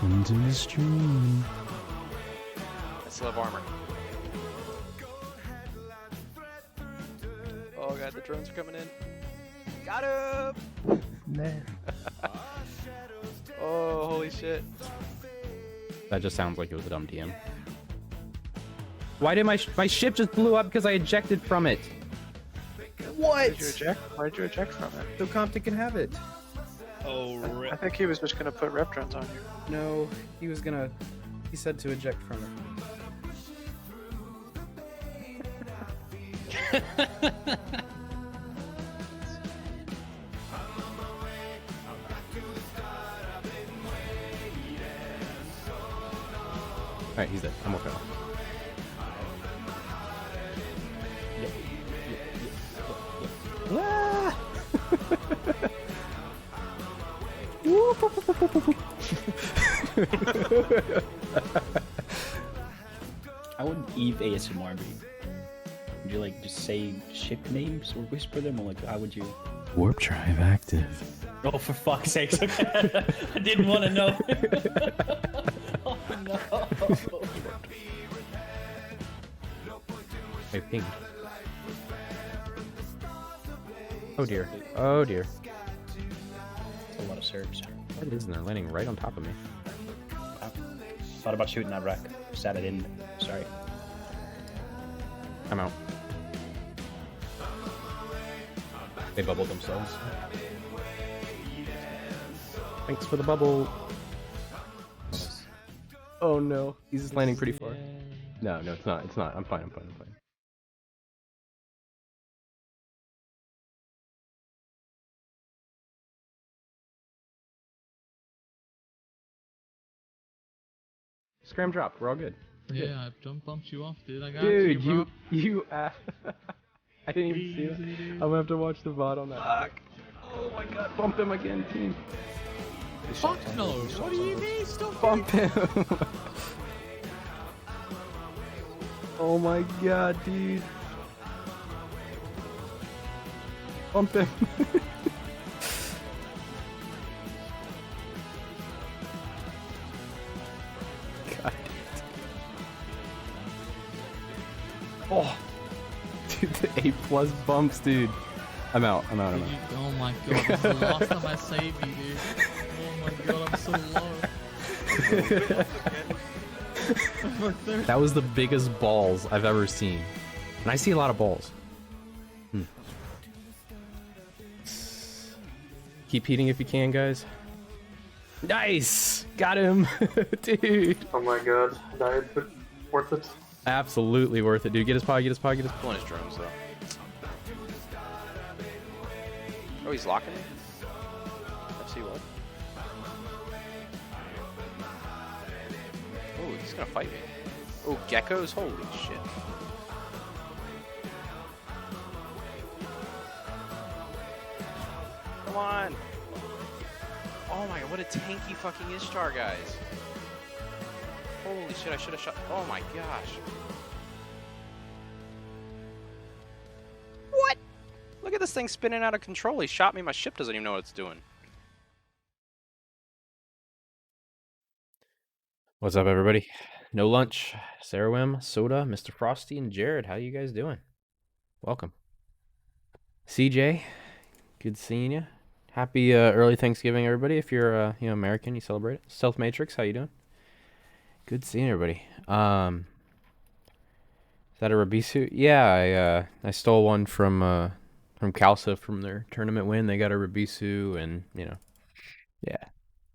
Welcome to the stream. I still have armor. Oh god, the drones are coming in. Got him! Nah. Oh, holy shit. That just sounds like it was a dumb DM. Why did my ship just blew up because I ejected from it? What? Why did you eject from it? So Compton can have it. Oh, I think he was just gonna put rep drones on you. No, he said to eject from it. Alright, he's dead. I'm okay. Ah! How would Eve ASMR be? Would you like just say ship names or whisper them, or like how would you? Warp drive active. Oh, for fuck's sake! Okay. I didn't want to know. Oh no! Hey, ping. Oh dear. Oh dear. That's a lot of Serbs. What is they're landing right on top of me. Thought about shooting that wreck. Sad I didn't. Sorry. I'm out. They bubbled themselves. Thanks for the bubble. Oh no, he's just landing pretty far. No, it's not. It's not. I'm fine. I'm fine. Scram drop. We're all good. Yeah, I don't bump you off, dude. I got Dude, you, bro. you I didn't even see that. I'm gonna have to watch the VOD on that. Fuck! Oh my god, bump him again, team. Fuck no! What do you mean? Stop Bump him! Oh my god, dude. Bump him. God. Oh, dude, the A+ bumps, dude. I'm out. Oh my god, this is the last time I save you, dude. Oh my god, I'm so low. That was the biggest balls I've ever seen. And I see a lot of balls. Keep heating if you can, guys. Nice! Got him! Dude! Oh my god, died, but worth it. Absolutely worth it, dude. Get his pod, get his pod, get his pod. Pulling his drones though. Oh, he's locking it? Let's see what. Oh, he's gonna fight me. Oh, geckos? Holy shit. Come on! Oh my god, what a tanky fucking Ishtar, guys. Holy shit, I should have shot. Oh my gosh. What? Look at this thing spinning out of control. He shot me, my ship doesn't even know what it's doing. What's up, everybody? No lunch. Sarah Wim, Soda, Mr. Frosty, and Jared. How you guys doing? Welcome. CJ, good seeing you. Happy early Thanksgiving, everybody. If you're American, you celebrate it. Stealth Matrix, how you doing? Good seeing everybody. Is that a Rabisu? Yeah, I stole one from Kalsa from their tournament win. They got a Rabisu, and yeah.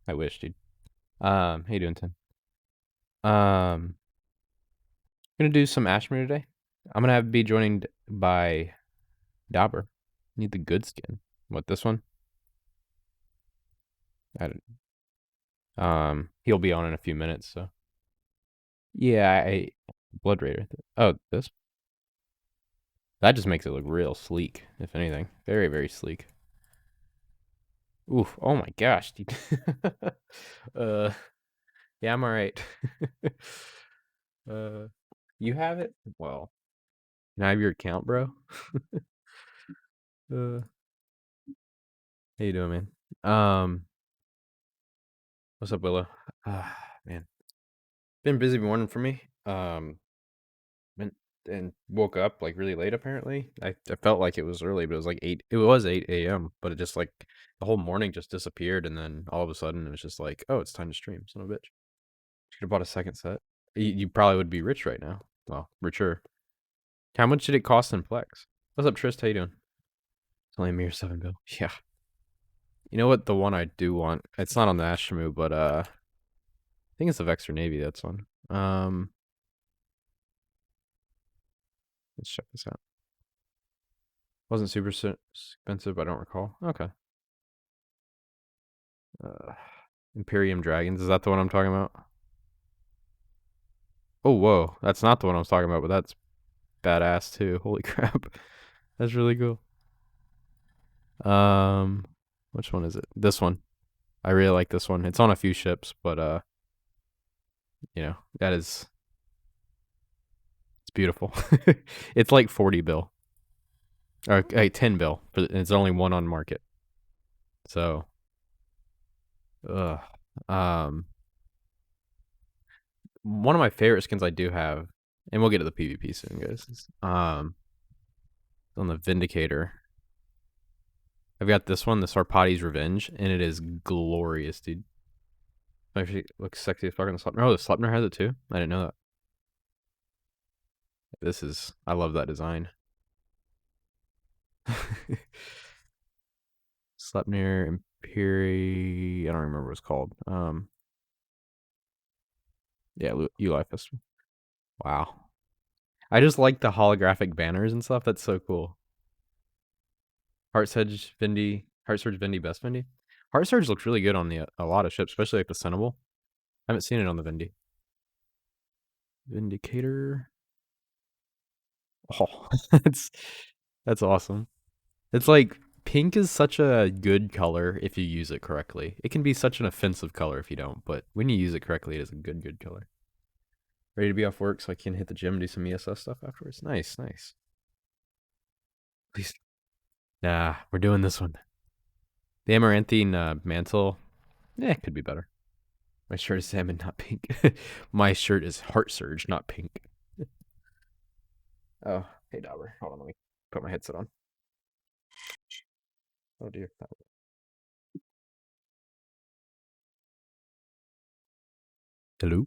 I wish, dude. How you doing, Tim? Gonna do some Ashmere today. I'm gonna be joined by Dobber. Need the good skin. What, this one? I don't. He'll be on in a few minutes, so. Yeah, Blood Raider. Oh, this. That just makes it look real sleek, if anything. Very, very sleek. Oof! Oh my gosh, dude. Yeah, I'm all right. You have it? Well, can I have your account, bro? How you doing, man? What's up, Willow? Man, been a busy morning for me. Went and woke up like really late. Apparently, I felt like it was early, but it was like 8. It was 8 a.m. But it just like the whole morning just disappeared, and then all of a sudden it was just like, oh, it's time to stream. Son of a bitch. Should have bought a second set. You probably would be rich right now. Well, richer. How much did it cost in Plex? What's up, Trist? How you doing? It's only a mere 7 bill. Yeah. You know what? The one I do want. It's not on the Ashmu, but I think it's the Vexor Navy. That's one. Let's check this out. Wasn't super expensive, I don't recall. Okay. Imperium Dragons. Is that the one I'm talking about? Oh, whoa. That's not the one I was talking about, but that's badass too. Holy crap. That's really cool. Which one is it? This one. I really like this one. It's on a few ships, but you know, it's beautiful. It's like 40 bill. Or 10 bill, but it's only one on market. So one of my favorite skins I do have, and we'll get to the PvP soon, guys. On the Vindicator. I've got this one, the Sarpati's Revenge, and it is glorious, dude. Actually looks sexy as fuck on the Sleipnir. Oh, the Sleipnir has it too? I didn't know that. I love that design. Sleipnir, Imperi, I don't remember what it's called. Yeah, Uli Festival. Wow. I just like the holographic banners and stuff. That's so cool. Heart Surge Vindy, Best Vindy. Heart Surge looks really good on a lot of ships, especially like the Sentinel. I haven't seen it on the Vindy. Vindicator. Oh, that's awesome. It's like pink is such a good color if you use it correctly. It can be such an offensive color if you don't, but when you use it correctly, it is a good color. Ready to be off work so I can hit the gym and do some ESS stuff afterwards. Nice. Please. Nah, we're doing this one. The Amaranthine mantle, it could be better. My shirt is salmon, not pink. My shirt is Heart Surge, not pink. Oh, hey Dobber. Hold on, let me put my headset on. Oh dear. Hello. Hello.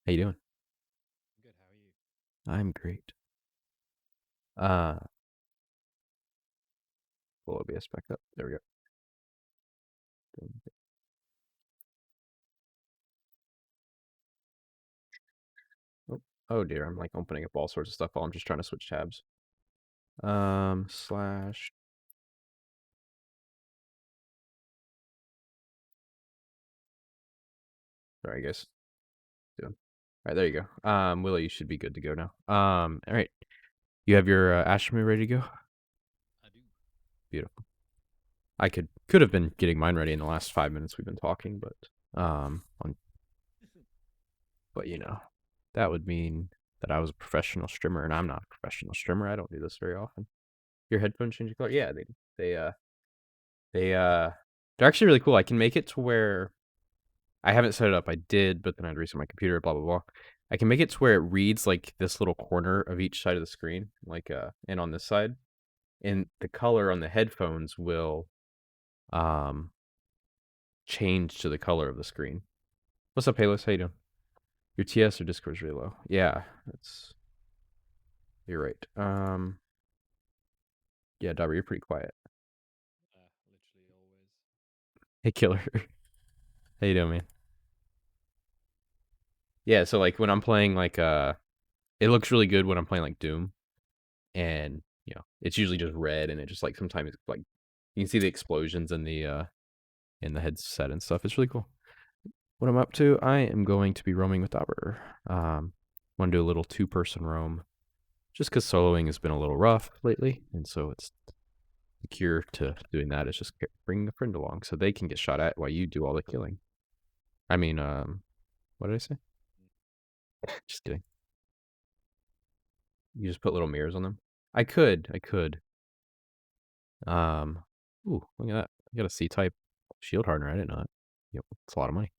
How you doing? Good. How are you? I'm great. Pull OBS back up. There we go. Oh dear, I'm like opening up all sorts of stuff while I'm just trying to switch tabs. Slash. Sorry, guys. Doing. All right, there you go. Willow, you should be good to go now. All right. You have your Ashmu ready to go? I do. Beautiful. I could have been getting mine ready in the last 5 minutes we've been talking, but but you know, that would mean that I was a professional streamer, and I'm not a professional streamer. I don't do this very often. Your headphones change color? Yeah, they're actually really cool. I can make it to where I haven't set it up. I did, but then I'd reset my computer, blah blah blah. I can make it to where it reads like this little corner of each side of the screen, like and on this side, and the color on the headphones will change to the color of the screen. What's up, Payless? How you doing? Your TS or Discord's really low. Yeah, you're right. Yeah, Dobber, you're pretty quiet. Literally always. Hey, Killer. How you doing, man? Yeah, so like when I'm playing like it looks really good when I'm playing like Doom, and you know it's usually just red, and it just like sometimes like you can see the explosions in the headset and stuff. It's really cool. What I'm up to, I am going to be roaming with Dobber. Want to do a little 2-person roam, just because soloing has been a little rough lately, and so it's the cure to doing that is just bring a friend along so they can get shot at while you do all the killing. I mean, what did I say? Just kidding. You just put little mirrors on them. I could. Ooh, look at that. I got a C-type shield hardener. I didn't know that. Yep, it's a lot of money.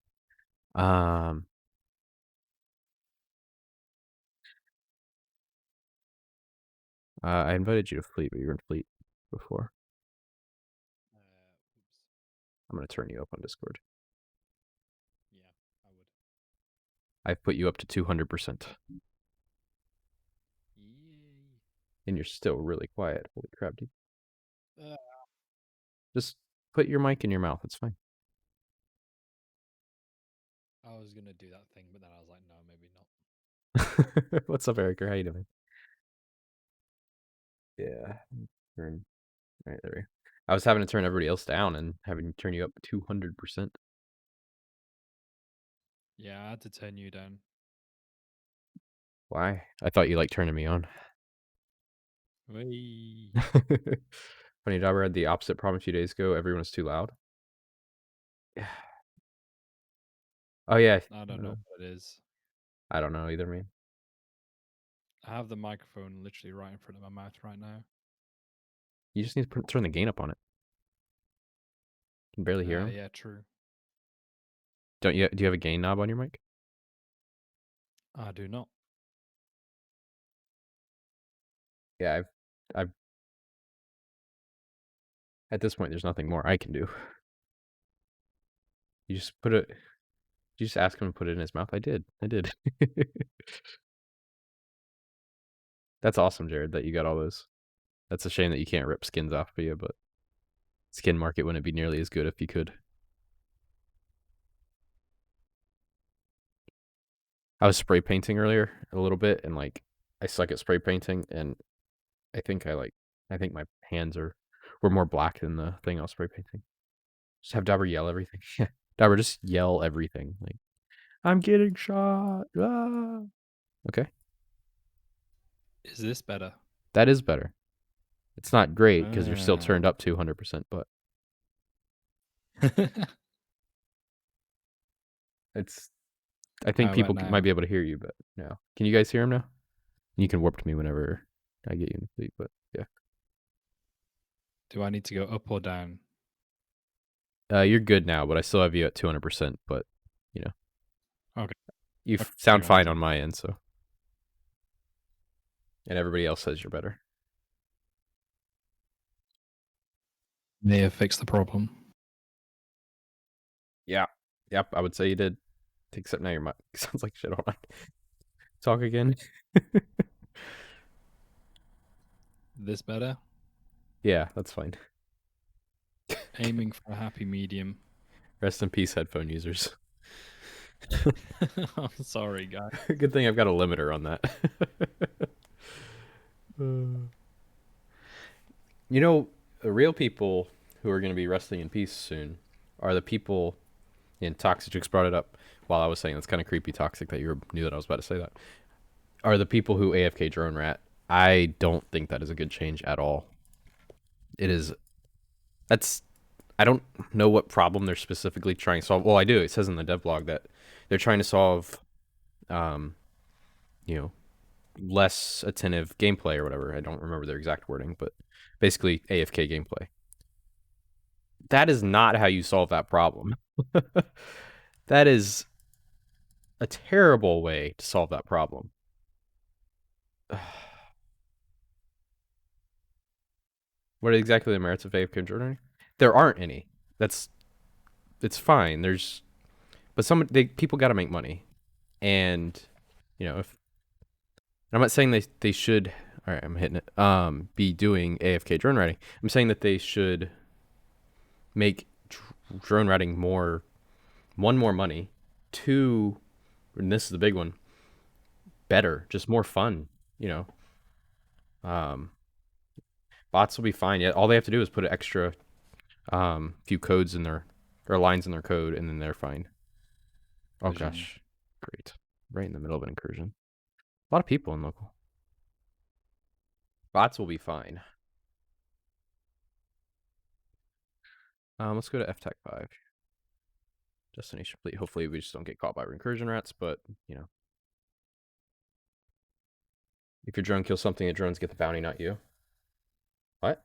I invited you to Fleet, but you were in Fleet before. I'm gonna turn you up on Discord. Yeah, I would. I've put you up to 200%. Yay. And you're still really quiet. Holy crap, dude. Uh, Just put your mic in your mouth. It's fine. I was gonna do that thing, but then I was like, no, maybe not. What's up, Eric? How you doing? Yeah. Turn. All right, there we go. I was having to turn everybody else down and having to turn you up 200%. Yeah, I had to turn you down. Why? I thought you liked turning me on. Whee. Funny, Dobber had the opposite problem a few days ago. Everyone was too loud. Yeah. Oh, yeah. I don't know what it is. I don't know either, man. I have the microphone literally right in front of my mouth right now. You just need to turn the gain up on it. You can barely hear him. Yeah, true. Do you have a gain knob on your mic? I do not. Yeah, I've at this point there's nothing more I can do. You just put it. You just ask him to put it in his mouth. I did. That's awesome, Jared, that you got all those. That's a shame that you can't rip skins off of you, but skin market wouldn't be nearly as good if you could. I was spray painting earlier a little bit, and like I suck at spray painting, and I think my hands were more black than the thing I was spray painting. Just have Dobber yell everything. Dobber, just yell everything. Like, I'm getting shot. Ah. Okay. Is this better? That is better. It's not great because you're still turned up 200%, but it's. I think How people about might now? be able to hear you, but no. Can you guys hear him now? You can warp to me whenever I get you in the fleet, but yeah. Do I need to go up or down? You're good now, but I still have you at 200%, but you know. Okay. You Okay, sound see what fine I'm on my end, so. And everybody else says you're better. May have fixed the problem. Yeah. Yep, I would say you did. Except now your mic sounds like shit. Hold on. Talk again. This better? Yeah, that's fine. Aiming for a happy medium. Rest in peace, headphone users. I'm sorry, guys. Good thing I've got a limiter on that. You know, the real people who are going to be resting in peace soon are the people, and Toxicix brought it up while I was saying that's kind of creepy, Toxic, that you knew that I was about to say that, are the people who AFK drone rat. I don't think that is a good change at all. I don't know what problem they're specifically trying to solve. Well, I do. It says in the devlog that they're trying to solve, less attentive gameplay or whatever. I don't remember their exact wording, but basically AFK gameplay. That is not how you solve that problem. That is a terrible way to solve that problem. What are exactly the merits of AFK journaling? There aren't any. It's fine. But people got to make money, and if I'm not saying they should. All right, I'm hitting it. Be doing AFK drone writing. I'm saying that they should make drone writing more money, two, and this is the big one, better, just more fun. Bots will be fine. Yeah, all they have to do is put an extra few codes in their or lines in their code, and then they're fine. Oh gosh, great! Right in the middle of an incursion. A lot of people in local. Bots will be fine. Let's go to FTAC 5. Destination fleet. Hopefully we just don't get caught by recursion rats, but if your drone kills something, the drones get the bounty, not you. What?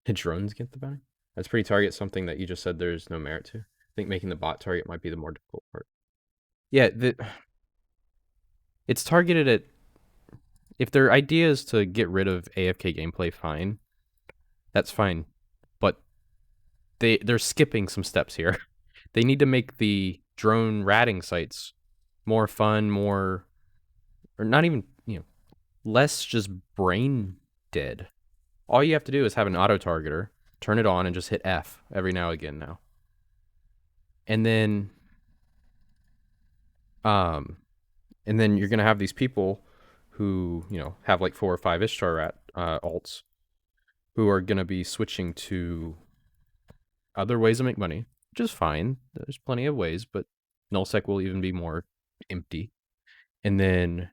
The drones get the bounty? That's pretty target something that you just said there's no merit to. I think making the bot target might be the more difficult part. Yeah, it's targeted at... If their idea is to get rid of AFK gameplay, fine. That's fine. But they're skipping some steps here. They need to make the drone ratting sites more fun, more... Or not even, less just brain dead. All you have to do is have an auto-targeter, turn it on, and just hit F every now and again now. And then you're going to have these people who, have like 4 or 5 Ishtar rat alts who are going to be switching to other ways to make money, which is fine. There's plenty of ways, but nullsec will even be more empty. And then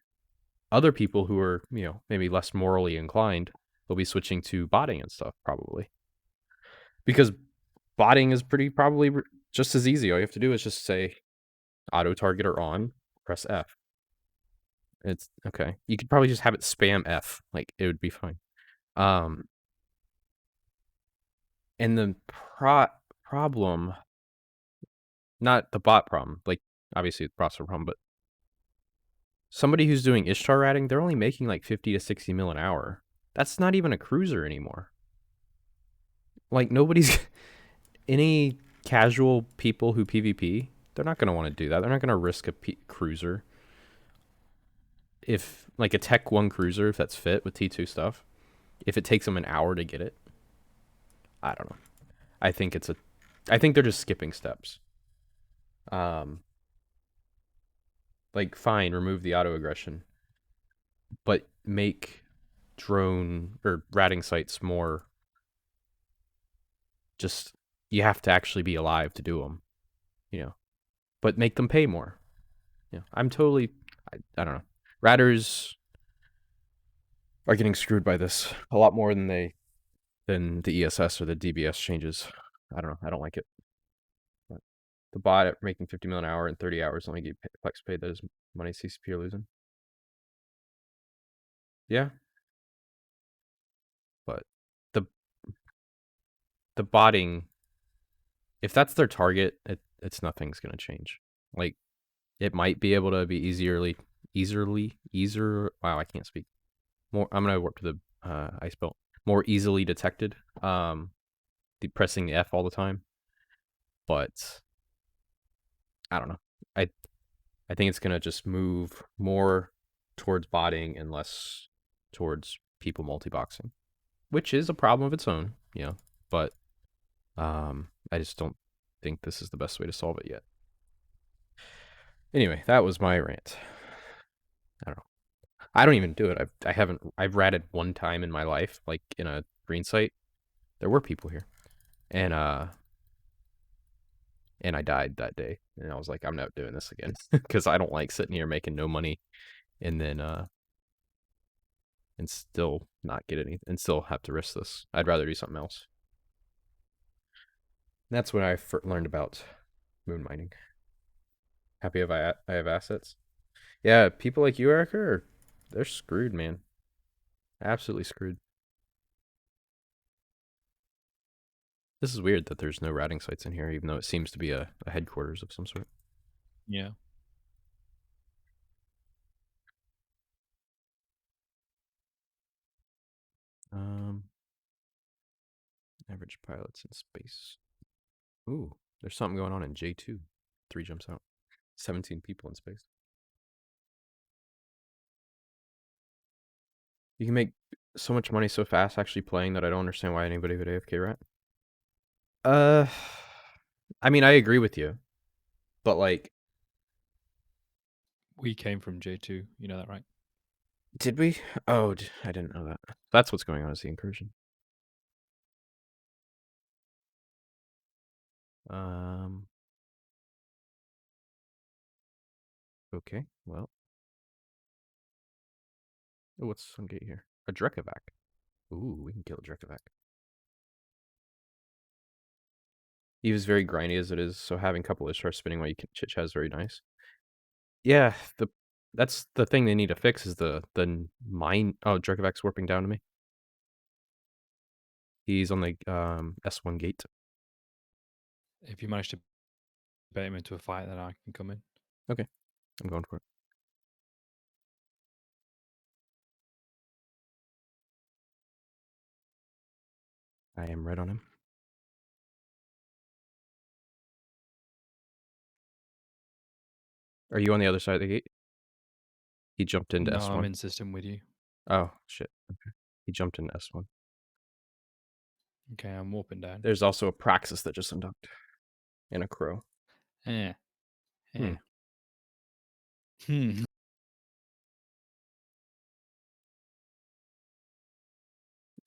other people who are, maybe less morally inclined, they'll be switching to botting and stuff probably. Because botting is probably just as easy. All you have to do is just say auto targeter on, press F. It's okay. You could probably just have it spam F, like it would be fine. And the problem, not the bot problem, like obviously the processor problem, but somebody who's doing Ishtar ratting, they're only making like 50 to 60 mil an hour. That's not even a cruiser anymore. Like nobody's any casual people who PvP, they're not going to want to do that. They're not going to risk a cruiser. If like a Tech 1 cruiser, if that's fit with T2 stuff, if it takes them an hour to get it, I don't know. I think they're just skipping steps. Like fine, remove the auto aggression, but make drone or ratting sites more just, you have to actually be alive to do them, but make them pay more. I'm totally, I don't know. Ratters are getting screwed by this a lot more than the ESS or the DBS changes. I don't know. I don't like it. But the bot at making 50 mil an hour in 30 hours only get flex paid those money CCP are losing. Yeah. But the botting, if that's their target, it's nothing's gonna change. Like it might be able to be easier. Wow, I can't speak. I'm gonna work to the ice belt. More easily detected. Pressing the F all the time. But I don't know. I think it's gonna just move more towards botting and less towards people multi-boxing, which is a problem of its own, but I just don't think this is the best way to solve it yet. Anyway, that was my rant. I don't know. I don't even do it. I've ratted one time in my life, like in a green site. There were people here. And I died that day. And I was like, I'm not doing this again. Because I don't like sitting here making no money and then and still not get any, and still have to risk this. I'd rather do something else. And that's when I learned about moon mining. Happy if I have assets. Yeah, people like you, Erica, they're screwed, man. Absolutely screwed. This is weird that there's no routing sites in here, even though it seems to be a headquarters of some sort. Yeah. Average pilots in space. Ooh, there's something going on in J2. 3 jumps out. 17 people in space. You can make so much money so fast actually playing that I don't understand why anybody would AFK rat. I mean, I agree with you, but like, We came from J2, you know that, right? did we? Oh, I didn't know that. That's what's going on is the incursion. Okay, well. Oh, what's some gate here? A Drekavac. Ooh, we can kill a Drekavac. Eve is very grindy as it is, so having a couple of stars spinning while you can chit chat is very nice. Yeah, that's the thing they need to fix is the mine. Oh, Drekavac's warping down to me. He's on the S1 gate. If you manage to bait him into a fight, then I can come in. I'm going for it. I am red on him. Are you on the other side of the gate? He jumped into No, S1. I'm in system with you. Oh, shit. Okay. He jumped into S1. Okay, I'm warping down. There's also a Praxis that just undocked. And a Crow. Yeah. Hmm. Hmm.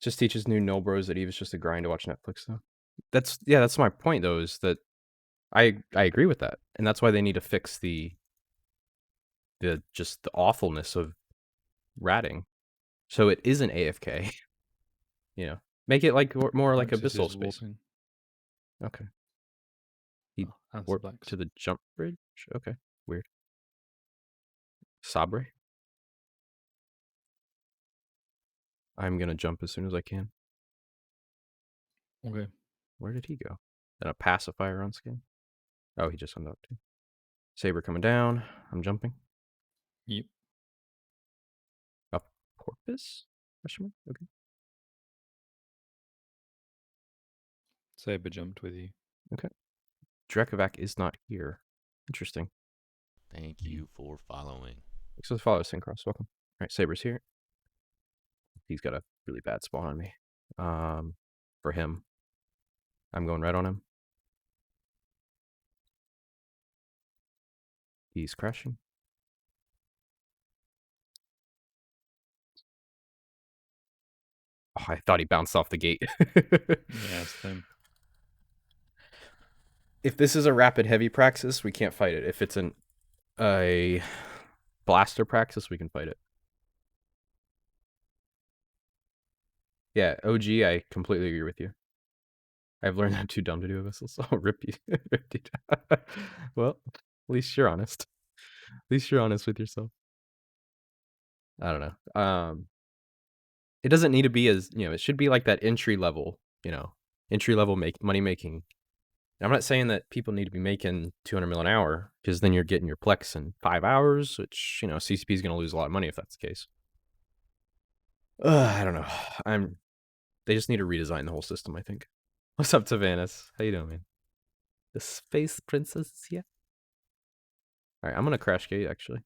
Just teaches new Null bros that Eve is just a grind to watch Netflix, though. That's my point, though, is that I agree with that. And that's why they need to fix the awfulness of ratting. So it isn't AFK. You know. Make it like more like Praxis Abyssal is Space. warping. Okay. He Answer warped blacks. to the jump bridge? Okay. Weird. Sabre? I'm gonna jump as soon as I can. Okay. Where did he go? Then a pacifier on skin? Oh, he just undocked too. Saber coming down. I'm jumping. Yep. A porpoise? Question mark? Okay. Saber jumped with you. Okay. Drekovac is not here. Interesting. Thank you for following. Thanks for the follow, Syncross. Welcome. All right, Saber's here. He's got a really bad spawn on me. For him. I'm going red on him. He's crashing. Oh, I thought he bounced off the gate. Yeah, same. If this is a rapid heavy praxis, we can't fight it. If it's a blaster praxis, we can fight it. Yeah, OG, I completely agree with you. I've learned I'm too dumb to do Abyssal, so I'll rip you. Well, at least you're honest. At least you're honest with yourself. I don't know. It doesn't need to be as, it should be like that entry level, entry level money making. I'm not saying that people need to be making 200 mil an hour, because then you're getting your Plex in 5 hours, which, CCP is going to lose a lot of money if that's the case. I don't know. They just need to redesign the whole system, I think. What's up, Tavanus? How you doing, man? The Space Princess is here. All right, I'm going to crash gate, actually.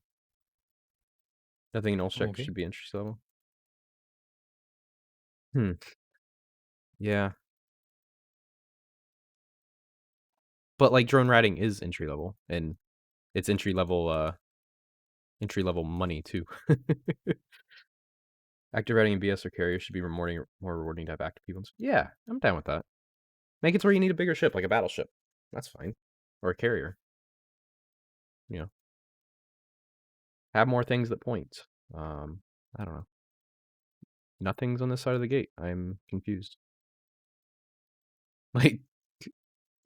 Nothing in Nullcheck Okay. should be entry level. Yeah. But like drone ratting is entry level, and it's entry level money too. Active ratting and BS or carrier should be more rewarding to have active people. Yeah, I'm down with that. Make it to where you need a bigger ship, like a battleship. That's fine. Or a carrier. Have more things that point. I don't know. Nothing's on this side of the gate. I'm confused. Like,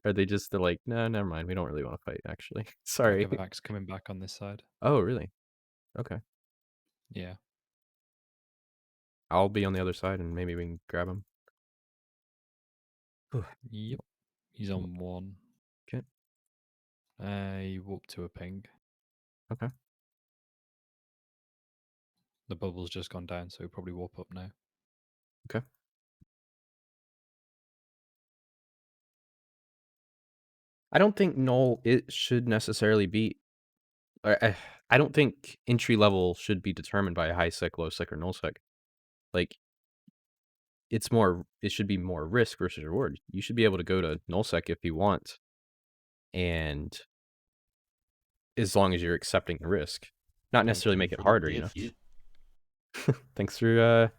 are they just like, no, never mind. We don't really want to fight, actually. Sorry. Drekavac's coming back on this side. Oh, really? Okay. Yeah. I'll be on the other side and maybe we can grab him. Yep. He's on one. Okay. He warped to a ping. Okay. The bubble's just gone down, so he'll probably warp up now. Okay. I don't think Null it should necessarily be. I don't think entry level should be determined by a high sec, low sec, or null sec. Like, it should be more risk versus reward. You should be able to go to null sec if you want, and as long as you're accepting the risk, not necessarily make it harder. Thanks for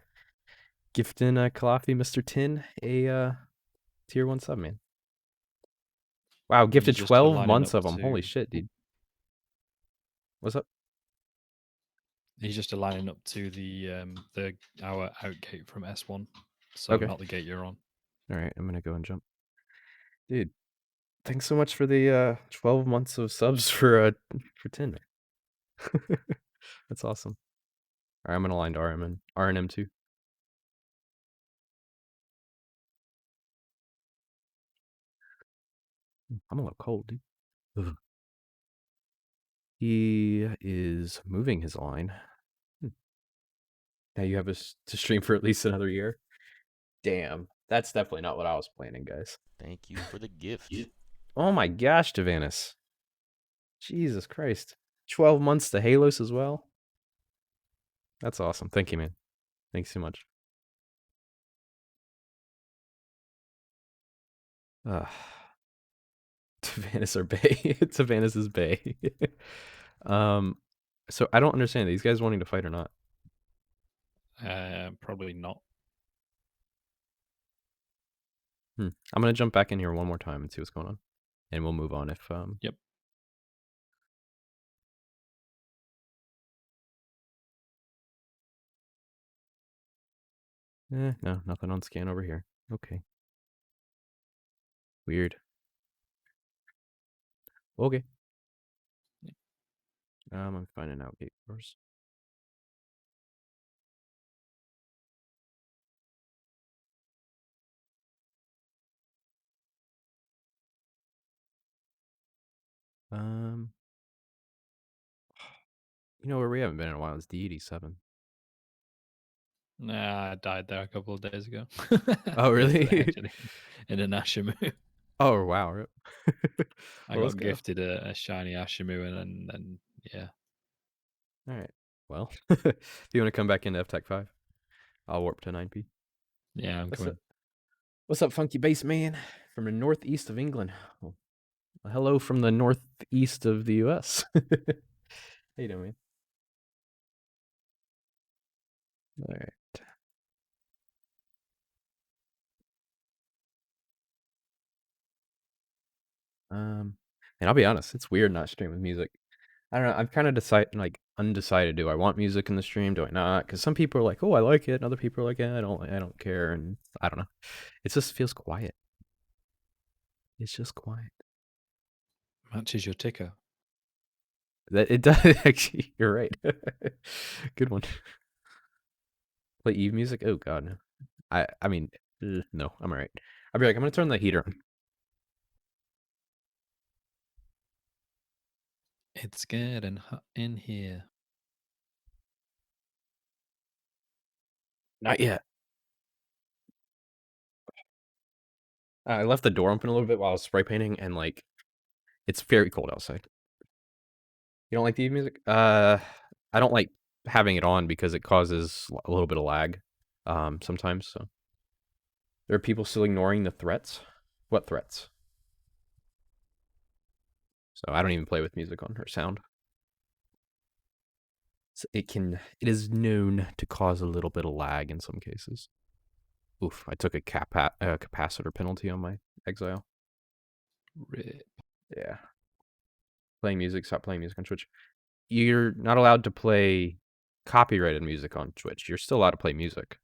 gifting Kalafi, Mr. Tin, a tier 1 sub, man. Wow, gifted 12 months of them. Holy shit, dude. What's up? He's just aligning up to our out gate from S1, so Okay. not the gate you're on. All right, I'm gonna go and jump, dude. Thanks so much for the 12 months of subs for Tin. That's awesome. All right, I'm gonna line to RM and RNM too. I'm a little cold, dude. Ugh. He is moving his line. Now you have us to stream for at least another year. Damn, that's definitely not what I was planning, guys. Thank you for the gift. Oh my gosh, Devanis. Jesus Christ. 12 months to Halos as well. That's awesome. Thank you, man. Thanks so much. Tavanis or Bay. Tavanis is Bay. So I don't understand. These guys wanting to fight or not? Probably not. I'm gonna jump back in here one more time and see what's going on, and we'll move on if Yep. No, nothing on scan over here. Okay. Weird. Okay. I'm finding out gate first. You know where we haven't been in a while is D87. Nah, I died there a couple of days ago. Oh, really? Actually, in an Ashimu. Oh, wow. I Well, let's got go. gifted a shiny Ashimu, and then yeah. All right. Well, if you want to come back into FTech 5, I'll warp to 9P. Yeah, I'm coming. What's up, Funky Bass Man from the northeast of England? Well, hello from the northeast of the US. How you doing, man? All right. And I'll be honest, it's weird not streaming music. I don't know. I'm kind of undecided. Do I want music in the stream? Do I not? Because some people are like, "Oh, I like it," and other people are like, "Yeah, I don't care," and I don't know. It just feels quiet. It's just quiet. Matches your ticker. That it does actually. You're right. Good one. Play Eve music? Oh God, no. I mean, no. I'm alright. I'll be like, I'm gonna turn the heater on. It's getting hot in here. Not yet. I left the door open a little bit while I was spray painting, and like, it's very cold outside. You don't like the Eve music? I don't like having it on because it causes a little bit of lag. Sometimes. So there are people still ignoring the threats. What threats? So I don't even play with music on her sound. So it is known to cause a little bit of lag in some cases. Oof, I took a capacitor penalty on my exile. Rip. Yeah. Stop playing music on Twitch. You're not allowed to play copyrighted music on Twitch. You're still allowed to play music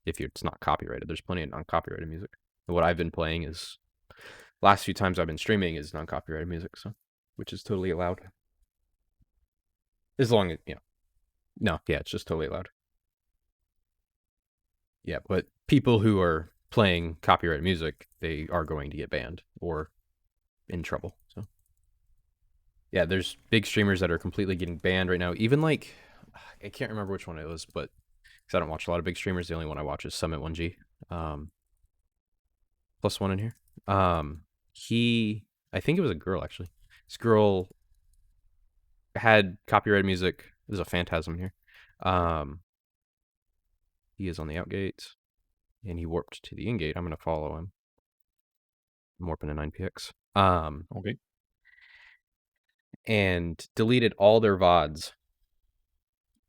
if it's not copyrighted. There's plenty of non-copyrighted music. And what I've been playing is, last few times I've been streaming is non-copyrighted music, so which is totally allowed. As long as, no, yeah, it's just totally allowed. Yeah, but people who are playing copyrighted music, they are going to get banned or in trouble. So yeah, there's big streamers that are completely getting banned right now. Even like, I can't remember which one it was, but because I don't watch a lot of big streamers, the only one I watch is Summit1G. Plus one in here. I think it was a girl actually. This girl had copyrighted music. There's a phantasm here. He is on the outgate, and he warped to the in-gate. I'm gonna follow him. I'm warping to 9px. Okay. And deleted all their VODs,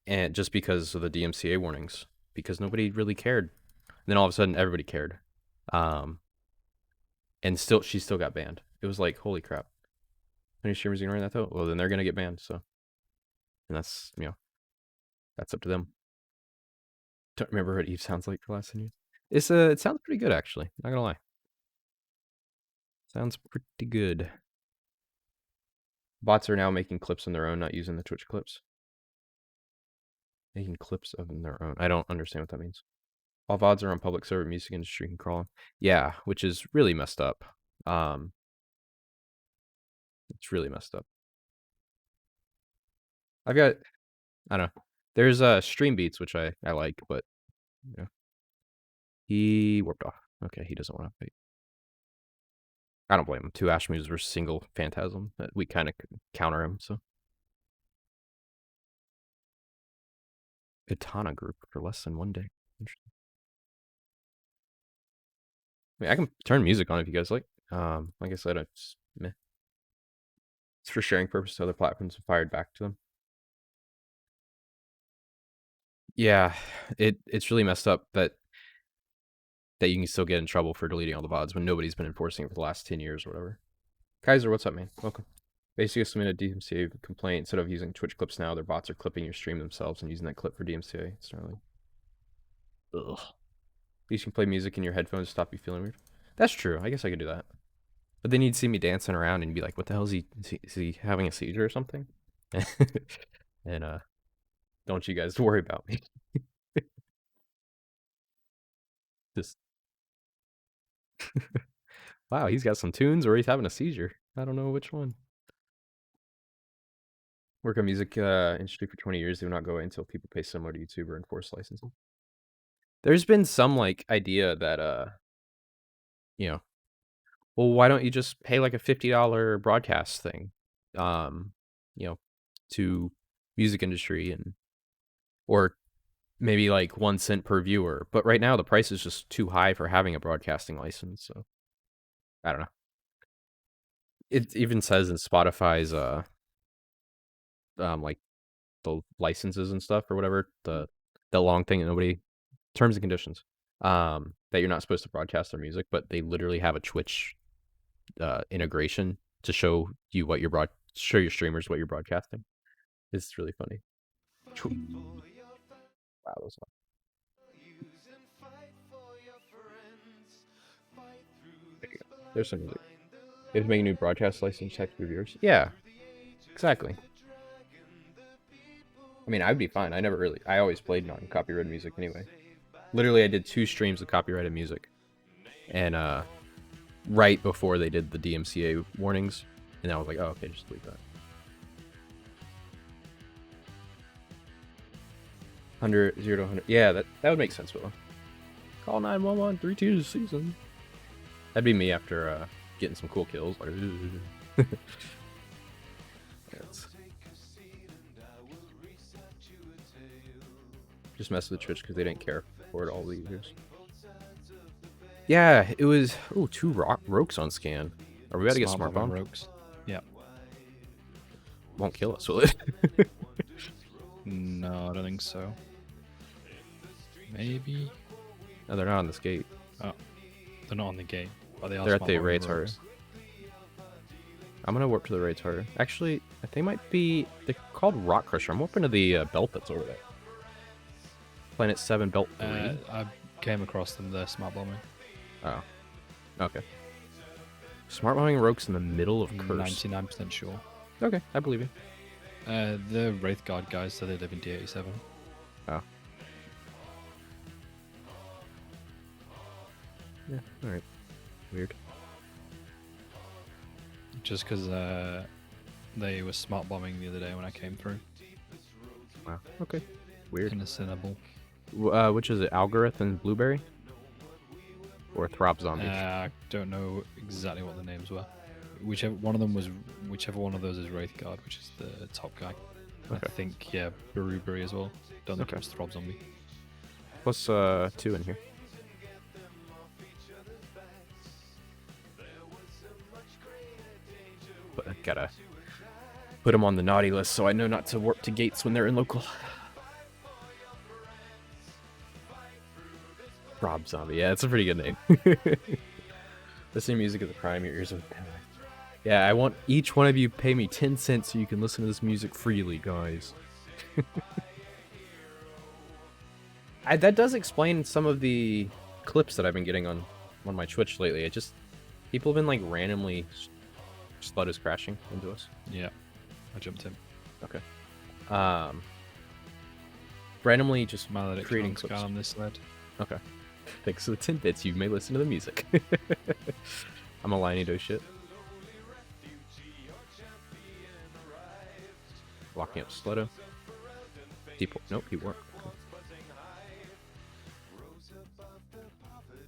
and just because of the DMCA warnings, because nobody really cared. And then all of a sudden, everybody cared. And she still got banned. It was like, holy crap. Any streamers ignoring that though? Well, then they're gonna get banned. So, and that's that's up to them. Don't remember what Eve sounds like for the last 10 years. It sounds pretty good actually. Not gonna lie. Sounds pretty good. Bots are now making clips on their own, not using the Twitch clips. Making clips of their own. I don't understand what that means. All VODs are on public server. Music industry can crawl them. Yeah, which is really messed up. It's really messed up. I've got, I don't know. There's Stream Beats, which I like, but you know, he warped off. Okay, he doesn't want to fight. I don't blame him. 2 Ash moves versus single Phantasm. We kind of counter him, so. Katana group for less than 1 day. Interesting. I mean, I can turn music on if you guys like. Like I said, it's meh. It's for sharing purposes to other platforms and fired back to them. Yeah, it's really messed up that you can still get in trouble for deleting all the VODs when nobody's been enforcing it for the last 10 years or whatever. Kaiser, what's up, man? Welcome. Basically, submit a DMCA complaint. Instead of using Twitch clips now, their bots are clipping your stream themselves and using that clip for DMCA. It's gnarly. Ugh. At least you can play music in your headphones to stop you feeling weird. That's true. I guess I could do that. But then you'd see me dancing around and you'd be like, what the hell is he having a seizure or something? And don't you guys worry about me. Just wow, he's got some tunes or he's having a seizure. I don't know which one. Work on music industry for 20 years. Do not go away until people pay similar to YouTube or enforce licensing. There's been some like idea that you know, well, why don't you just pay like a $50 broadcast thing, you know, to music industry and or maybe like 1 cent per viewer. But right now the price is just too high for having a broadcasting license. So I don't know. It even says in Spotify's like the licenses and stuff or whatever, the long thing that nobody terms and conditions, that you're not supposed to broadcast their music, but they literally have a Twitch integration to show you what you're show your streamers what you're broadcasting. It's really funny. Wow, that was there you go. There's some music. You have to make a new broadcast license text reviewers. Yeah, exactly. I mean, I'd be fine. I always played non-copyrighted music anyway. Literally, I did 2 streams of copyrighted music. And right before they did the DMCA warnings. And I was like, oh, okay, just delete that. 100, 0 to 100. Yeah, that would make sense, Willow. Call 911, 3-2 season. That'd be me after getting some cool kills. Like, just mess with Twitch because they didn't care for it all these years. Yeah, it was 2 Rokes on scan. Are we about to get smart bomb? Rokes. Yeah. Won't kill us, will it? No, I don't think so. Maybe. No, they're not on this gate. Oh, they're not on the gate. But they are. They're at the raids harder. I'm gonna warp to the raids harder. Actually, they might be. They're called Rock Crusher. I'm warping to the belt that's over there. Planet 7 belt 3. I came across them. They're smart bombing. Oh, okay. Smart bombing Rokes in the middle of Curse. 99% sure. Okay, I believe you. They're Wraith Guard guys, so they live in D87. Oh. Yeah, alright. Weird. Just because they were smart bombing the other day when I came through. Wow, okay. Weird. In a Cinnable. Which is it, Algorith and Blueberry? Or Throb Zombie? I don't know exactly what the names were. Whichever one of those is Wraith Guard, which is the top guy. Okay. I think, yeah, Baruberry as well. Don't think it was Throb Zombie. Plus 2 in here. But I gotta put them on the naughty list so I know not to warp to gates when they're in local. Rob Zombie, yeah, it's a pretty good name. Listening to music is a crime, your ears are... Yeah, I want each one of you pay me 10 cents so you can listen to this music freely, guys. That does explain some of the clips that I've been getting on my Twitch lately. It just... People have been like randomly... Slud is crashing into us. Yeah, I jumped in. Okay. Randomly just creating clips on this sled. Okay. Thanks for the 10 bits. You may listen to the music. I'm a Liney do shit. Locking up Slutto. People. Nope, he weren't. Okay.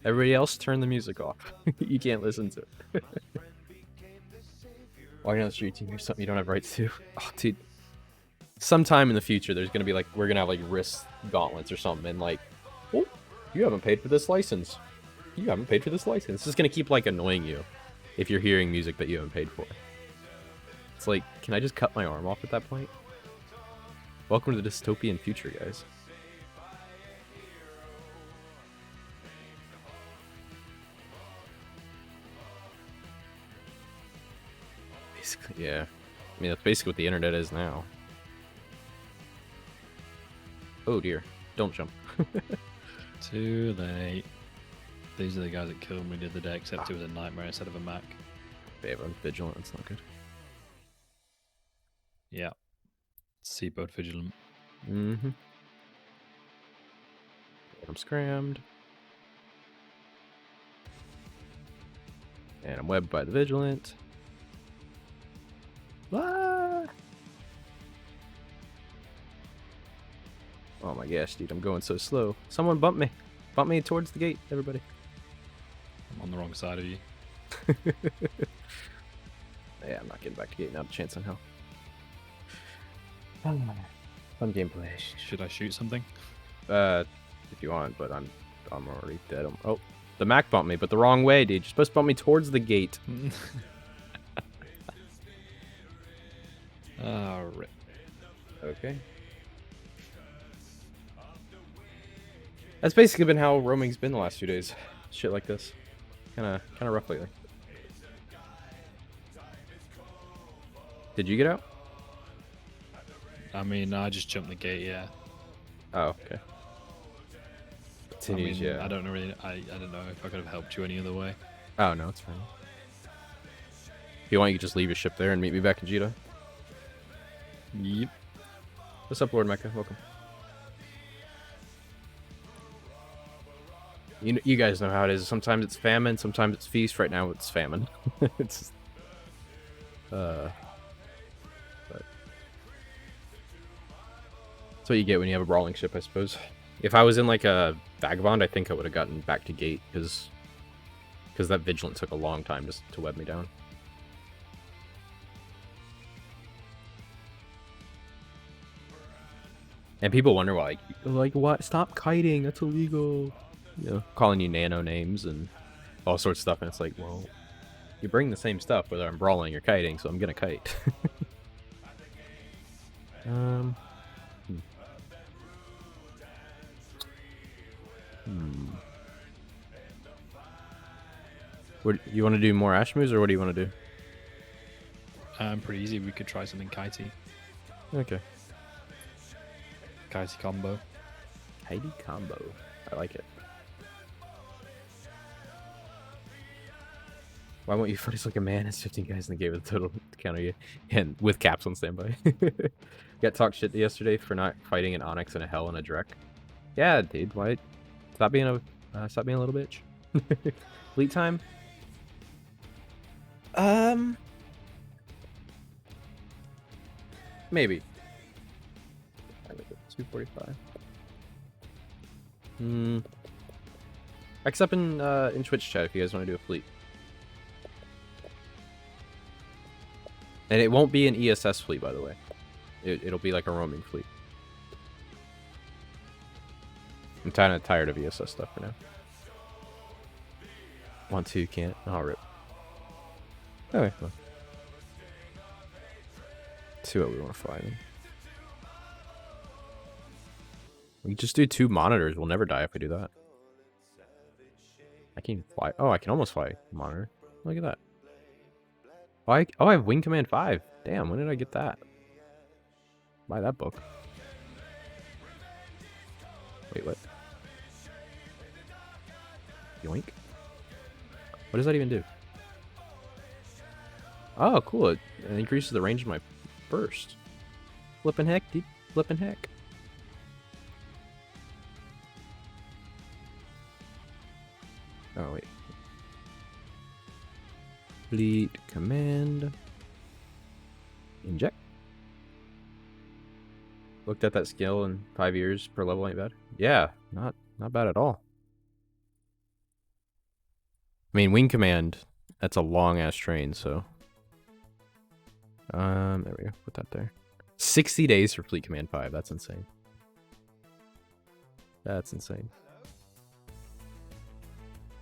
Everybody else, turn the music off. You can't listen to it. Walking down the street, team, here's something you don't have rights to. Oh, dude. Sometime in the future, there's gonna be like, we're gonna have like wrist gauntlets or something, and like, oh, you haven't paid for this license. You haven't paid for this license. It's just gonna keep like annoying you if you're hearing music that you haven't paid for. It's like, can I just cut my arm off at that point? Welcome to the dystopian future, guys. Basically, yeah. I mean, that's basically what the internet is now. Oh dear. Don't jump. Too late. These are the guys that killed me the other day, except it was a nightmare instead of a Mac. Yeah, I'm vigilant. That's not good. Yeah. Seaboard vigilant. Mm-hmm. I'm scrammed. And I'm webbed by the vigilant. Ah! Oh my gosh, dude, I'm going so slow. Someone bump me. Bump me towards the gate, everybody. I'm on the wrong side of you. Yeah, I'm not getting back to gate. Not a chance in hell. Fun gameplay. Should I shoot something? If you want, but I'm already dead. Oh, the Mac bumped me, but the wrong way, dude. You're supposed to bump me towards the gate. Alright. Okay. That's basically been how roaming's been the last few days. Shit like this. Kinda rough lately. Did you get out? I mean, I just jumped the gate, yeah. Oh, okay. Continues, I mean, yeah. I don't really. I don't know if I could have helped you any other way. Oh, no, it's fine. If you want, you can just leave your ship there and meet me back in Jita. Yep. What's up, Lord Mecca? Welcome. You guys know how it is. Sometimes it's famine, sometimes it's feast. Right now it's famine. It's but that's what you get when you have a brawling ship, I suppose. If I was in like a vagabond, I think I would have gotten back to gate because that vigilant took a long time to web me down. And people wonder why, like what? Stop kiting. That's illegal. You know, calling you nano names and all sorts of stuff. And it's like, well, you bring the same stuff whether I'm brawling or kiting, so I'm gonna kite. What you want to do? More ash moves, or what do you want to do? Pretty easy. We could try something kitey. Okay. Kitey combo. Heidi combo. I like it. Why won't you fight like a man? It's 15 guys in the game with a total counter you, and with caps on standby. Got talked shit yesterday for not fighting an Onyx and a Hell and a Drek. Yeah, dude. Why? Stop being a little bitch. Fleet time. Maybe. 245. Except in Twitch chat if you guys want to do a fleet. And it won't be an ESS fleet, by the way. It'll be like a roaming fleet. I'm kind of tired of ESS stuff for now. Want to, can't. Oh, rip. Okay, well. Let's see what we want to fly then. We just do 2 monitors. We'll never die if we do that. I can't even fly. Oh, I can almost fly monitor. Look at that. Oh, I have Wing Command 5. Damn, when did I get that? Buy that book. Wait, what? Yoink. What does that even do? Oh, cool. It increases the range of my burst. Flippin' heck, dude. Flippin' heck. Oh, wait. Fleet command. Inject. Looked at that skill in 5 years per level ain't bad. Yeah, not bad at all. I mean, Wing Command, that's a long ass train, so. There we go. Put that there. 60 days for Fleet Command 5. That's insane. That's insane.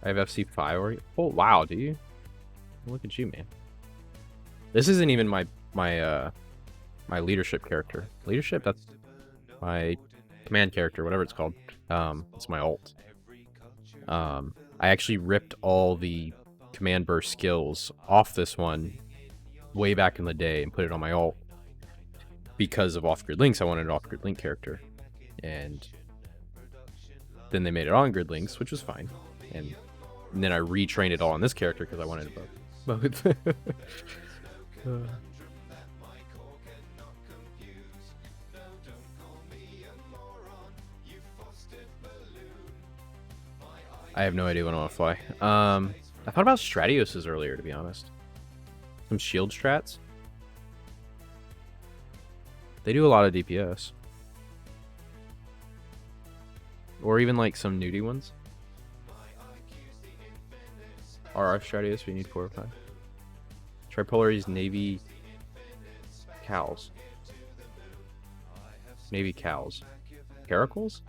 I have FC5 already. Oh wow, do you? Look at you, man. This isn't even my leadership character. Leadership? That's my command character, whatever it's called. It's my ult. I actually ripped all the command burst skills off this one way back in the day and put it on my ult because of off-grid links. I wanted an off-grid link character, and then they made it on grid links, which was fine, and then I retrained it all on this character because I wanted it both. I have no idea when I want to fly. I thought about Stratioses earlier, to be honest. Some shield strats. They do a lot of DPS. Or even like some nudie ones. RR Stratios, we need 4 or 5. Tripolari's Navy Cows. Navy Cows. Caracals?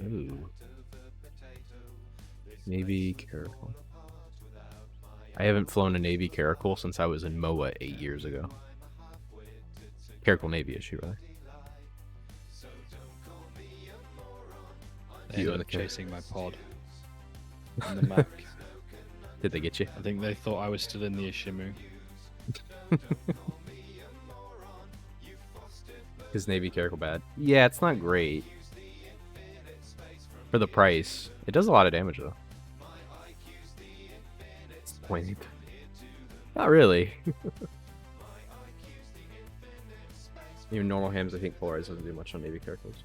Ooh. Navy Caracal. I haven't flown a Navy Caracal since I was in MOA 8 years ago. Caracal Navy issue, rather. They ended up chasing my pod on the map. Did they get you? I think they thought I was still in the Ishimu. Is Navy Caracal bad? Yeah, it's not great. For the price. It does a lot of damage, though. It's disappointing. Not really. Even normal hams, I think Polarize doesn't do much on Navy Caracals.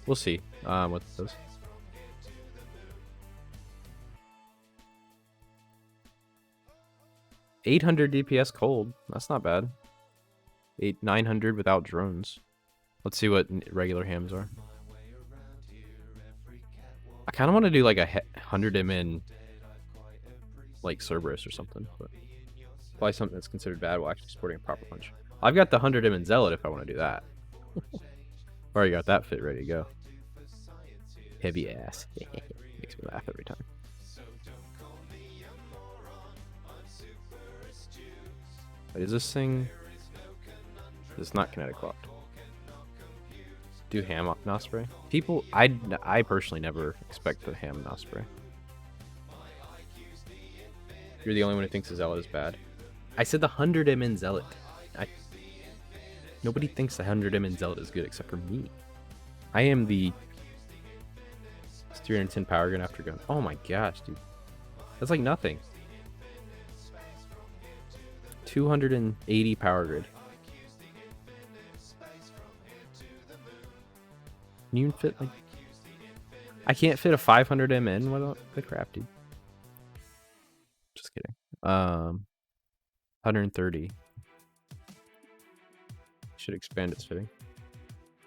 We'll see what this does. $800 DPS cold. That's not bad. 900 without drones. Let's see what regular hams are. I kind of want to do like a 100 MN like Cerberus or something, but probably something that's considered bad while actually sporting a proper punch. I've got the 100 MN Zealot if I want to do that. Already got that fit ready to go. Heavy ass. Makes me laugh every time. Wait, is this thing? It's not kinetic locked. Do ham Osprey? People, I personally never expect the ham Osprey. You're the only one who thinks the Zealot is bad. I said the 100 MN Zealot. Nobody thinks the 100 MN Zealot is good except for me. I am the 310 power gun after gun. Oh my gosh, dude. That's like nothing. 280 power grid. Can you fit like... I can't fit a 500 MN? What the crap, dude? Just kidding. 130. Should expand its fitting.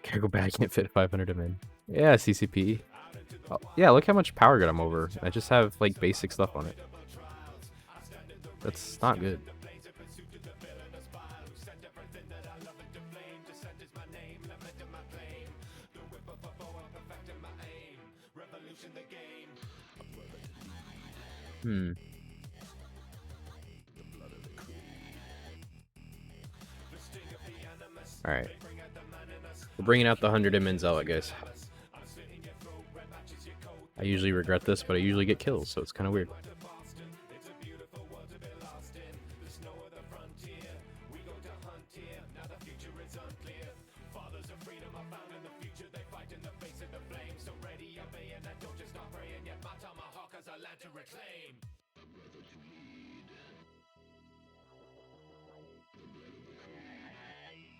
Can't go back. I can't fit 500 MN. Yeah, CCP. Oh, yeah, look how much power grid I'm over. I just have like basic stuff on it. That's not good. Alright. We're bringing out the 100 MN Zealot, guys. I usually regret this, but I usually get kills, so it's kind of weird.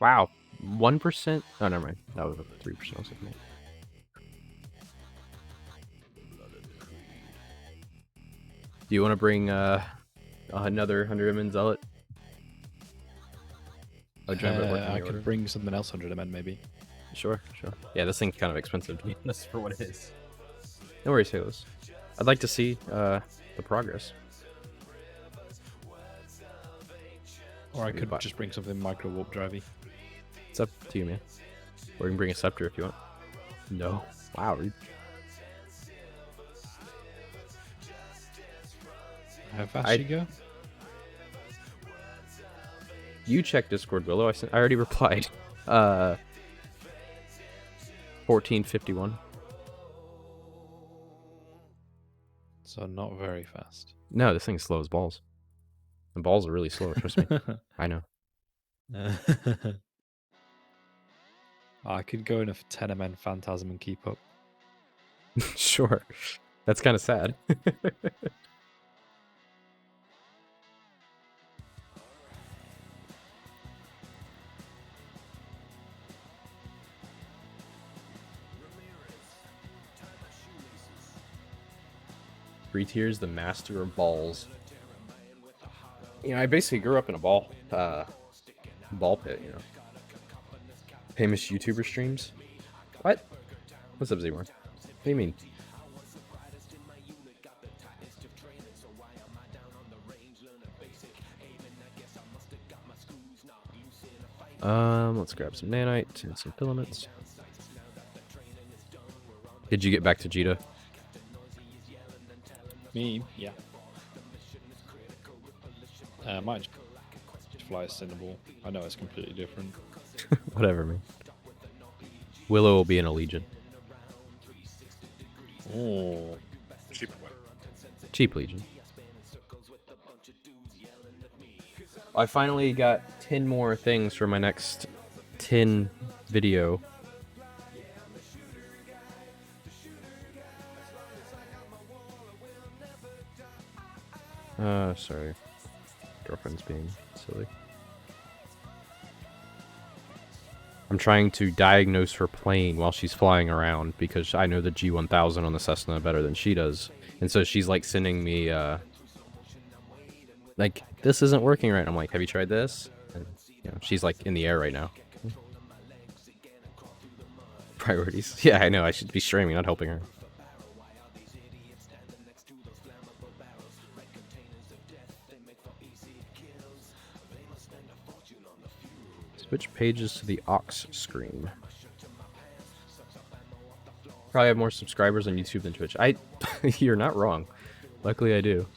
Wow, 1%? Oh, never mind. That was 3%. I was like, do you want to bring another 100 MN Zealot Oh, giant bit working I the order. could bring something else 100 men maybe. Sure, sure. Yeah, this thing's kind of expensive to be honest for what it is. No worries, Halos. I'd like to see the progress. Or I could Buy- just bring something micro warp drivey. It's up to you, man. Or you can bring a scepter if you want. No. Wow. How fast I- you go? You check Discord, Willow. I already replied. 1451. So not very fast. No, this thing's slow as balls. The balls are really slow, trust me. I know. I could go in a 10 men Phantasm and keep up. Sure. That's kind of sad. Three tiers, the master of balls. You know, I basically grew up in a ball pit, you know. Famous YouTuber streams. What? What's up, Z1? What do you mean? Let's grab some nanite and some filaments. Did you get back to Jita? Me? Yeah. I might just fly a Cinnaball. I know it's completely different. Whatever, man. Willow will be in a legion. Oh. Cheap one. Cheap legion. I finally got 10 more things for my next 10 video. Sorry. Girlfriend's being silly. I'm trying to diagnose her plane while she's flying around because I know the G1000 on the Cessna better than she does. And so she's like sending me, like, this isn't working right. I'm like, have you tried this? And, you know, she's like in the air right now. Priorities. Yeah, I know. I should be streaming, not helping her. Switch pages to the Ox screen. Probably have more subscribers on YouTube than Twitch. You're not wrong. Luckily, I do.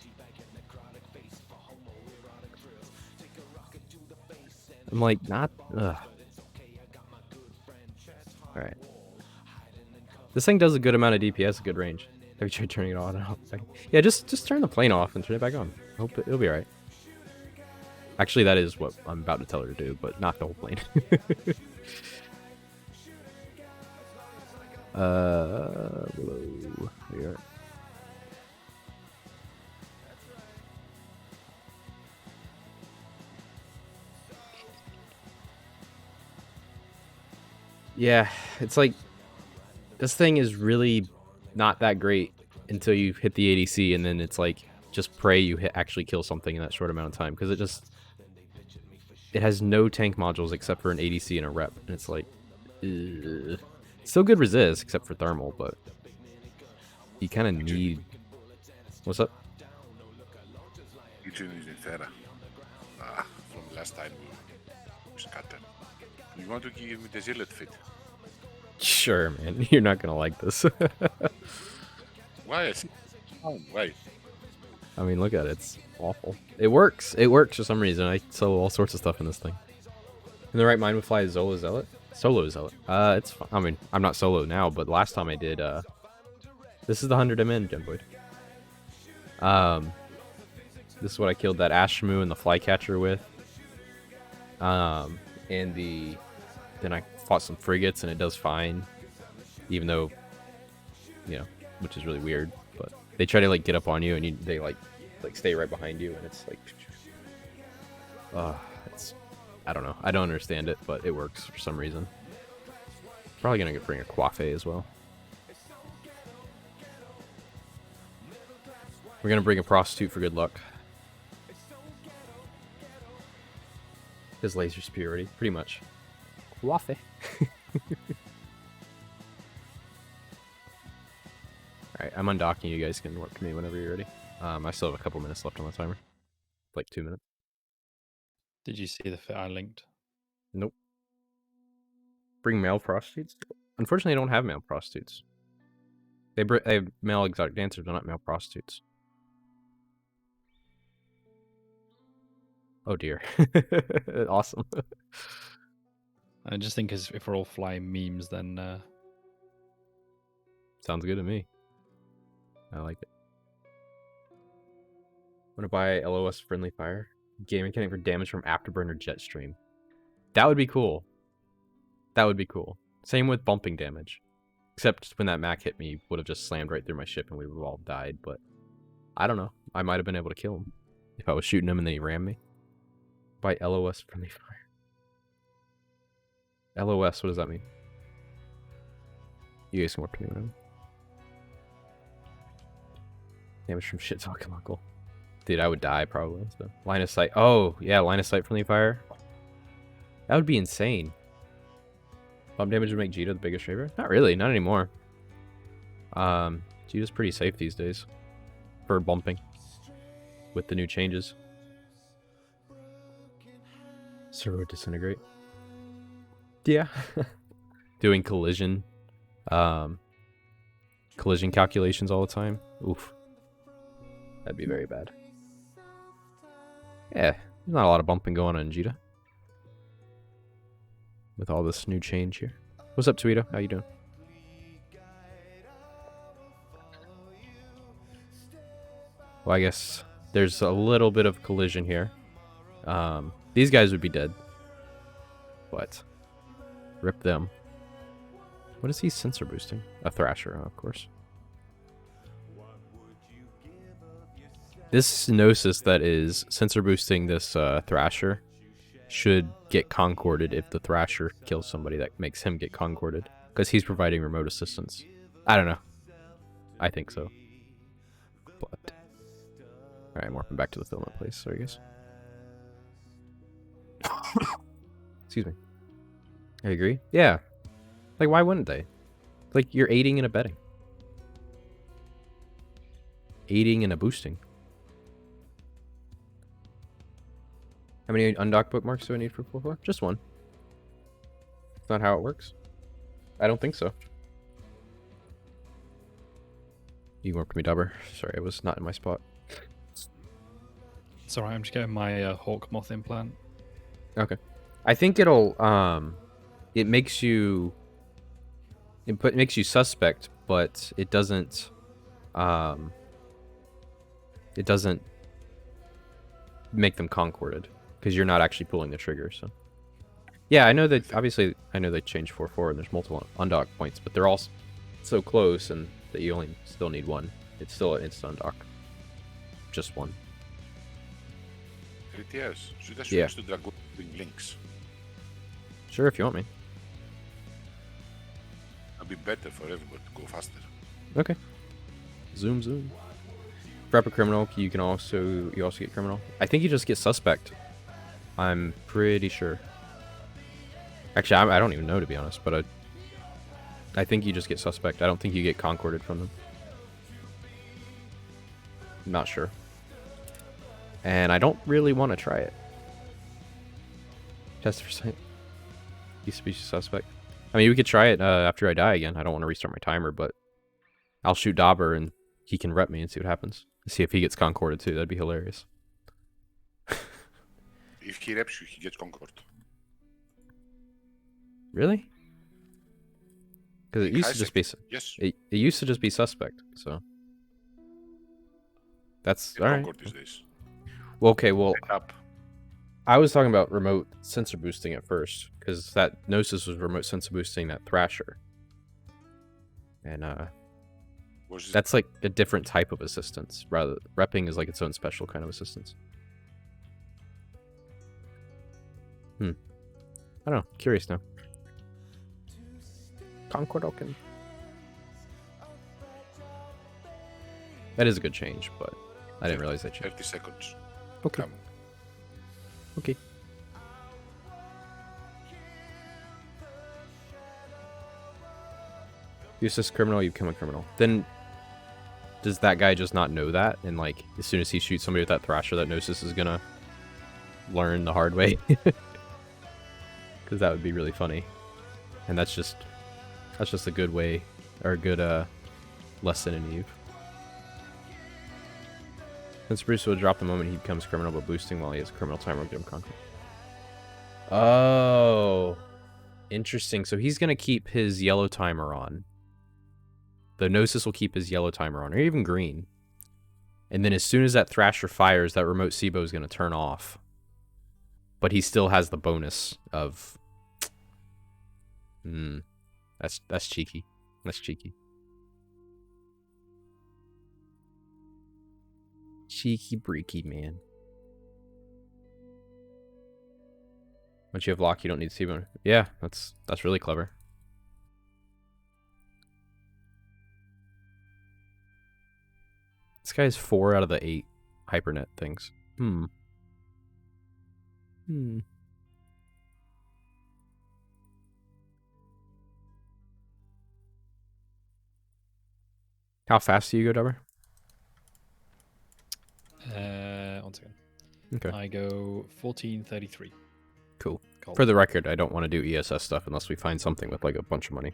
I'm like, not. Ugh. All right. This thing does a good amount of DPS, a good range. Have you tried turning it on and off? Yeah, just turn the plane off and turn it back on. Hope it'll be alright. Actually, that is what I'm about to tell her to do, but not the whole plane. Below here. Yeah, it's like this thing is really not that great until you hit the ADC, and then it's like just pray you actually kill something in that short amount of time, because it has no tank modules except for an ADC and a rep, and it's like ugh. Still good resist except for thermal, but you kind of need. What's up? Eugene is in Terra. From last time we scattered. You want to give me the zealot fit? Sure, man. You're not gonna like this. Why? Why? I mean, look at it. It's awful. It works. It works for some reason. I solo all sorts of stuff in this thing. In the right mind would fly Zola Zealot? Solo Zealot. It's fun. I mean, I'm not solo now, but last time I did, this is the 100 MN, Gemboid. This is what I killed that Ashmu and the Flycatcher with. Then I fought some frigates, and it does fine. Even though, you know, which is really weird, but they try to, like, get up on you, and they like stay right behind you, and it's like... it's... I don't know. I don't understand it, but it works for some reason. Probably gonna bring a Coiffe as well. We're gonna bring a prostitute for good luck. His laser superiority, pretty much. Waffy. Alright, I'm undocking. You guys can warp to me whenever you're ready. I still have a couple minutes left on the timer. Like 2 minutes. Did you see the fit I linked? Nope. Bring male prostitutes? Unfortunately, I don't have male prostitutes. They have male exotic dancers, but not male prostitutes. Oh dear. Awesome. I just think if we're all flying memes, then Sounds good to me. I like it. Want to buy LOS Friendly Fire? Game mechanic for damage from Afterburner Jetstream. That would be cool. That would be cool. Same with bumping damage. Except when that Mac hit me, would have just slammed right through my ship and we would have all died, but I don't know. I might have been able to kill him if I was shooting him and then he rammed me. Buy LOS Friendly Fire. LOS, what does that mean? You guys can work to me whatever. Damage from shit talking uncle. Dude, I would die probably. So. Line of sight. Oh, yeah, line of sight Friendly Fire. That would be insane. Bump damage would make Jita the biggest shaver? Not really, not anymore. Jita's pretty safe these days. For bumping. With the new changes. Servo disintegrate. Yeah. Doing collision. Collision calculations all the time. Oof. That'd be very bad. Yeah, there's not a lot of bumping going on in Jita. With all this new change here. What's up, Tweeto? How you doing? Well, I guess there's a little bit of collision here. These guys would be dead. But rip them. What is he sensor boosting? A Thrasher, of course. This Gnosis that is sensor boosting this Thrasher should get concorded if the Thrasher kills somebody that makes him get concorded. Because he's providing remote assistance. I don't know. I think so. But alright, I'm warping back to the filament place. Sorry, guys. Excuse me. I agree. Yeah. Like, why wouldn't they? Like, you're aiding and abetting. Aiding and a boosting. How many undocked bookmarks do I need for 4.4? Just one. That's not how it works. I don't think so. You can work with me, Dobber. Sorry, I was not in my spot. it's alright. I'm just getting my Hawk Moth implant. Okay. I think it'll it makes you makes you suspect, but it doesn't make them concorded because you're not actually pulling the trigger. So yeah, I know that obviously I know they changed 4.4 and there's multiple undock points, but they're all so close and that you only still need one. It's still an instant undock. Just one. 3 tiers. Should I Yeah. switch to Dragon Wing links? Sure, if you want me. It'll be better for everybody to go faster. Okay. Zoom, zoom. Prep a criminal. You also get criminal. I think you just get suspect. I'm pretty sure. Actually, I don't even know, to be honest, but I think you just get suspect. I don't think you get concorded from them. Not sure. And I don't really want to try it. Test for sight. Be species suspect. I mean, we could try it after I die again. I don't want to restart my timer, but I'll shoot Dobber and he can rep me and see what happens. See if he gets concorded too. That'd be hilarious. If he reps you, he gets Concord. Really? Because it He used to has just be Yes. it used to just be suspect. So that's Get all right. Concord these days. Well, okay. Well, Set up. I was talking about remote sensor boosting at first because that Gnosis was remote sensor boosting that Thrasher, and Was this that's like a different type of assistance. Rather, repping is like its own special kind of assistance. I don't know. Curious now. Concord Oaken. That is a good change, but I didn't realize that changed. 30 seconds? Okay. Come. Okay. You assist criminal, you become a criminal. Then does that guy just not know that? And like, as soon as he shoots somebody with that Thrasher, that Gnosis is gonna learn the hard way? Because that would be really funny. And that's just a good way, or a good lesson in Eve. Since Bruce will drop the moment he becomes criminal, but boosting while he has a criminal timer will give him conquer. Oh, interesting. So he's gonna keep his yellow timer on. The Gnosis will keep his yellow timer on, or even green. And then as soon as that Thrasher fires, that remote SIBO is gonna turn off. But he still has the bonus of. That's cheeky. That's cheeky. Cheeky breaky, man. Once you have lock, you don't need SIBO. Yeah, that's really clever. This guy's 4 out of the 8 hypernet things. How fast do you go, Dobber? 1 second. Okay. I go 1433. Cool. Gold. For the record, I don't want to do ESS stuff unless we find something with like a bunch of money.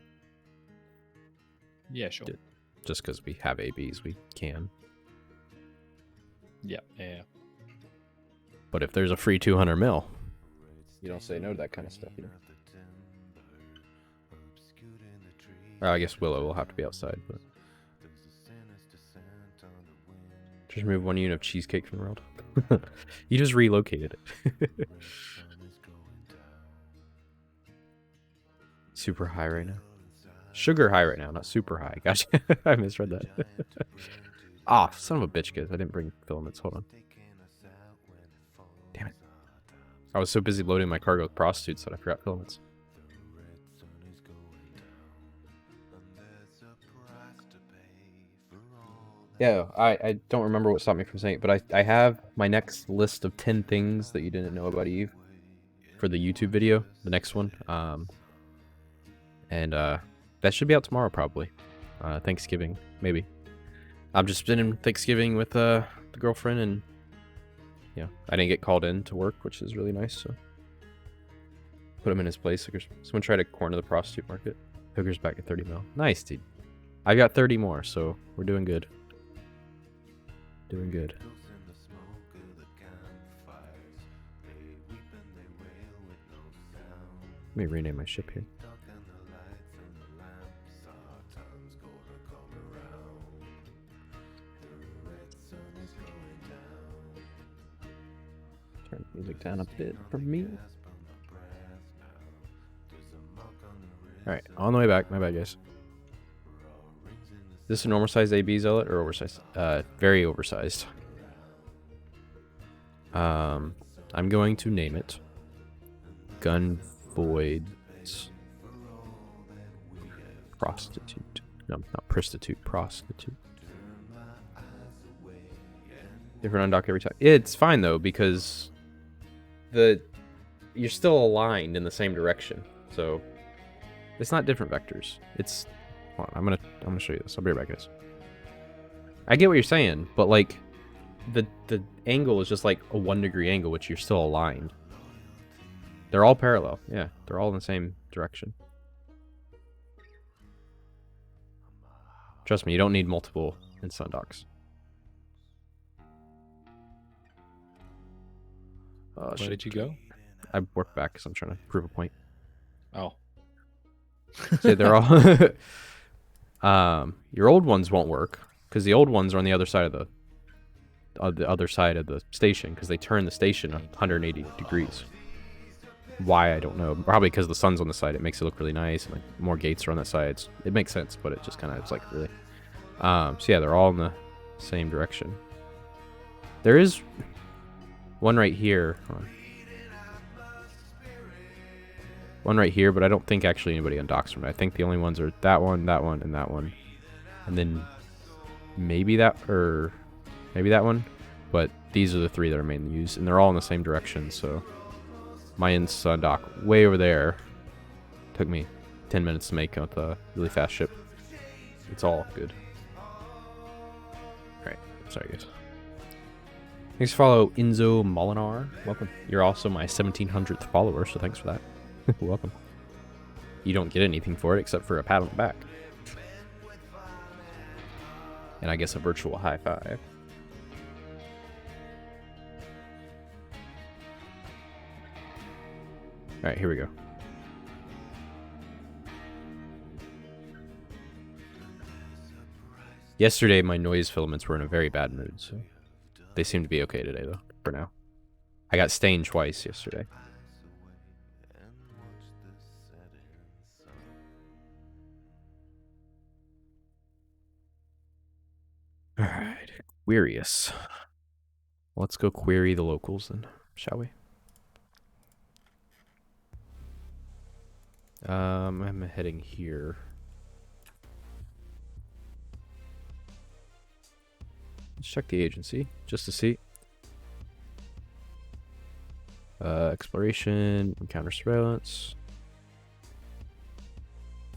Yeah, sure. Just because we have ABs, we can. Yeah. But if there's a free 200 mil, you don't say no to that kind of stuff, you know? I guess Willow will have to be outside, but... Just remove 1 unit of cheesecake from the world. You just relocated it. Super high right now. Sugar high right now, not super high. Gotcha. I misread that. Ah, son of a bitch, guys. I didn't bring filaments. Hold on. Damn it. I was so busy loading my cargo with prostitutes that I forgot filaments. Yeah, I don't remember what stopped me from saying it, but I have my next list of 10 things that you didn't know about Eve for the YouTube video, the next one. And that should be out tomorrow, probably. Thanksgiving, maybe. I'm just spending Thanksgiving with the girlfriend, and yeah, I didn't get called in to work, which is really nice, so put him in his place. Someone tried to corner the prostitute market. Hooker's back at 30 mil. Nice, dude. I got 30 more, so we're doing good. Doing good. Let me rename my ship here. Turn the music down a bit for me. Alright, on the way back. My bad, guys. Is this a normal size AB zealot or oversized? Very oversized. I'm going to name it Gun Void Prostitute. No, not prostitute, prostitute. Different undock every time. It's fine though, because you're still aligned in the same direction. So it's not different vectors. It's hold on, I'm gonna show you this. I'll be right back, guys. I get what you're saying, but like the angle is just like a 1 degree angle, which you're still aligned. They're all parallel. Yeah, they're all in the same direction. Trust me, you don't need multiple instant docks. Where did you go? I worked back because I'm trying to prove a point. Oh. So they're all your old ones won't work because the old ones are on the other side of the station, because they turn the station 180 degrees. Why, I don't know. Probably because the sun's on the side. It makes it look really nice, and like more gates are on that side. It makes sense, but it just kind of, it's like really. So yeah, they're all in the same direction. There is one right here. Hold on. One right here, but I don't think actually anybody undocks from it. I think the only ones are that one, and that one. And then maybe that one. But these are the 3 that are mainly used, and they're all in the same direction, so my inside dock way over there took me 10 minutes to make with a really fast ship. It's all good. Alright, sorry guys. Thanks for follow Inzo Molinar. Welcome. You're also my 1700th follower, so thanks for that. Welcome. You don't get anything for it except for a pat on the back. And I guess a virtual high five. Alright, here we go. Yesterday, my noise filaments were in a very bad mood, so they seem to be okay today, though, for now. I got stained twice yesterday. Alright, Querius. Let's go query the locals then, shall we? I'm heading here. Let's check the agency, just to see. Exploration, encounter surveillance.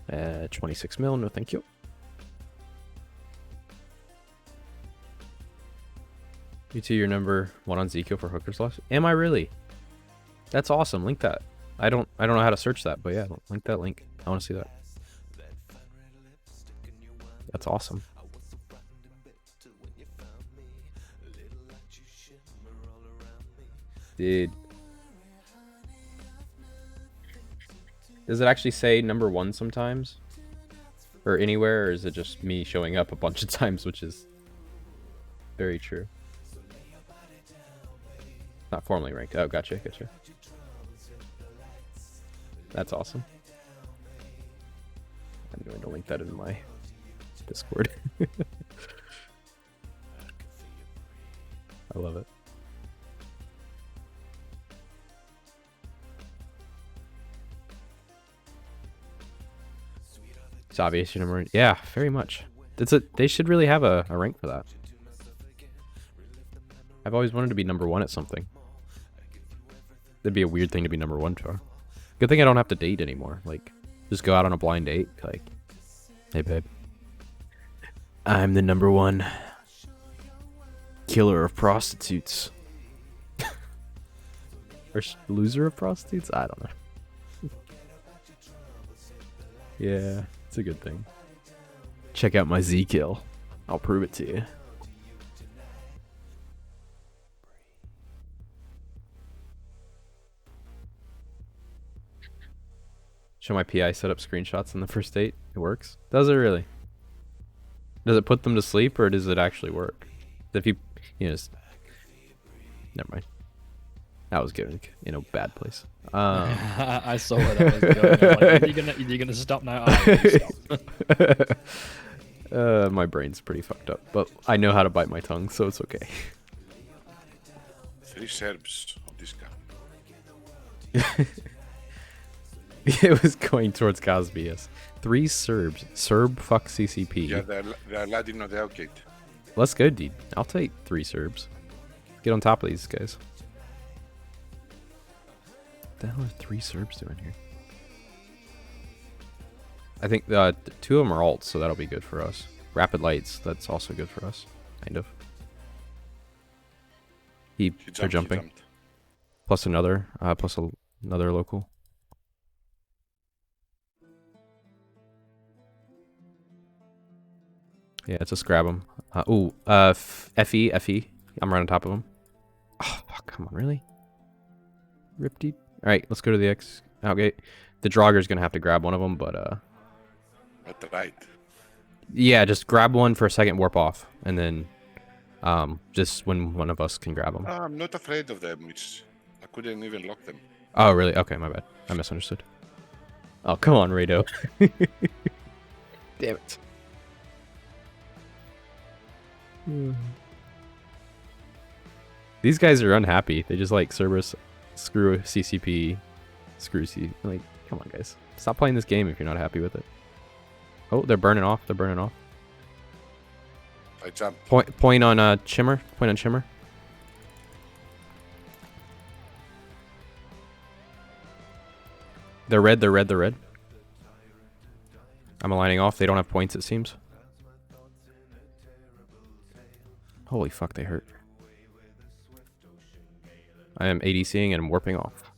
26 mil, no thank you. You two, your number 1 on Zico for hookers loss. Am I really? That's awesome. Link that. I don't know how to search that, but yeah, link that link. I want to see that. That's awesome. Dude. Does it actually say number 1 sometimes? Or anywhere, or is it just me showing up a bunch of times, which is very true. Not formally ranked. Oh, gotcha, gotcha. That's awesome. I'm going to link that in my Discord. I love it. It's obvious your number. Yeah, very much. They should really have a rank for that. I've always wanted to be number 1 at something. That'd be a weird thing to be number 1 for. Good thing I don't have to date anymore. Like, just go out on a blind date. Like, hey babe, I'm the number 1 killer of prostitutes. Or loser of prostitutes? I don't know. Yeah, it's a good thing. Check out my Z kill. I'll prove it to you. Show my PI setup screenshots on the first date. It works. Does it really? Does it put them to sleep, or does it actually work? If you know, never mind. That was getting in a bad place. I saw where that was going. Like, you're gonna stop now. Stop. My brain's pretty fucked up, but I know how to bite my tongue, so it's okay. 3 Serbs on this guy. It was going towards Cosby, yes. 3 Serbs. Serb fuck CCP. Yeah, they're landing on the outgate. Let's go, dude. I'll take 3 Serbs. Get on top of these guys. What the hell are 3 Serbs doing here? I think 2 of them are alts, so that'll be good for us. Rapid lights, that's also good for us. Kind of. They're jumping. Plus another local. Yeah, let's just grab him. FE. I'm right on top of him. Oh, fuck, come on, really? Rip deep. Alright, let's go to the outgate. The Draugur's gonna have to grab one of them, but At the right. yeah, just grab one for a second, warp off, and then just when one of us can grab them. I'm not afraid of them. I couldn't even lock them. Oh, really? Okay, my bad. I misunderstood. Oh, come on, Rado. Damn it. These guys are unhappy. They just like Cerberus, screw CCP, screw C. Like, come on, guys. Stop playing this game if you're not happy with it. Oh, they're burning off. They're burning off. I jumped. Point on Chimmer. Point on Chimmer. They're red. They're red. They're red. I'm aligning off. They don't have points, it seems. Holy fuck, they hurt. I am ADCing and warping off.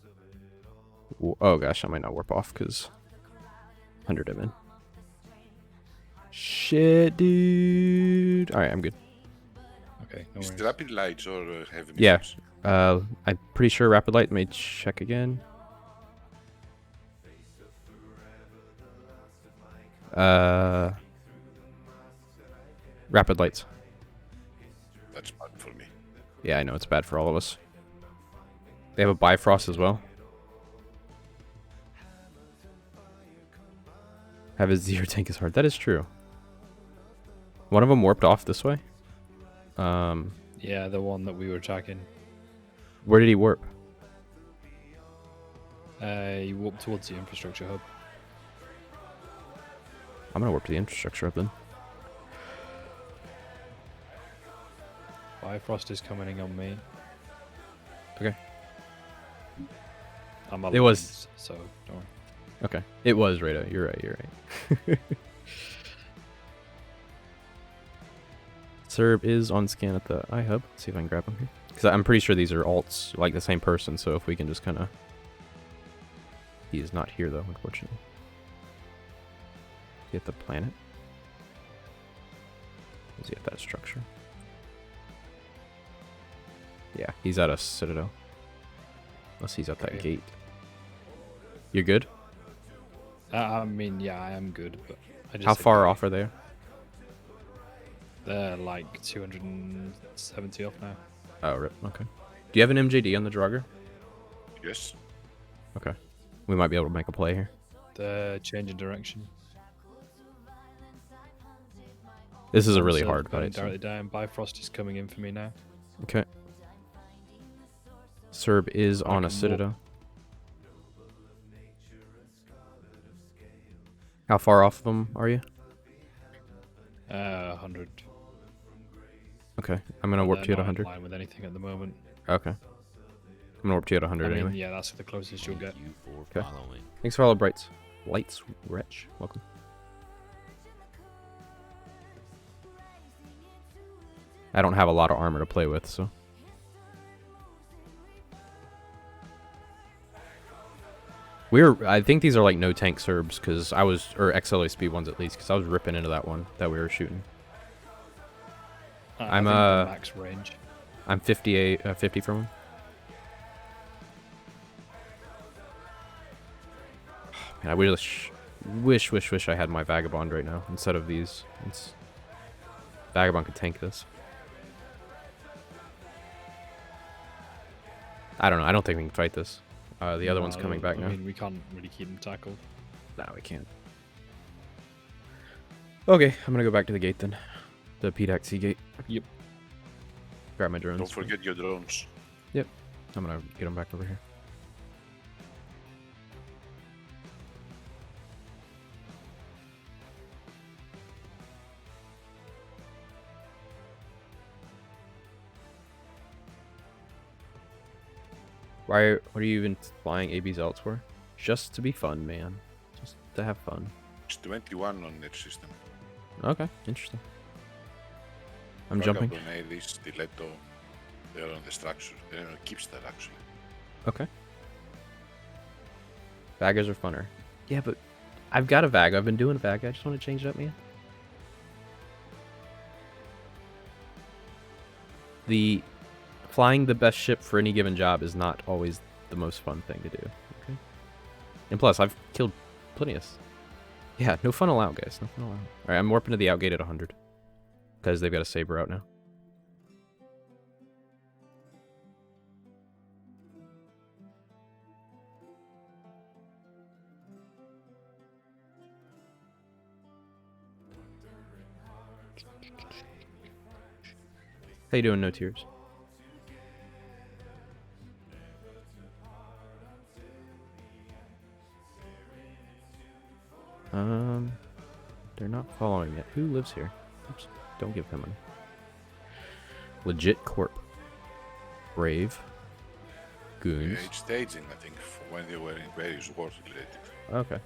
Oh gosh, I might not warp off because 100 him in. Shit, dude. Alright, I'm good. Okay, no Is worries. it rapid lights or heavy Yeah. missiles? I'm pretty sure Rapid Light. Let me check again. Rapid Lights. That's bad for me. Yeah, I know it's bad for all of us. They have a Bifrost as well. Have a zero tank is hard. That is true. One of them warped off this way. Yeah, the one that we were tracking. Where did he warp? He walked towards the infrastructure hub. I'm gonna warp to the infrastructure up then. Bifrost is coming in on me. Okay. I'm It was- aligned, so don't worry. Okay. It was Rado. You're right. You're right. Serb is on scan at the iHub. Let's see if I can grab him here. Because I'm pretty sure these are alts, like the same person. So if we can just kind of... He is not here, though, unfortunately. Is he at the planet? Is he at that structure? Yeah, he's at a citadel. Unless he's at that Okay. gate. You're good? I mean, yeah, I am good, but I just How far off are they? They're like 270 off now. Oh, rip. Okay. Do you have an MJD on the Draugr? Yes. Okay. We might be able to make a play here. They're changing direction. This is a really So hard going fight. So. directly down. Bifrost is coming in for me now. Okay. Serb is I on can a walk. citadel. How far off of them are you? 100. Okay. I'm going to warp to you at 100. Line with anything at the moment. Okay. I'm going to warp to you at 100 I mean, anyway. yeah, that's the closest you'll get. You for Okay. following. Thanks for all the brights. Lights, wretch. Welcome. I don't have a lot of armor to play with, so. I think these are like no tank Serbs, because I was, or XLA speed ones at least, because I was ripping into that one that we were shooting. I I'm, think the max range. I'm 50 from him. Man, I wish I had my Vagabond right now instead of these. Vagabond could tank this. I don't know. I don't think we can fight this. The other one's coming back now. I mean, we can't really keep them tackled. No, we can't. Okay, I'm gonna go back to the gate then. The PDAC gate. Yep. Grab my drones. Don't forget your drones. I'm gonna get them back over here. What are you even flying AB's Zelts for? Just to be fun, man. Just to have fun. It's 21 on their system. Okay, interesting. I'm Backup jumping. on Ares, Stiletto. They're on the structure. They're on Keepstar, actually. Okay. Vagas are funner. Yeah, but I've got a Vag. I've been doing a Vag. I just want to change it up, man. Flying the best ship for any given job is not always the most fun thing to do. Okay. And plus, I've killed plenty of... Yeah, no fun allowed, guys. No fun allowed. Alright, I'm warping to the outgate at 100. Because they've got a Saber out now. How you doing, No Tears? They're not following yet. Who lives here? Oops, don't give him money. Legit Corp. Brave. Goons. It's staging, I think, for when they were in various wars related. Okay.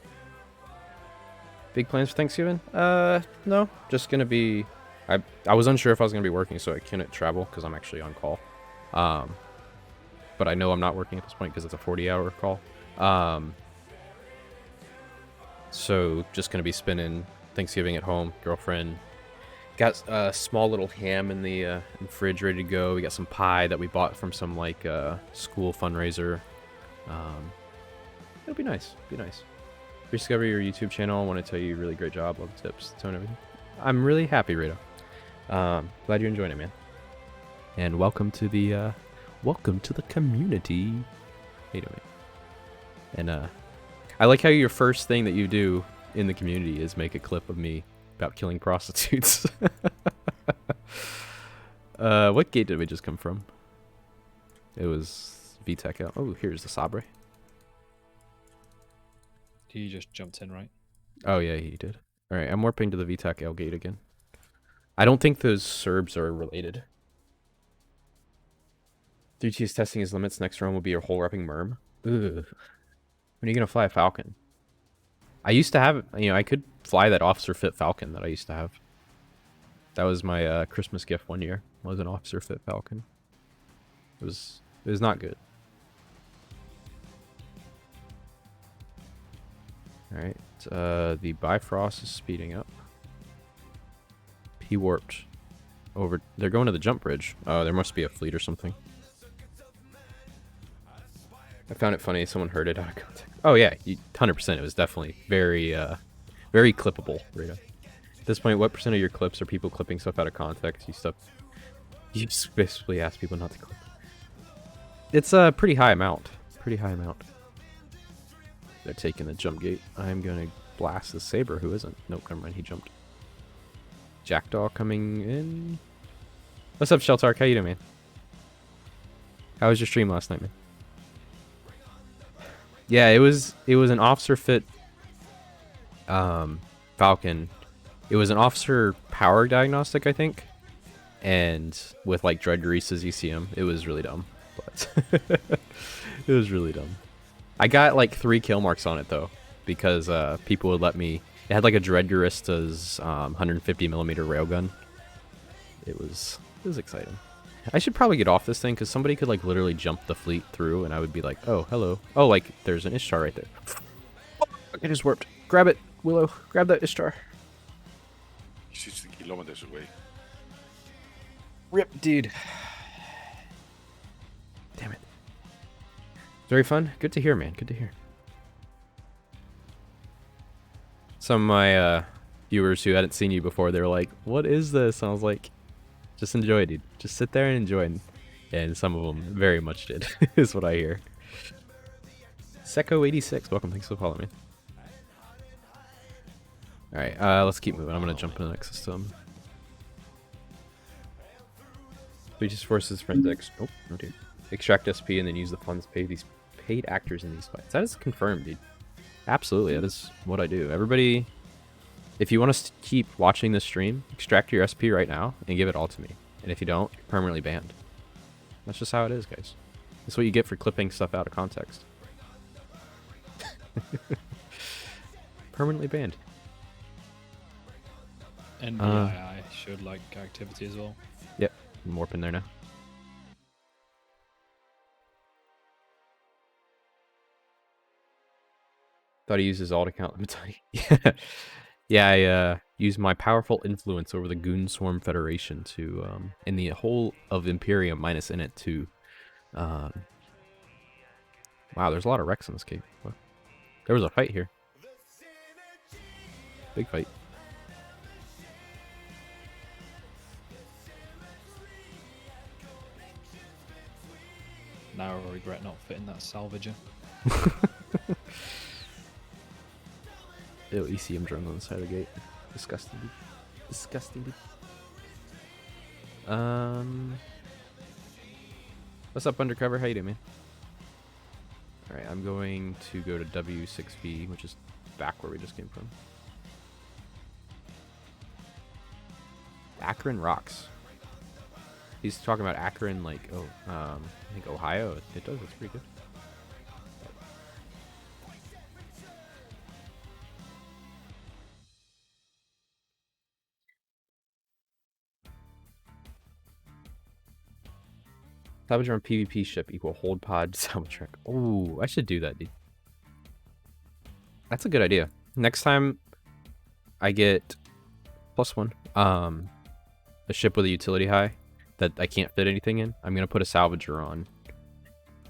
Big plans for Thanksgiving? No. Just gonna be I was unsure if I was gonna be working, so I couldn't travel because I'm actually on call. But I know I'm not working at this point because it's a 40-hour call. So just gonna be spending Thanksgiving at home. Girlfriend got a small little ham in the fridge ready to go. We got some pie that we bought from some like school fundraiser. It'll be nice. Be nice. Rediscover your YouTube channel. I want to tell you, really great job. Love the tips, tone, everything. I'm really happy, Rito. Glad you're enjoying it, man. And welcome to the community. How you doing? And I like how your first thing that you do in the community is make a clip of me about killing prostitutes. What gate did we just come from? It was VTech out. Oh, here's the Sabre. He just jumped in, right? Oh yeah, he did. All right, I'm warping to the VTech L gate again. I don't think those Serbs are related. 3T is testing his limits. Next round will be a hole wrapping Merm. Ugh. When are you gonna fly a Falcon? I used to have, I could fly that Officer Fit Falcon that I used to have. That was my Christmas gift one year. Was an Officer Fit Falcon. It was not good. All right, the Bifrost is speeding up. He warped over. They're going to the jump bridge. Oh, there must be a fleet or something. I found it funny. Someone heard it out of context. Oh yeah, 100%. It was definitely very, very clippable. Rita. At this point, what percent of your clips are people clipping stuff out of context? You just basically ask people not to clip. It's a pretty high amount. Pretty high amount. They're taking the jump gate. I'm gonna blast the Saber. Who isn't? Nope, never mind. He jumped. Jackdaw coming in. What's up, Sheltark? How you doing, man? How was your stream last night, man? Yeah, it was an officer fit Falcon. It was an officer power diagnostic, I think. And with like Dread Grease's ECM. It was really dumb. But it was really dumb. I got like 3 kill marks on it though, because people would let me. It had like a Dread Garista's 150mm railgun. It was exciting. I should probably get off this thing because somebody could like literally jump the fleet through, and I would be like, oh, hello. Oh, like there's an Ishtar right there. I just warped. Grab it, Willow. Grab that Ishtar. He's 60 kilometers away. Rip, dude. Damn it. Very fun. Good to hear, man. Good to hear. Some of my viewers who hadn't seen you before, they were like, what is this? And I was like, just enjoy, dude. Just sit there and enjoy. And some of them very much did, is what I hear. Seco86, welcome. Thanks for following me. Alright, let's keep moving. I'm going to jump into the next system. Breaches forces forensics. Nope, no dude. Extract SP and then use the funds to pay these paid actors in these fights. That is confirmed, dude. Absolutely, that is what I do. Everybody, if you want to keep watching this stream, extract your SP right now and give it all to me. And if you don't, you're permanently banned. That's just how it is, guys. That's what you get for clipping stuff out of context. Permanently banned. NBII should like activity as well. Yep, I'm warping there now. Thought he uses alt account. Let me tell you. Yeah, I use my powerful influence over the Goon Swarm Federation to, in the whole of Imperium minus in it to, wow, there's a lot of wrecks in this cave. What? There was a fight here. Big fight. Now I regret not fitting that salvager. Ew, ECM drone on the side of the gate. Disgusting, dude. Disgusting, dude. What's up, Undercover? How you doing, man? Alright, I'm going to go to W6B, which is back where we just came from. Akron rocks. He's talking about Akron, like, I think Ohio. It does, it's pretty good. Salvager on PvP ship equal hold pod salvage track. Oh, I should do that, dude. That's a good idea. Next time I get +1, a ship with a utility high that I can't fit anything in, I'm gonna put a salvager on,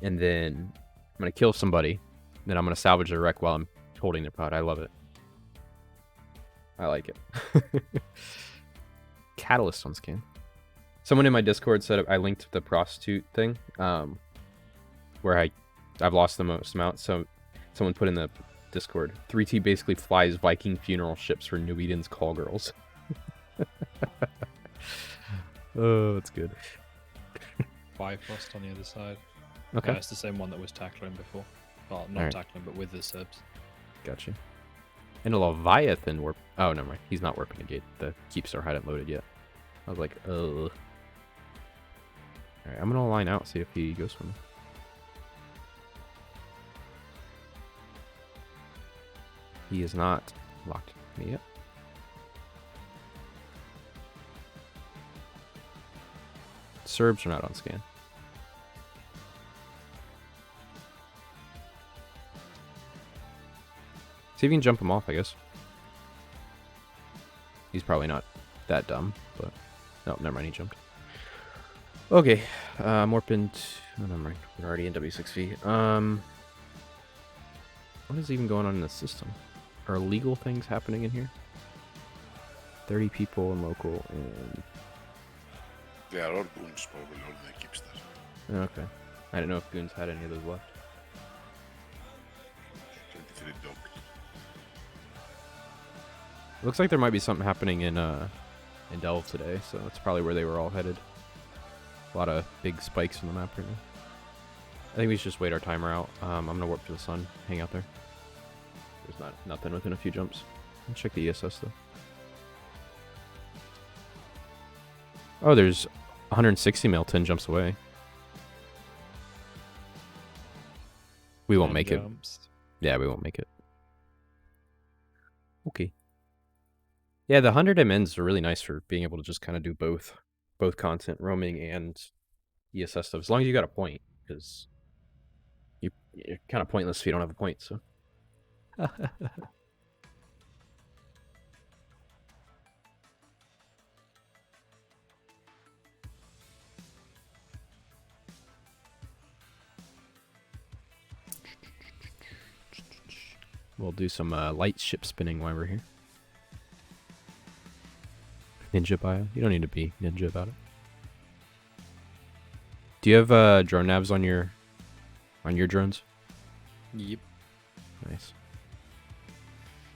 and then I'm gonna kill somebody. Then I'm gonna salvage the wreck while I'm holding their pod. I love it. I like it. Catalyst on scan. Someone in my Discord said I linked the prostitute thing, where I've lost the most amount. So someone put in the Discord, 3T basically flies Viking funeral ships for New Eden's call girls. Oh, that's good. Bifrost on the other side. Okay. It's the same one that was tackling before. Well, not Alright. tackling, but with the Serbs. Gotcha. And a Leviathan warp. Oh, never mind. He's not warping a gate. The Keepstar hadn't loaded yet. I was like, ugh. Alright, I'm gonna line out, see if he goes for me. He is not locked me yet. Serbs are not on scan. See if you can jump him off, I guess. He's probably not that dumb, but... No, never mind, he jumped. Okay, I'm warping... Oh, never mind, we're already in W6V. What is even going on in the system? Are illegal things happening in here? 30 people in local, and... They are all goons, probably, all the Keepstars. Okay. I didn't know if goons had any of those left. 23 dogs. Looks like there might be something happening in Delve today, so that's probably where they were all headed. A lot of big spikes in the map right now. I think we should just wait our timer out. I'm gonna warp to the sun, hang out there. There's nothing within a few jumps. Check the ESS though. Oh, there's 160 mil 10 jumps away. We won't make it. Yeah, we won't make it. Okay. Yeah, the 100 MNs are really nice for being able to just kind of do both content, roaming and ESS stuff, as long as you got a point, because you're kind of pointless if you don't have a point, so. We'll do some light ship spinning while we're here. Ninja bio? You don't need to be ninja about it. Do you have drone navs on your drones? Yep. Nice.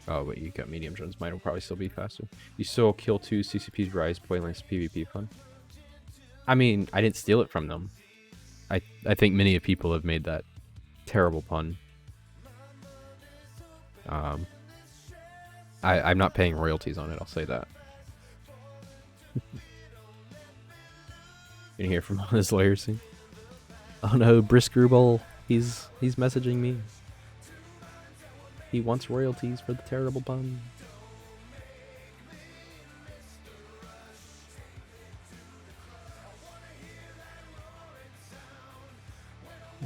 Oh, but you got medium drones. Mine will probably still be faster. You still kill 2 CCPs rise point lengths PvP fun. I mean, I didn't steal it from them. I think many of people have made that terrible pun. I'm not paying royalties on it, I'll say that. You can hear from one of his lawyers soon. Oh no, Briskrubel, he's messaging me. He wants royalties for the terrible pun.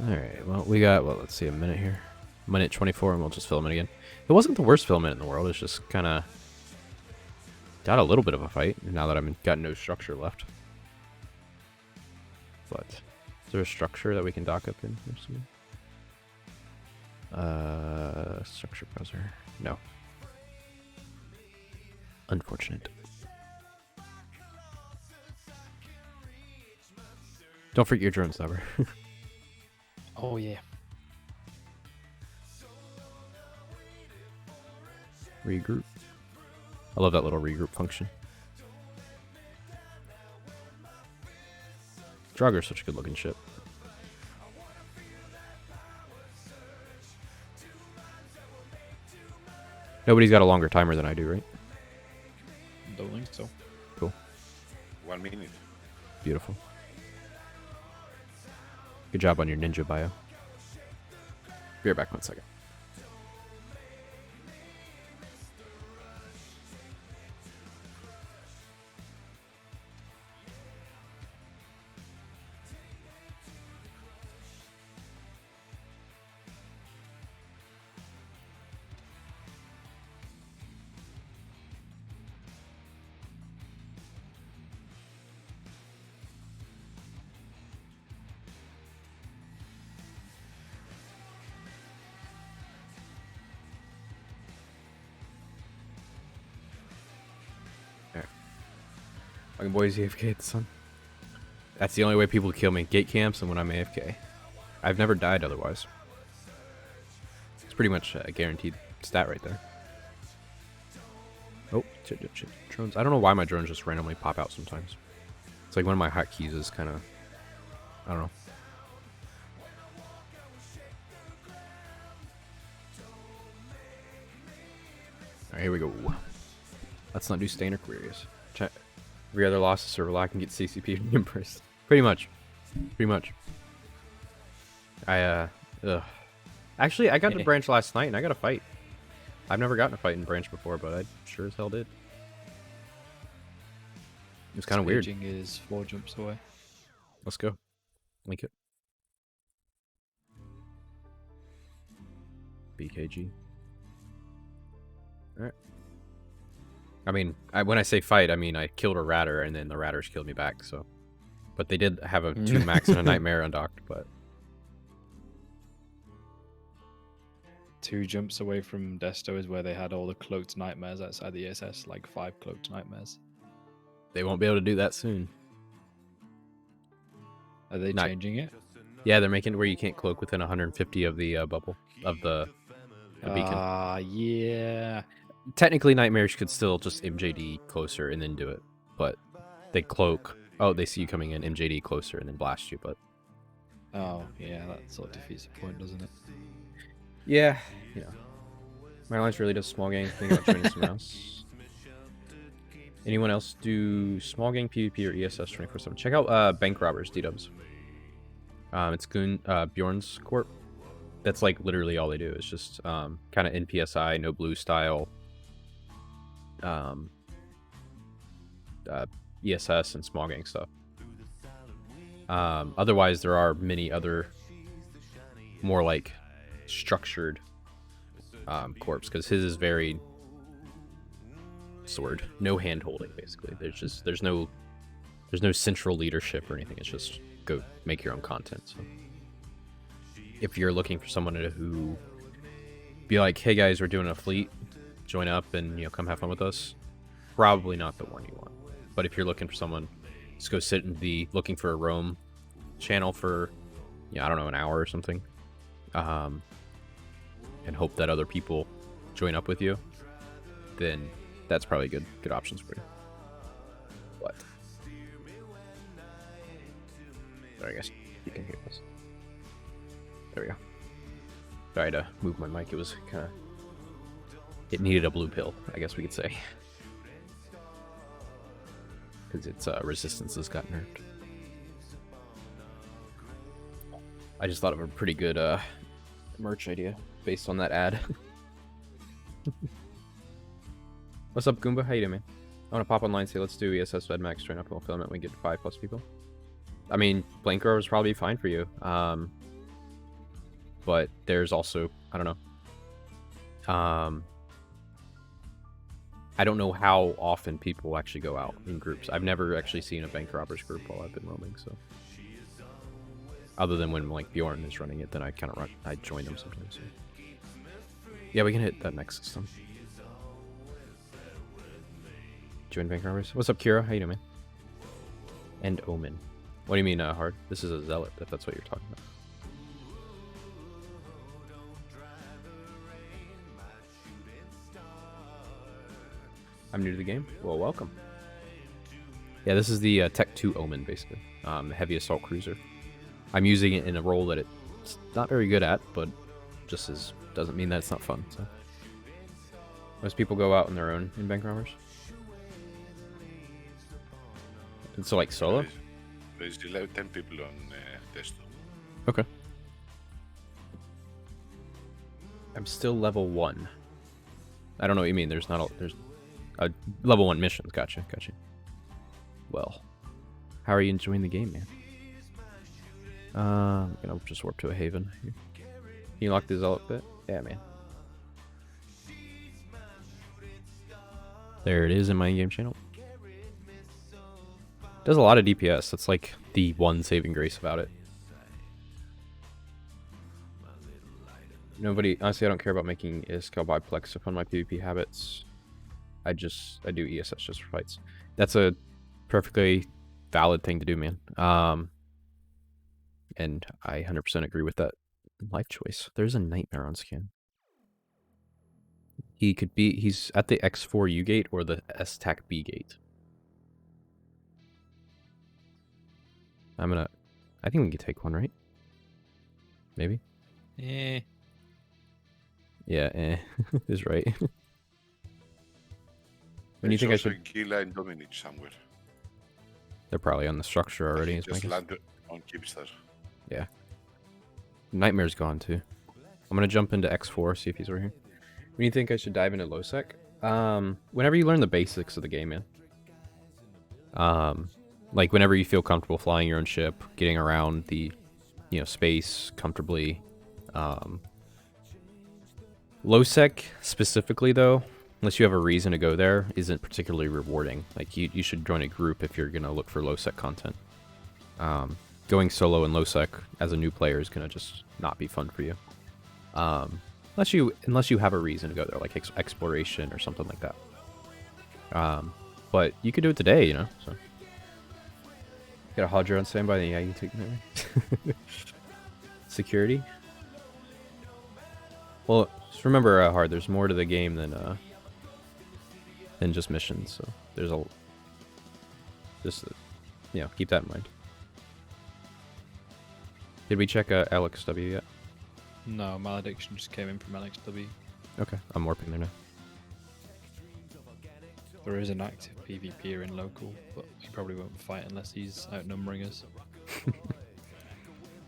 Alright, well, we got, well, let's see, a minute here. Minute 24, and we'll just film it again. It wasn't the worst filament in the world, it's just kind of got a little bit of a fight, now that I've got no structure left. But, is there a structure that we can dock up in or something? Structure browser. No. Unfortunate. Don't forget your drones, Dobber. Oh, yeah. Regroup. I love that little regroup function. Draugr's such a good looking ship. Nobody's got a longer timer than I do, right? Don't think so. Cool. 1 minute. Beautiful. Good job on your ninja bio. Be right back 1 second. Fucking boys AFK at the sun. That's the only way people kill me. Gate camps and when I'm AFK. I've never died otherwise. It's pretty much a guaranteed stat right there. Oh, shit. Drones. I don't know why my drones just randomly pop out sometimes. It's like one of my hotkeys is kind of... I don't know. Alright, here we go. Let's not do standard queries. Check. Every other loss is server lock and get CCP reimbursed. Pretty much. Actually, I got to branch last night and I got a fight. I've never gotten a fight in branch before, but I sure as hell did. It was kind of weird. Staging is 4 jumps away. Let's go. Link it. BKG. Alright. I mean, when I say fight, I mean I killed a ratter and then the ratters killed me back, so. But they did have a 2 max and a nightmare undocked, but. 2 jumps away from Desto is where they had all the cloaked nightmares outside the ESS, like 5 cloaked nightmares. They won't be able to do that soon. Are they changing it? Yeah, they're making it where you can't cloak within 150 of the bubble, of the beacon. Yeah. Technically, nightmares could still just MJD closer and then do it, but they cloak. Oh, they see you coming in, MJD closer and then blast you, but... Oh, yeah, that sort of defeats the point, doesn't it? Yeah, you know. My alliance really does small gang. Think about joining someone else. Anyone else do small gang PvP or ESS 24/7? Check out Bank Robbers D-dubs. It's Bjorn's Corp. That's like literally all they do. It's just kind of NPSI, no blue style. ESS and small gang stuff. Otherwise, there are many other more like structured corps, because his is very sword, no hand holding basically. There's no central leadership or anything. It's just go make your own content. So if you're looking for someone who be like, hey guys, we're doing a fleet, join up and come have fun with us, probably not the one you want. But if you're looking for someone, just go sit in the looking for a roam channel for I don't know, an hour or something, and hope that other people join up with you, then that's probably good options for you. But sorry guys, you can hear this. There we go. Sorry to move my mic. It was it needed a blue pill, I guess we could say, because its resistance has got nerfed. I just thought of a pretty good merch idea based on that ad. What's up, Goomba? How you doing, man? I want to pop online and say let's do ESS Red Max join up fulfillment when we get to 5+ people. I mean, Blanker was probably fine for you. But there's also, I don't know. I don't know how often people actually go out in groups. I've never actually seen a bank robbers group while I've been roaming, so. Other than when like Bjorn is running it, then I kind of I join them sometimes. So. Yeah, we can hit that next system. Join bank robbers. What's up, Kira? How you doing, man? And Omen. What do you mean, hard? This is a zealot, if that's what you're talking about. I'm new to the game. Well, welcome. Yeah, this is the Tech 2 Omen, basically. Heavy assault cruiser. I'm using it in a role that it's not very good at, but just doesn't mean that it's not fun. So most people go out on their own in bank robbers. And so, like solo. There's 10 people on Desto. Okay. I'm still level 1. I don't know what you mean. There's a level 1 missions. Gotcha. Well, how are you enjoying the game, man? I'm gonna just warp to a haven. Can you lock the zealot bit? Yeah, man. There it is in my in-game channel. Does a lot of DPS. That's like the one saving grace about it. Honestly, I don't care about making Iskal biplex upon my PvP habits. I do ESS just for fights. That's a Perfectly valid thing to do, man. And I 100% agree with that life choice. There's a nightmare on scan. He's at the X4 U gate or the S-Tac B gate. I think we can take one, right? Maybe? Eh. Yeah, is right. When you There's think I also should... Gila and Dominic somewhere. They're probably on the structure already, He is my just guess. landed on Keepstar. Yeah. Nightmare's gone too. I'm gonna jump into X4, see if he's over here. When you think I should dive into low sec? Whenever you learn the basics of the game, man. Like whenever you feel comfortable flying your own ship, getting around the, space comfortably. Low sec specifically though, unless you have a reason to go there, isn't particularly rewarding. Like you should join a group if you're gonna look for low sec content. Going solo in low sec as a new player is gonna just not be fun for you. Unless you have a reason to go there, like exploration or something like that. But you could do it today, So got a Hodger on standby. Yeah, you take it. Security. Well, just remember, Hard. There's more to the game than just missions. So there's keep that in mind. Did we check LXW yet? No, Malediction just came in from LXW. Okay, I'm warping there now. There is an active PvPer in local, but he probably won't fight unless he's outnumbering us.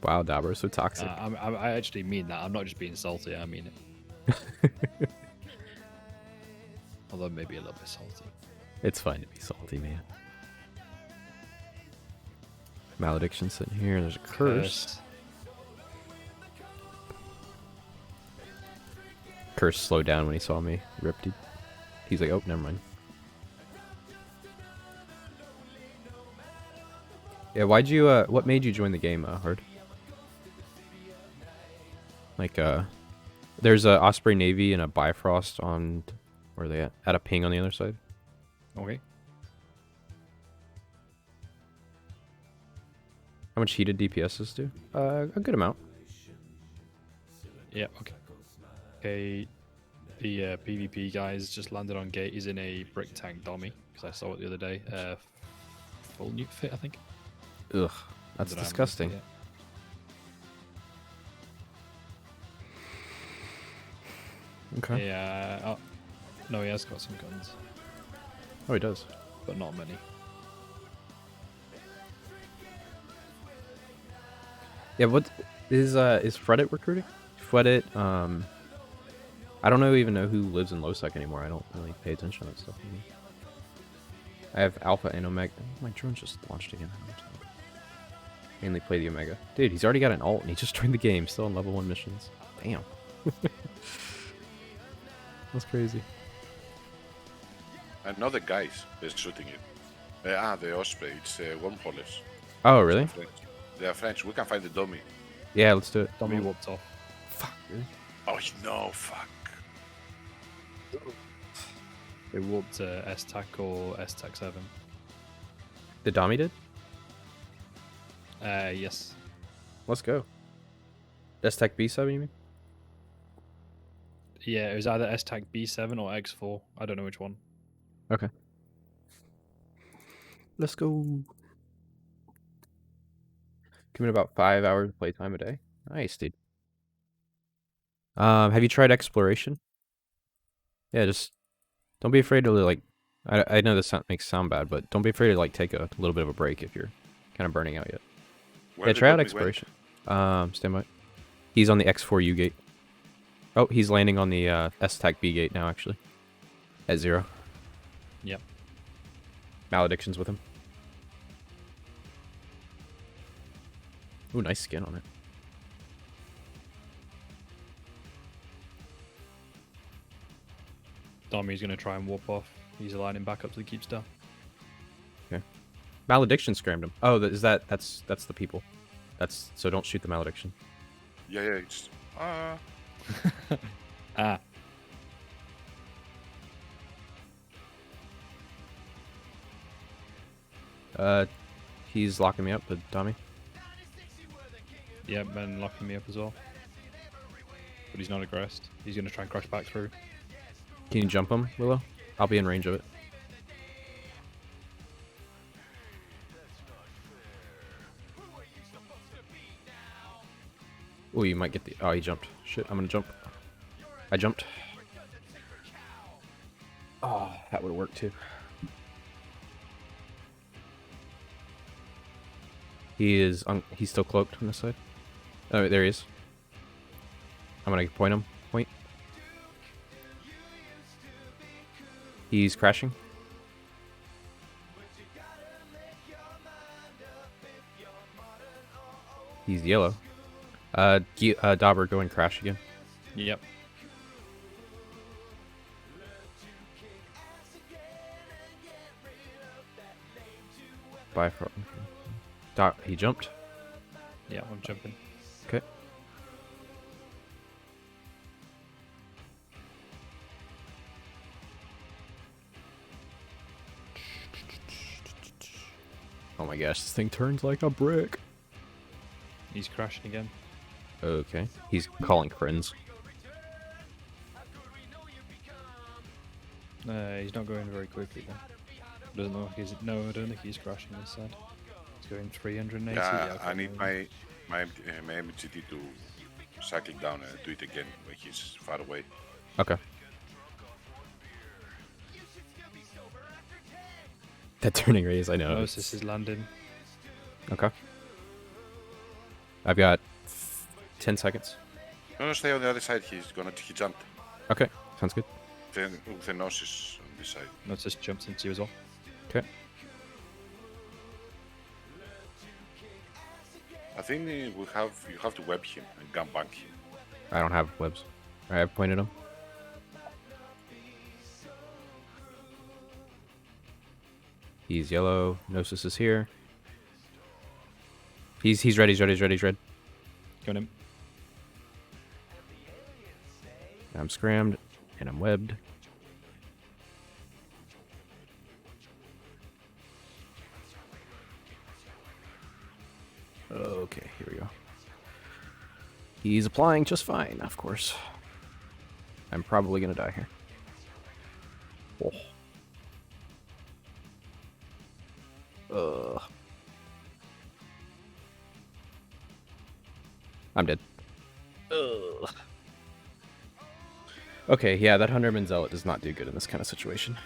Wow, Dobber, so toxic. I actually mean that. I'm not just being salty. I mean it. Although maybe a little bit salty. It's fine to be salty, man. Malediction sitting here. There's a curse. Curse slowed down when he saw me. Ripped. He's like, oh, never mind. Yeah, what made you join the game, Hard? Like, there's a Osprey Navy and a Bifrost on, where are they at? At a ping on the other side. Okay. How much heated DPSs do? A good amount. Yeah, okay. Okay, the PvP guys just landed on gate. He's in a brick tank dummy, because I saw it the other day. Full nuke fit, I think. Ugh, that's disgusting. Okay. Yeah. No, he has got some guns, Oh, he does. but not many. Yeah, what is Fredit recruiting? Fredit, I don't even know who lives in Lowsec anymore. I don't really pay attention to that stuff anymore. I have Alpha and Omega. My drone just launched again. Mainly play the Omega. Dude, he's already got an ult and he just joined the game. Still on level 1 missions. Damn. That's crazy. I know the guys that's shooting it. The Osprey. It's wormholes. Oh, really? They are French. We can find the dummy. Yeah, let's do it. Dummy whooped off. Fuck, really? Oh no, fuck. They warped S-Tac or S-Tac 7. The Dami did? Yes. Let's go. S-Tech B7, you mean? Yeah, it was either S-Tac B7 or X4. I don't know which one. Okay. Let's go. Give it about 5 hours of playtime a day. Nice, dude. Have you tried exploration? Yeah, just don't be afraid to like. I know this makes sound bad, but don't be afraid to like take a little bit of a break if you're kind of burning out yet. Where Yeah, the try out dummy exploration. Stand by. He's on the X4 U gate. Oh, he's landing on the S-Tac B gate now, actually. At 0. Yep. Malediction's with him. Ooh, nice skin on it. Dommy's going to try and warp off. He's aligning back up to the keep star. Okay. Malediction scrammed him. Oh, that's the people. So don't shoot the Malediction. Yeah, it's... Ah. He's locking me up, the dummy. Yeah, Ben locking me up as well. But he's not aggressed. He's going to try and crush back through. Can you jump him, Willow? I'll be in range of it. Oh, you might get the... Oh, he jumped. Shit, I'm gonna jump. I jumped. Oh, that would work too. He's still cloaked on this side. Oh, there he is. I'm gonna point him. Point. He's crashing. He's yellow. Dobber, go and crash again. Yep. Bye for... He jumped. Yeah, I'm jumping. Okay. Oh my gosh, this thing turns like a brick. He's crashing again. Okay. He's calling friends. He's not going very quickly then. Doesn't look like he's... No, I don't think he's crashing this side. He's going 380. Yeah, I can't need remember. my MGT to cycle down and do it again when he's far away. Okay. That turning raise, I know. Moses is landing. Okay. I've got 10 seconds. No, stay on the other side. He jumped. Okay, sounds good. Then the nose is on this side. Moses jumps into you as well. Okay. I think you have to web him and gun bank him. I don't have webs. Alright, I've pointed him. He's yellow. Gnosis is here. He's ready, he's ready, he's ready, he's ready. Got him. I'm scrammed and I'm webbed. Okay, here we go. He's applying just fine, of course. I'm probably gonna die here. Oh. I'm dead. Ugh. Okay, yeah, that Hunterman Zealot does not do good in this kind of situation.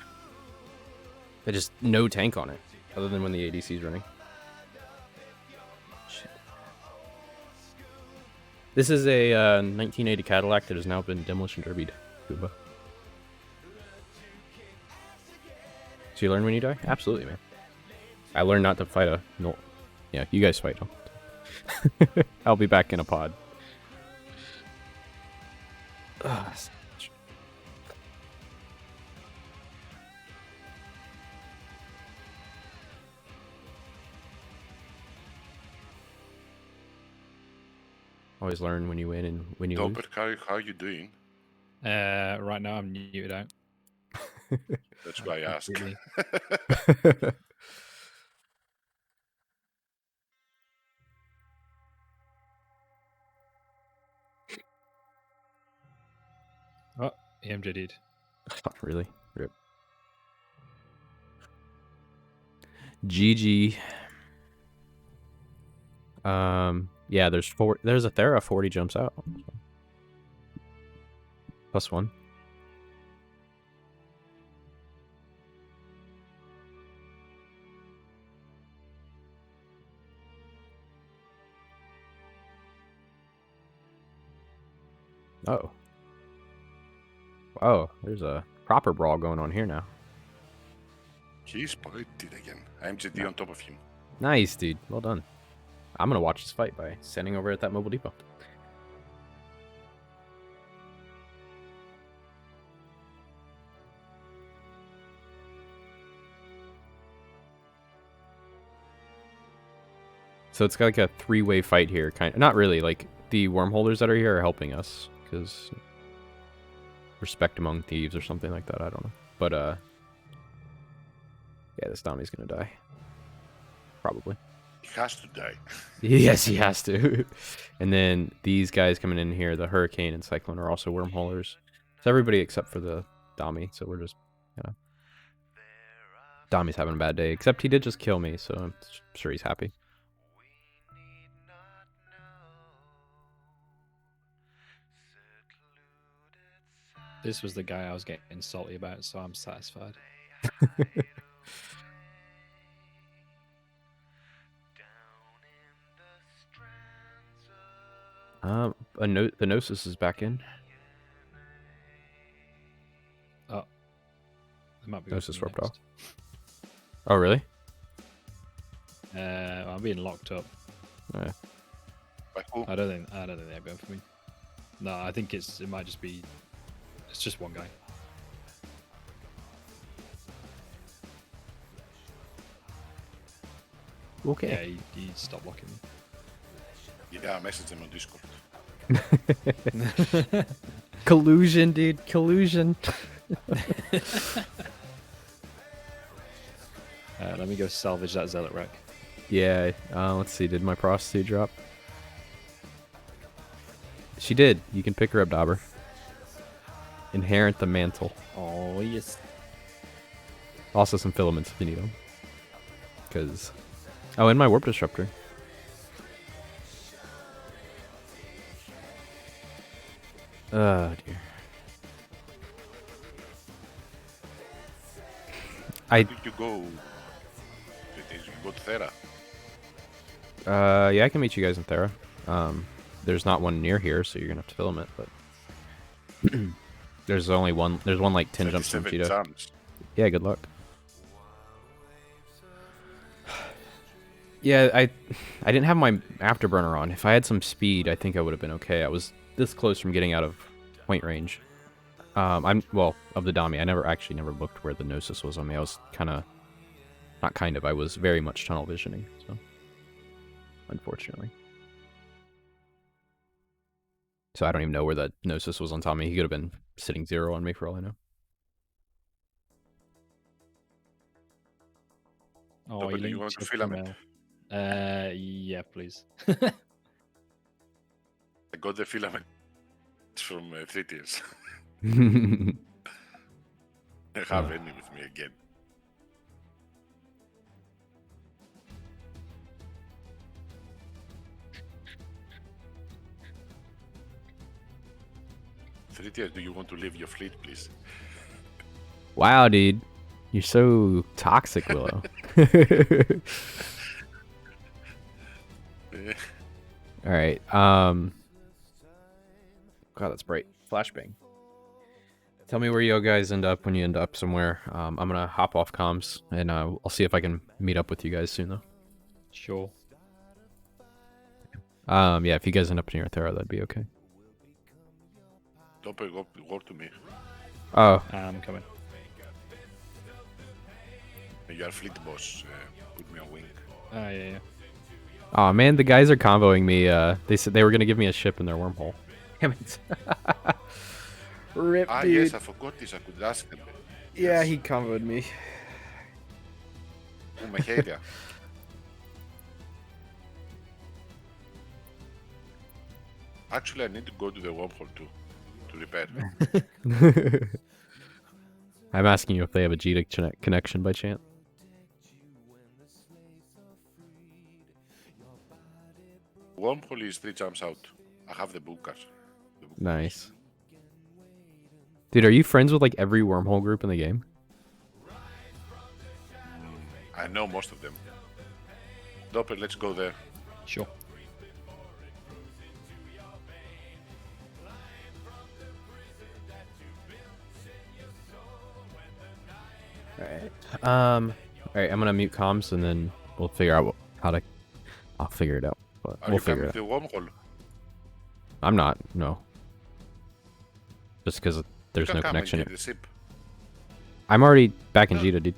There's just no tank on it, other than when the ADC is running. Shit. This is a 1980 Cadillac that has now been demolition derbied. Kuba. So you learn when you die? Absolutely, man. I learned not to fight a Null. Yeah, you guys fight him. I'll be back in a pod. Ugh. Always learn when you win and when you lose. Dobber, how are you doing? Right now I'm muted out. That's why I asked. Completely. Oh, EMJD'd. Really? Rip. GG. Yeah, there's a Thera 40 jumps out. +1. Oh. Oh, there's a proper brawl going on here now. He's spotted again. MGT on top of him. Nice, dude. Well done. I'm gonna watch this fight by standing over at that mobile depot. So it's got like a three-way fight here, kind of. Not really. Like the wormholders that are here are helping us because respect among thieves or something like that. I don't know, but yeah, this Domi's gonna die. probably. He has to die. Yes, he has to. And then these guys coming in here, the Hurricane and Cyclone, are also wormholers. So everybody except for the Dami. So we're just, you know, Dami's having a bad day. Except he did just kill me, so I'm sure he's happy. This was the guy I was getting salty about, so I'm satisfied. The Gnosis is back in. Oh. It might be Gnosis with me warped off. next. Oh, really? I'm being locked up. Yeah. By who? I don't think they're going for me. No, I think it might just be. It's just one guy. Okay. Yeah, he stopped blocking me. Yeah, message him on Discord. Collusion, dude. Collusion. Let me go salvage that zealot wreck. Yeah. Let's see. Did my prostitute drop? She did. You can pick her up, Dobber. Inherent the mantle. Oh yes. Also some filaments if you need them. Because... Oh, and my warp disruptor. Oh, dear. Where did you go? Did you go to Thera? Yeah, I can meet you guys in Thera. There's not one near here, so you're gonna have to filament, but... there's only one. There's one like 10 jumps from 37 Cheetah. jumps. Yeah, good luck. Yeah, I didn't have my afterburner on. If I had some speed, I think I would have been okay. I was this close from getting out of point range. Well, of the Dami. I never looked where the Gnosis was on me. I was I was very much tunnel visioning, so unfortunately. So I don't even know where that Gnosis was on Tommy. He could have been sitting 0 on me for all I know. Oh, Dobber, do you linked want to to filament? Camille. Yeah, please. I got the filament from 3 tiers. I have any with me again. Three tiers, do you want to leave your fleet, please? Wow, dude. You're so toxic, Willow. Alright, God, that's bright. Flashbang. Tell me where you guys end up when you end up somewhere. I'm gonna hop off comms, and I'll see if I can meet up with you guys soon, though. Sure. Yeah, if you guys end up near Thera, that'd be okay. Dobber, go to me. Oh, I'm coming. You are fleet boss. Put me on wing. Ah, yeah. oh man, the guys are convoying me. They said they were gonna give me a ship in their wormhole. Damn it. Rip, Ah, dude. yes, I forgot this. I could ask him. Yeah, Yes. he convoyed me. Oh, Mahalia. Actually, I need to go to the wormhole too, to repair. I'm asking you if they have a GT connection by chance. Wormhole is 3 jumps out. I have the bookers. Nice. Dude, are you friends with like every wormhole group in the game? I know most of them. Doppler, let's go there. Sure. Alright, I'm gonna mute comms and then we'll figure out how to... I'll figure it out, but Are we'll you figure coming it out. to the wormhole? I'm not, no. Just because there's You can no come and connection. get the ship. I'm already back in Jita, dude.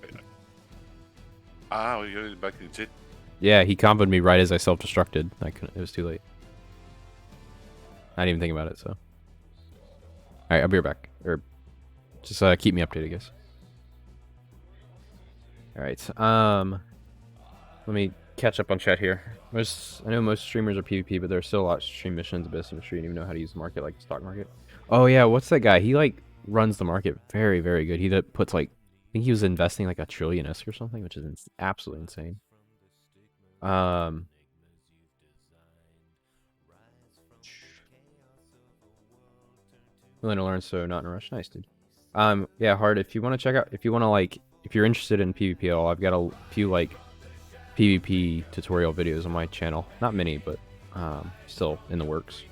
Ah, you're already back in jet. Yeah, he comboed me right as I self-destructed. I couldn't, it was too late. I didn't even think about it, so... Alright, I'll be right back. Or, just keep me updated, guys. Alright, let me catch up on chat here. I know most streamers are PvP, but there's still a lot of stream missions. Abyss industry didn't even know how to use the market like the stock market. Oh yeah, what's that guy? He like runs the market very, very good. He puts like, I think he was investing like $1 trillion or something, which is absolutely insane. Willing to learn, so not in a rush. Nice, dude. Yeah, Hard, if you want to check out, if you want to like, if you're interested in PvP at all, I've got a few like PvP tutorial videos on my channel. Not many, but still in the works.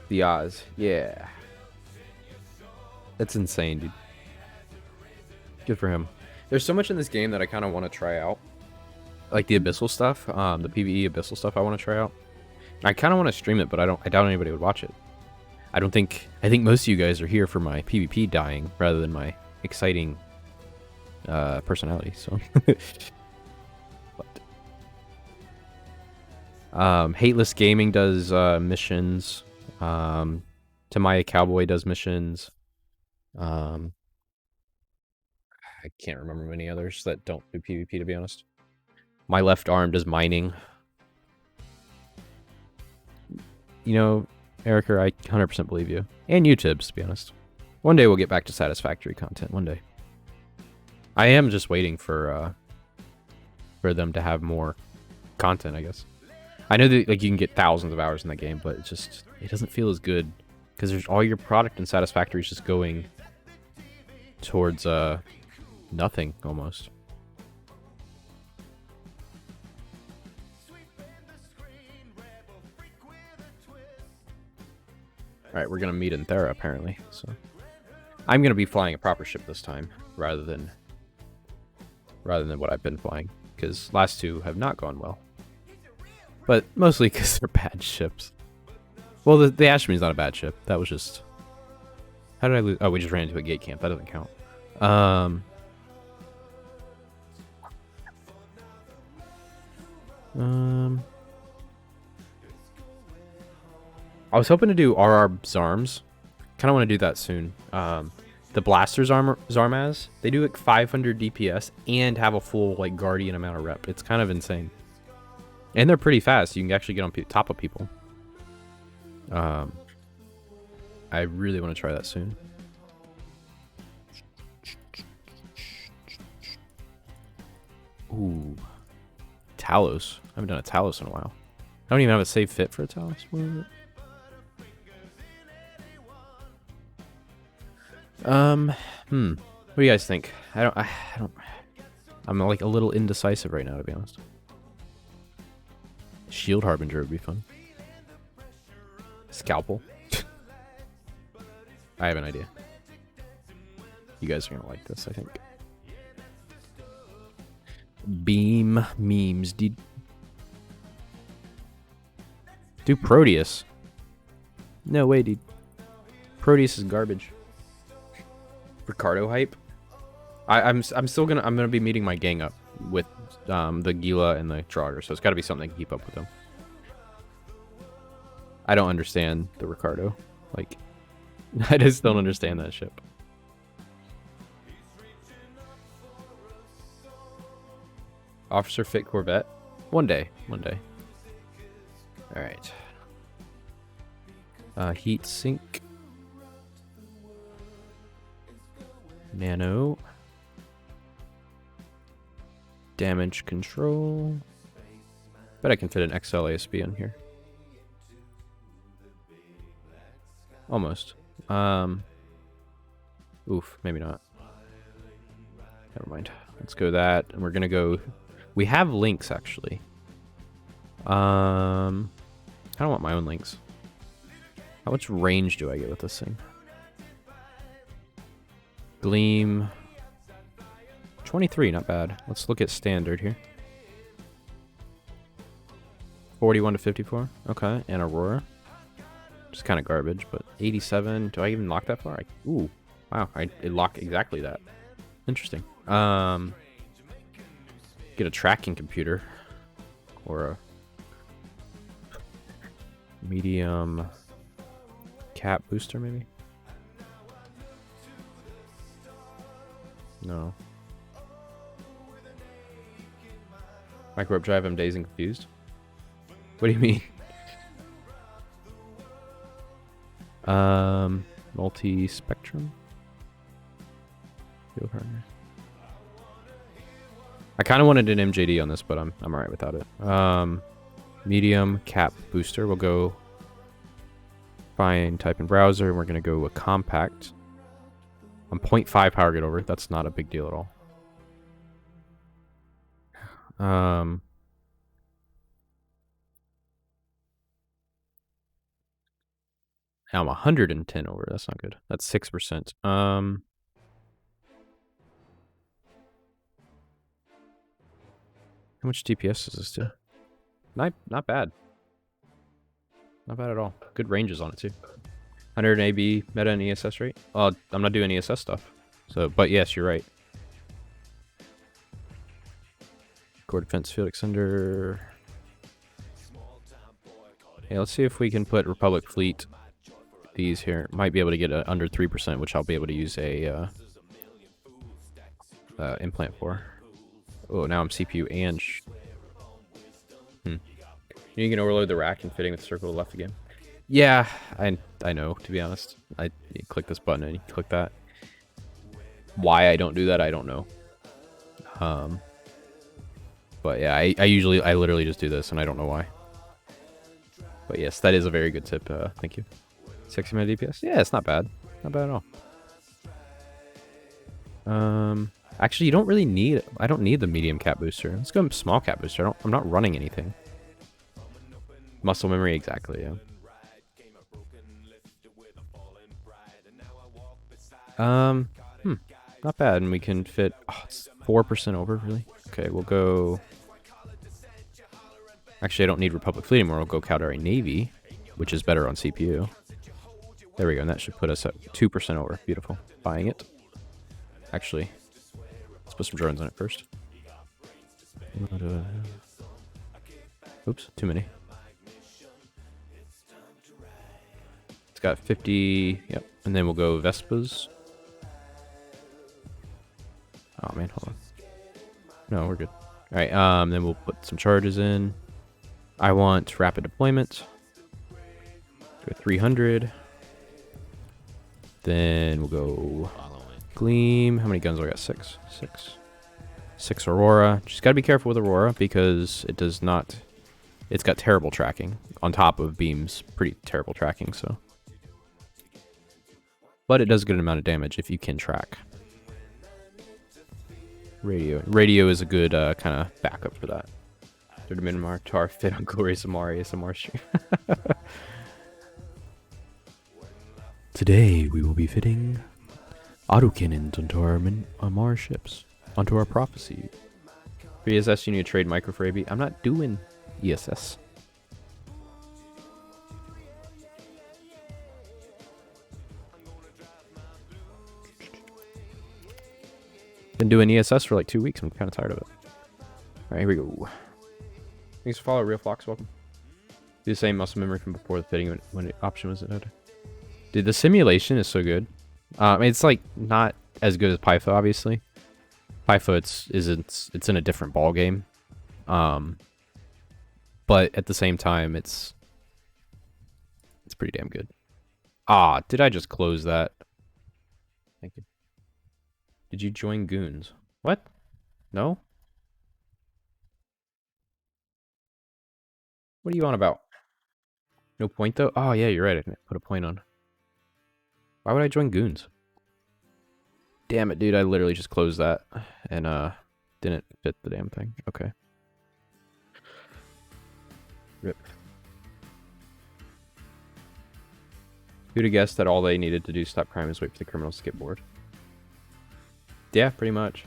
The Oz, yeah. That's insane, dude. Good for him. There's so much in this game that I kind of want to try out. Like the Abyssal stuff, the PvE Abyssal stuff I want to try out. I kind of want to stream it, but I doubt anybody would watch it. I think most of you guys are here for my PvP dying rather than my exciting personality, so. Hateless Gaming does missions. Tamaya Cowboy does missions. I can't remember many others that don't do PvP, to be honest. My Left Arm does mining. You know, Erica, I 100% believe you. And you, Tibbs, to be honest. One day we'll get back to satisfactory content. One day. I am just waiting for them to have more content, I guess. I know that like you can get thousands of hours in that game, but it doesn't feel as good because there's all your product in satisfactory is just going towards nothing almost. All right, we're gonna meet in Thera apparently, so I'm gonna be flying a proper ship this time rather than what I've been flying, because last two have not gone well. But mostly because they're bad ships. Well, the Ashme's not a bad ship. That was just... How did I lose? Oh, we just ran into a gate camp. That doesn't count. I was hoping to do RR Zarms. Kind of want to do that soon. The Blaster Zarmaz, they do like 500 DPS and have a full like Guardian amount of rep. It's kind of insane. And they're pretty fast. You can actually get on top of people. I really want to try that soon. Ooh. Talos. I haven't done a Talos in a while. I don't even have a save fit for a Talos. What is it? What do you guys think? I'm like a little indecisive right now, to be honest. Shield Harbinger would be fun. Scalpel. I have an idea. You guys are gonna like this, I think. Beam memes, dude. Do Proteus. No way, dude. Proteus is garbage. Ricardo hype. I'm gonna be meeting my gang up with the Gila and the Draugr, so it's got to be something to keep up with them. I don't understand the Ricardo. Like, I just don't understand that ship. Officer fit Corvette. One day. All right. Heat sink. Nano. Damage control. Bet I can fit an XL ASB on here. Almost. Oof, maybe not. Never mind. Let's go that, and we're gonna go. We have links actually. I don't want my own links. How much range do I get with this thing? Gleam. 23, not bad. Let's look at standard here. 41 to 54. Okay, and Aurora. Just kind of garbage, but 87. Do I even lock that far? Ooh, wow, it locked exactly that. Interesting. Get a tracking computer or a medium cap booster, maybe. No. Micro warp drive, I'm dazed and confused. What do you mean? Multi-spectrum? Field partner. I kind of wanted an MJD on this, but I'm alright without it. Medium cap booster. We'll go find type in browser, and we're gonna go a compact. I'm 0.5 power get over. That's not a big deal at all. Now I'm 110 over. That's not good. That's 6%. How much DPS does this do? Not bad. Not bad at all. Good ranges on it too. 100 AB meta and ESS rate. I'm not doing ESS stuff. So, but yes, you're right. Core defense field extender. Yeah, let's see if we can put Republic Fleet. These here might be able to get under 3%, which I'll be able to use a implant for. Oh, now I'm CPU and You can overload the rack and fitting with circle to left again. Yeah, I know, to be honest. You click this button and you click that. Why I don't do that, I don't know. But yeah, I literally just do this and I don't know why. But yes, that is a very good tip. Thank you. 60 minute DPS? Yeah, it's not bad. Not bad at all. Actually, you don't really need it. I don't need the medium cap booster. Let's go small cap booster. I'm not running anything. Muscle memory, exactly, yeah. Not bad, and we can fit. Oh, it's 4% over, really. Okay, we'll go. Actually, I don't need Republic Fleet anymore. We'll go Caldari Navy, which is better on CPU. There we go, and that should put us at 2% over. Beautiful. Buying it. Actually, let's put some drones on it first. Oops, too many. It's got 50. Yep, and then we'll go Vespas. Oh man, hold on. No, we're good. All right, then we'll put some charges in. I want rapid deployment. Go 300. Then we'll go Gleam. How many guns do I got? 6. 6 Aurora. Just gotta be careful with Aurora because it does not. It's got terrible tracking on top of Beam's pretty terrible tracking. So, but it does a good amount of damage if you can track. Radio is a good kind of backup for that. 30 Myanmar Tar fit on Glorious Amari ASMR stream. Today we will be fitting autocannons onto our Amar ships, onto our prophecy. For ESS, you need to trade micro for AB. I'm not doing ESS. Been doing ESS for like 2 weeks. I'm kind of tired of it. Alright, here we go. Thanks for following, Real Fox. Welcome. Do the same muscle memory from before the fitting when the option was added. Dude, the simulation is so good. It's like not as good as Python, obviously. Python, it's in a different ball game. But at the same time, it's pretty damn good. Ah, did I just close that? Thank you. Did you join Goons? What? No? What are you on about? No point though? Oh yeah, you're right. I can put a point on. Why would I join Goons? Damn it, dude. I literally just closed that and didn't fit the damn thing. Okay. Rip. Who'd have guessed that all they needed to do stop crime is wait for the criminals to get bored? Yeah, pretty much.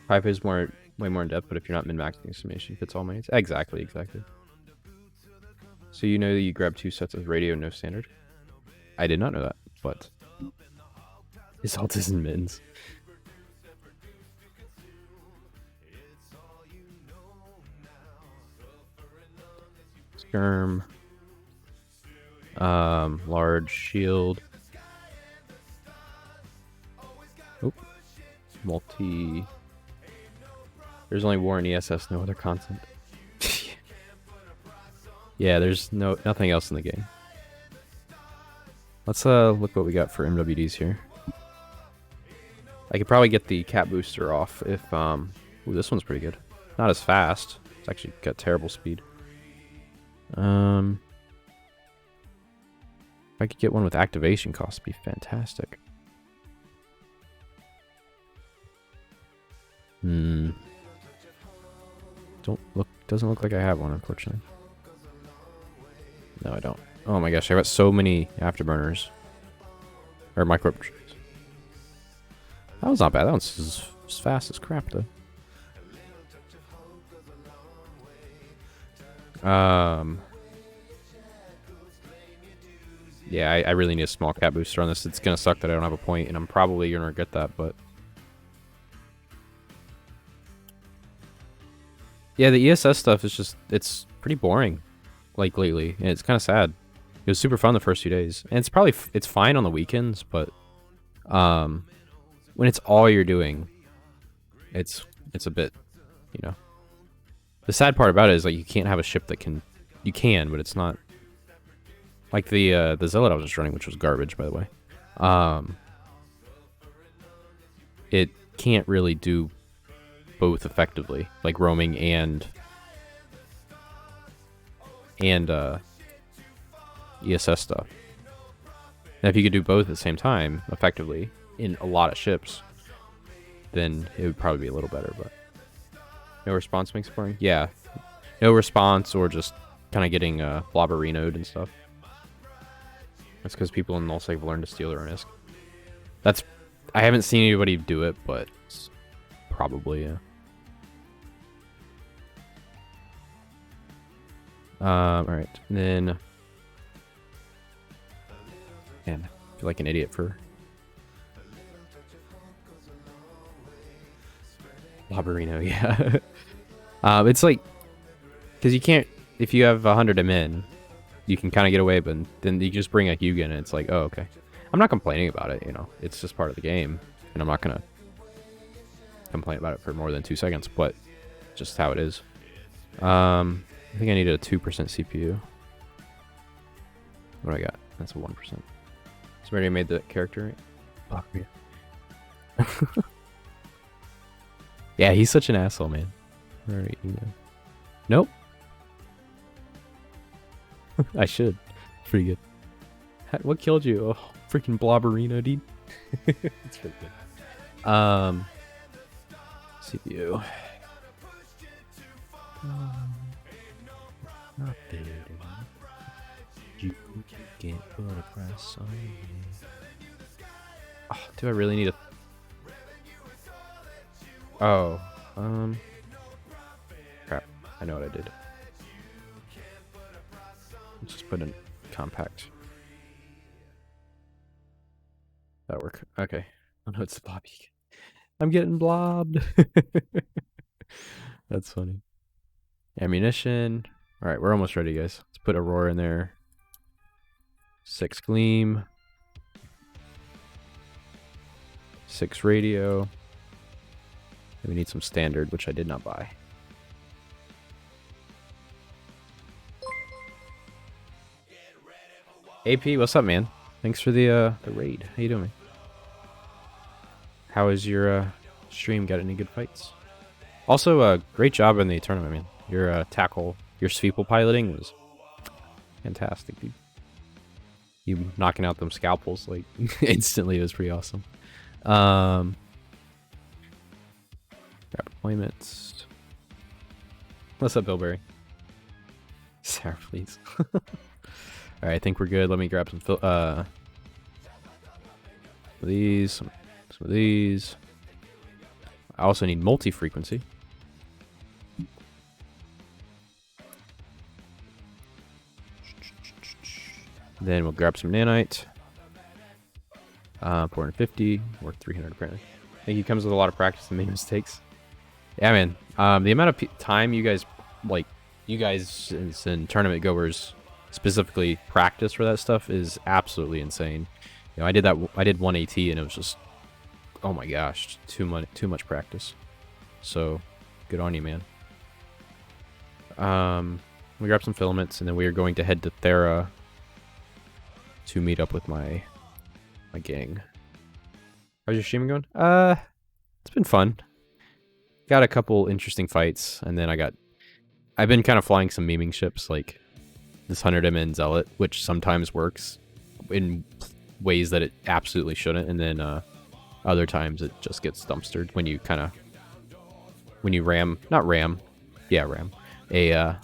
Pipe is way more in depth, but if you're not min-maxing summation, fits all mains. Exactly. So you know that you grab 2 sets of radio, no standard? I did not know that, but his alt is in mins. Skirm. Large shield. Oop. Multi There's only war and ESS, no other content. Yeah, there's nothing else in the game. Let's look what we got for MWDs here. I could probably get the cat booster off if ooh, this one's pretty good. Not as fast. It's actually got terrible speed. If I could get one with activation cost, it'd be fantastic. Doesn't look like I have one, unfortunately. No, I don't. Oh my gosh, I got so many afterburners. Or micro. That was not bad. That one's as fast as crap, though. Yeah, I really need a small cat booster on this. It's gonna suck that I don't have a point, and I'm probably gonna regret that, but... Yeah, the ESS stuff is just... It's pretty boring, like, lately, and it's kind of sad. It was super fun the first few days, and it's probably... It's fine on the weekends, but... when it's all you're doing, it's a bit, you know. The sad part about it is, like, you can't have a ship that can... You can, but it's not... Like the Zealot I was just running, which was garbage, by the way. It can't really do both effectively, like roaming and ESS stuff. And if you could do both at the same time, effectively, in a lot of ships, then it would probably be a little better, but... No response makes it boring? Yeah. No response, or just kind of getting blobberinoed and stuff. That's because people in Null have learned to steal their own ISK. That's... I haven't seen anybody do it, but it's probably, yeah. Alright, and then... Man, I feel like an idiot for... Blobberino, yeah. It's like... Because you can't... If you have 100 in, you can kind of get away, but then you just bring a Hugin, and it's like, oh, okay. I'm not complaining about it, you know. It's just part of the game, and I'm not going to complain about it for more than 2 seconds, but just how it is. I think I needed a 2% CPU. What do I got? That's a 1%. Somebody made the character, right? Oh, yeah. Yeah, he's such an asshole, man. Alright, you know. Nope. I should. Pretty good. What killed you? Oh, freaking Blobberino, dude. It's pretty good. CPU. Not there. You can't put a price on me. Oh, do I really need a... Oh, crap. I know what I did. Let's just put in compact. That'll work. Okay. Oh no, it's the blobby. I'm getting blobbed. That's funny. Ammunition. Alright, we're almost ready, guys. Let's put Aurora in there. 6 Gleam. 6 Radio. And we need some standard, which I did not buy. AP, what's up, man? Thanks for the raid. How you doing? How is your stream? Got any good fights? Also, great job in the tournament, man. Your tackle, your sweeple piloting was fantastic, dude. You knocking out them scalpels like instantly was pretty awesome. Grab deployments. What's up, Billberry? Sarah, please. Alright, I think we're good. Let me grab some of these, some of these. I also need multi-frequency. Then we'll grab some nanite. 450, worth 300 apparently. I think he comes with a lot of practice and many mistakes. Yeah, man. The amount of time you guys, like, you guys and tournament goers specifically practice for that stuff is absolutely insane. You know, I did 1AT and it was just, oh my gosh, too much practice. So Good on you, man. We grabbed some filaments, and then we are going to head to Thera to meet up with my gang. How's your streaming going? It's been fun. Got a couple interesting fights, and then I've been kind of flying some memeing ships, like this 100 MN Zealot, which sometimes works in ways that it absolutely shouldn't, and then other times it just gets dumpstered when you ram a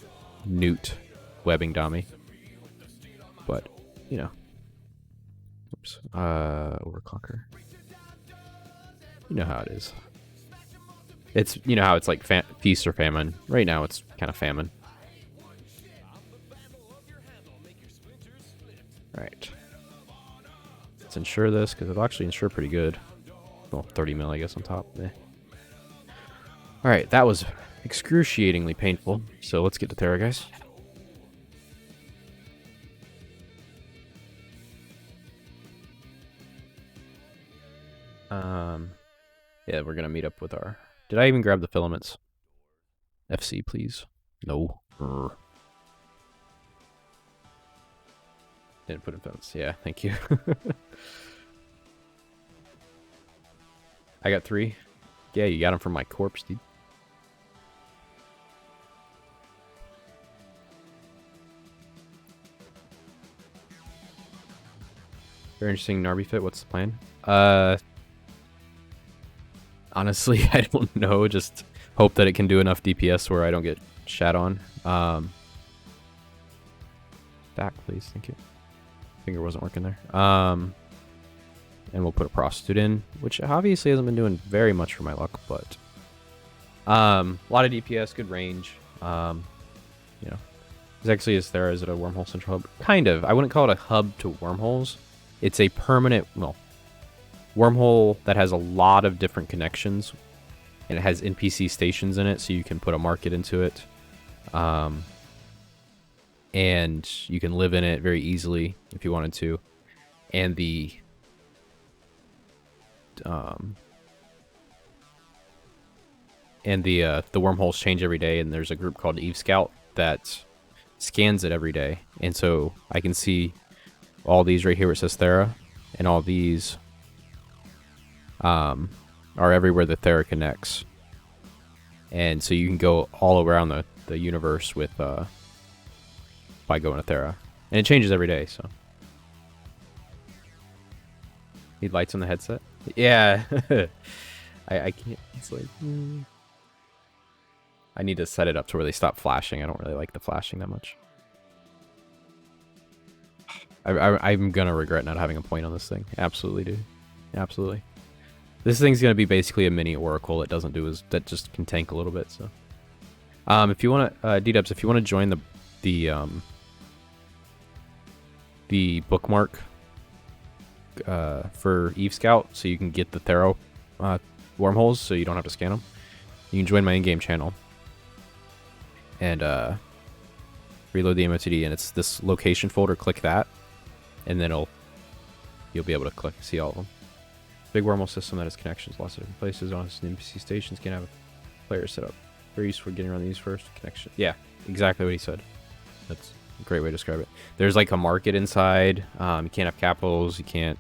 newt webbing dummy. But you know, oops, overclocker. You know how it is. It's, you know how it's like feast or famine. Right now it's kind of famine. Alright. Let's insure this, because it'll actually insure pretty good. Well, 30 mil, I guess, on top. Eh. Alright, that was excruciatingly painful. So let's get to Thera, guys. Yeah, we're gonna meet up with our... Did I even grab the filaments? FC, please. No. Didn't put in filaments. Yeah, thank you. I got 3. Yeah, you got them from my corpse, dude. Very interesting Narby fit. What's the plan? Honestly, I don't know. Just hope that it can do enough DPS where I don't get shat on. Back, please. Thank you. Finger wasn't working there. And we'll put a prostitute in, which obviously hasn't been doing very much for my luck, but a lot of DPS, good range. You know, it's actually is there. Is it a wormhole central hub? Kind of. I wouldn't call it a hub to wormholes. It's a permanent, well, wormhole that has a lot of different connections, and it has NPC stations in it, so you can put a market into it, and you can live in it very easily if you wanted to. And the wormholes change every day, and there's a group called Eve Scout that scans it every day, and so I can see all these right here where it says Thera, and all these are everywhere the Thera connects, and so you can go all around the universe with by going to Thera, and it changes every day. So need lights on the headset. Yeah. I can't. It's like I need to set it up to where they stop flashing. I don't really like the flashing that much. I'm gonna regret not having a point on this thing. Absolutely, dude. Absolutely. This thing's gonna be basically a mini Oracle. It doesn't do as that, just can tank a little bit. So, if you want to, D-Dubs, if you want to join the bookmark for Eve Scout, so you can get the Thera wormholes, so you don't have to scan them. You can join my in-game channel and reload the MOTD, and it's this location folder. Click that, and then you'll be able to see all of them. Big wormhole system that has connections, lots of different places. On NPC stations can have a player set up. Very useful for getting around these first connection. Yeah, exactly what he said. That's a great way to describe it. There's like a market inside. You can't have capitals. You can't.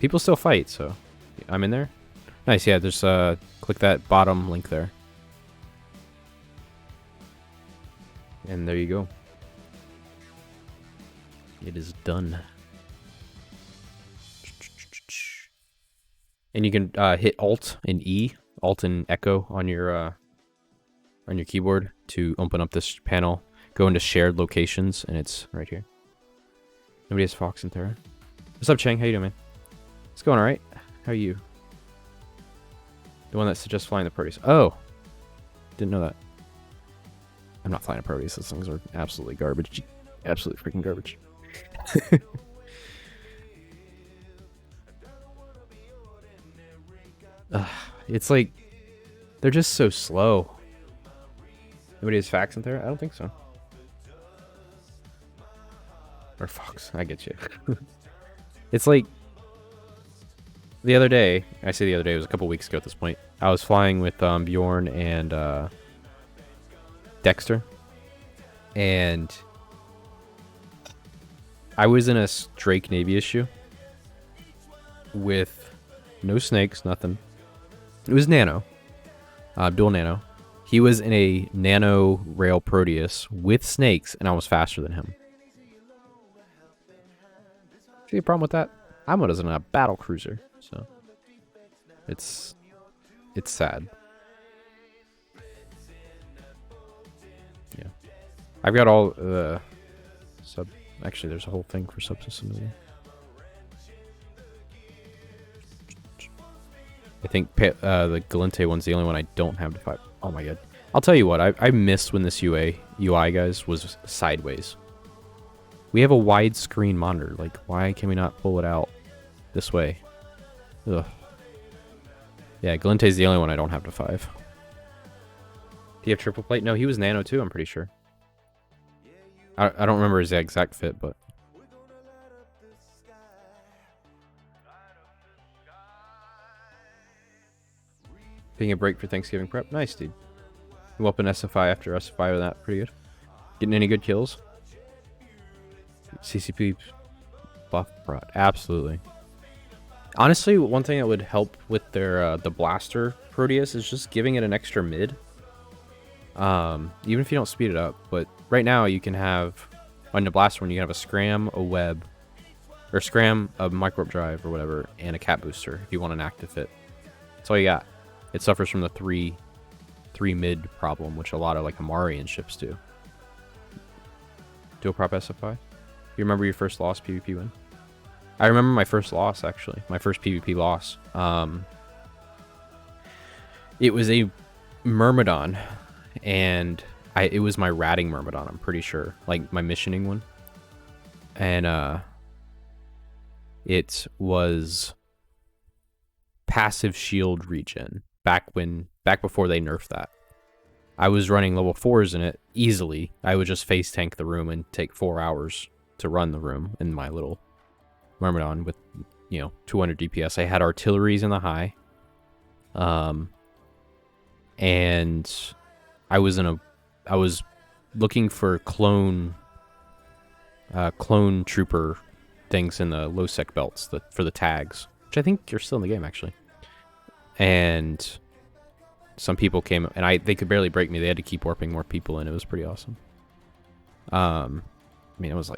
People still fight, so I'm in there. Nice. Yeah, there's click that bottom link there, and there you go. It is done. And you can hit Alt and E, Alt and Echo on your keyboard to open up this panel. Go into shared locations, and it's right here. Nobody has Fox and Thera. What's up, Chang? How you doing, man? It's going all right. How are you? The one that suggests flying the Proteus. Oh, didn't know that. I'm not flying a Proteus. Those things are absolutely garbage. Absolutely freaking garbage. It's like they're just so slow. Nobody has Fax in there? I don't think so. Or Fox. I get you. It's like the other day. I say the other day. It was a couple weeks ago at this point. I was flying with Bjorn and Dexter, and I was in a Drake Navy issue with no snakes, nothing. It was Nano, dual Nano. He was in a Nano Rail Proteus with snakes, and I was faster than him. See a problem with that? I'm in a battle cruiser, so it's sad. Yeah, I've got all the sub. Actually, there's a whole thing for subsystems. I think the Galente one's the only one I don't have to fight. Oh my god! I'll tell you what, I missed when this UI guys was sideways. We have a widescreen monitor. Like, why can we not pull it out this way? Ugh. Yeah, Galente's the only one I don't have to 5. Do you have triple plate? No, he was Nano too, I'm pretty sure. I don't remember his exact fit, but... Taking a break for Thanksgiving prep? Nice, dude. You up in SFI after SFI with that? Pretty good. Getting any good kills? CCP buff prot. Absolutely. Honestly, one thing that would help with their the blaster Proteus is just giving it an extra mid. Even if you don't speed it up. But right now you can have, on the blaster one, you can have a scram, a web, or scram, a micro drive or whatever, and a cat booster if you want an active fit. That's all you got. It suffers from the three mid problem, which a lot of like Amarian ships do. Dual prop SFI. You remember your first loss PvP win? I remember my first loss, actually. My first PvP loss. It was a Myrmidon, and it was my ratting Myrmidon, I'm pretty sure. Like, my missioning one. And, it was passive shield regen, back before they nerfed that. I was running level 4s in it easily. I would just face tank the room and take 4 hours to run the room in my little Myrmidon with, 200 DPS. I had artilleries in the high. And I was looking for clone trooper things in the low sec belts for the tags, which I think are still in the game actually. And some people came and they could barely break me. They had to keep warping more people in. It was pretty awesome. It was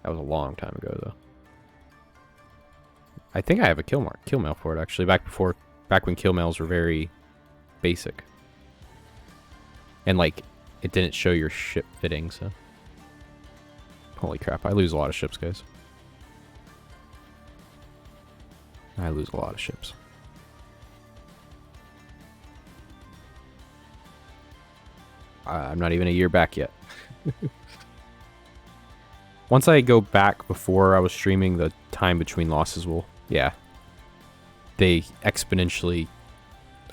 that was a long time ago though. I think I have a kill mail for it actually, back when kill mails were very basic. And like it didn't show your ship fitting, so holy crap, I lose a lot of ships, guys. I lose a lot of ships. I'm not even a year back yet. Once I go back before I was streaming, the time between losses will, they exponentially.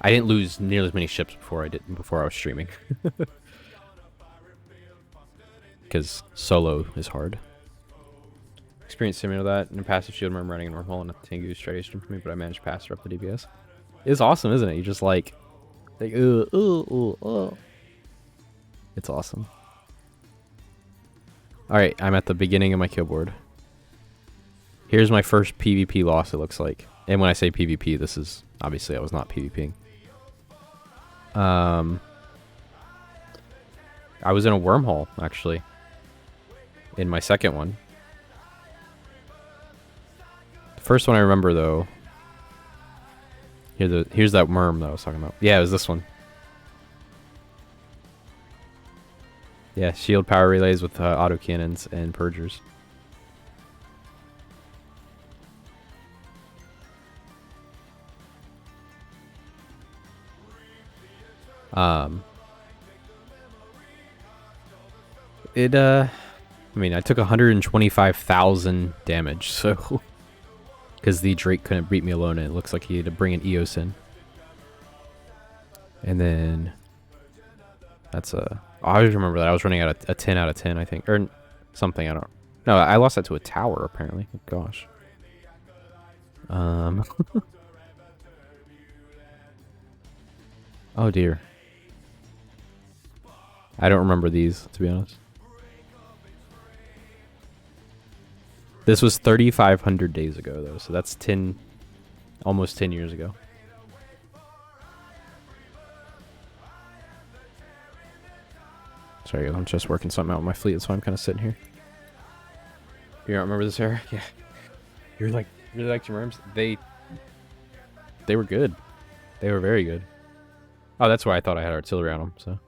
I didn't lose nearly as many ships before I was streaming. Because solo is hard. Experience similar to that. In a passive shield, I'm running a normal and a Tengu strategy for me, but I managed to pass her up the DPS. It's awesome, isn't it? You just like it's awesome. Alright, I'm at the beginning of my Killboard. Here's my first PvP loss, it looks like. And when I say PvP, this is... Obviously, I was not PvPing. I was in a wormhole, actually. In my second one. The first one I remember, though... Here's that worm that I was talking about. Yeah, it was this one. Yeah, shield power relays with autocannons and purgers. I took 125,000 damage, so because the Drake couldn't beat me alone, and it looks like he had to bring an EOS in. And then that's I always remember that I was running at a 10 out of 10, I think, or something. I lost that to a tower apparently. Oh, gosh. Oh dear. I don't remember these, to be honest. This was 3,500 days ago, though, so that's almost 10 years ago. Sorry, I'm just working something out with my fleet, that's why I'm kind of sitting here. You don't remember this era? Yeah. You're like, really liked your merms? They were good. They were very good. Oh, that's why I thought I had artillery on them, so.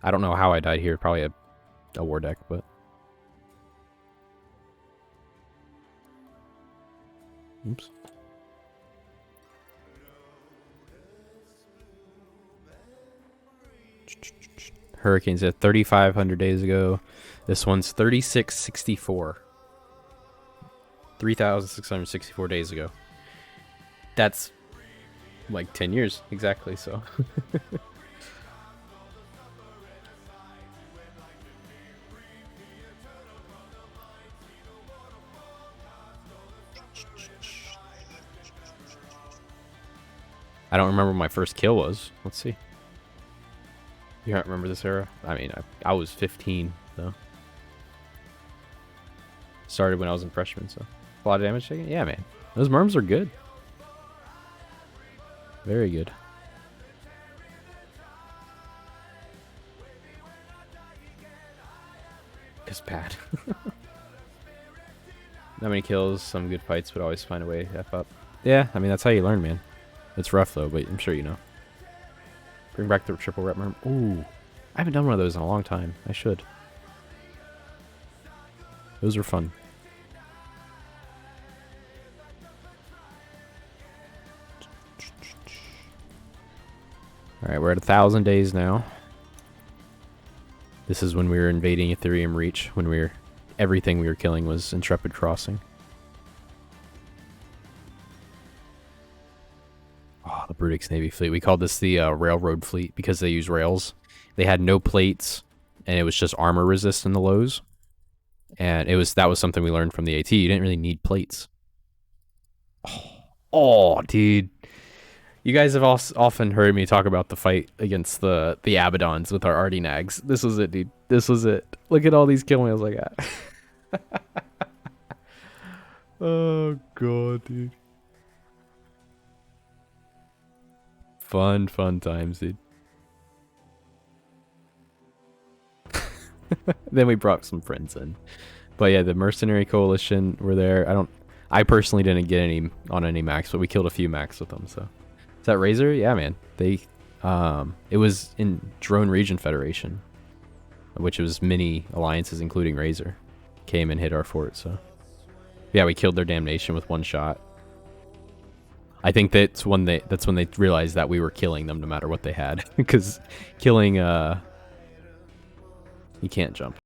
I don't know how I died here. Probably a war deck, but. Oops. Hurricanes at 3,500 days ago. This one's 3,664. 3,664 days ago. That's like 10 years exactly, so. I don't remember what my first kill was. Let's see. You don't remember this era? I mean, I was 15, so. Started when I was in freshman, so. A lot of damage taken? Yeah, man. Those merms are good. Very good. It's bad. Not many kills, some good fights, but always find a way to F up. Yeah, I mean, that's how you learn, man. It's rough, though, but I'm sure you know. Bring back the triple rep merm. Ooh. I haven't done one of those in a long time. I should. Those are fun. Alright, we're at 1,000 days now. This is when we were invading Ethereum Reach, when everything we were killing was Intrepid Crossing. Oh, the Brutix Navy fleet. We called this the railroad fleet because they use rails. They had no plates, and it was just armor resist in the lows. And that was something we learned from the AT. You didn't really need plates. Oh, dude. You guys have often heard me talk about the fight against the Abaddons with our Arty Nags. This was it, dude. This was it. Look at all these kill wheels I got. Oh, God, dude. Fun times, dude. Then we brought some friends in. But yeah, the Mercenary Coalition were there. I personally didn't get any on any max, but we killed a few max with them, so. Is that Razor? Yeah, man. It was in Drone Region Federation, which was many alliances, including Razor, came and hit our fort. So, yeah, we killed their damnation with one shot. I think that's when they realized that we were killing them no matter what they had, because killing you can't jump.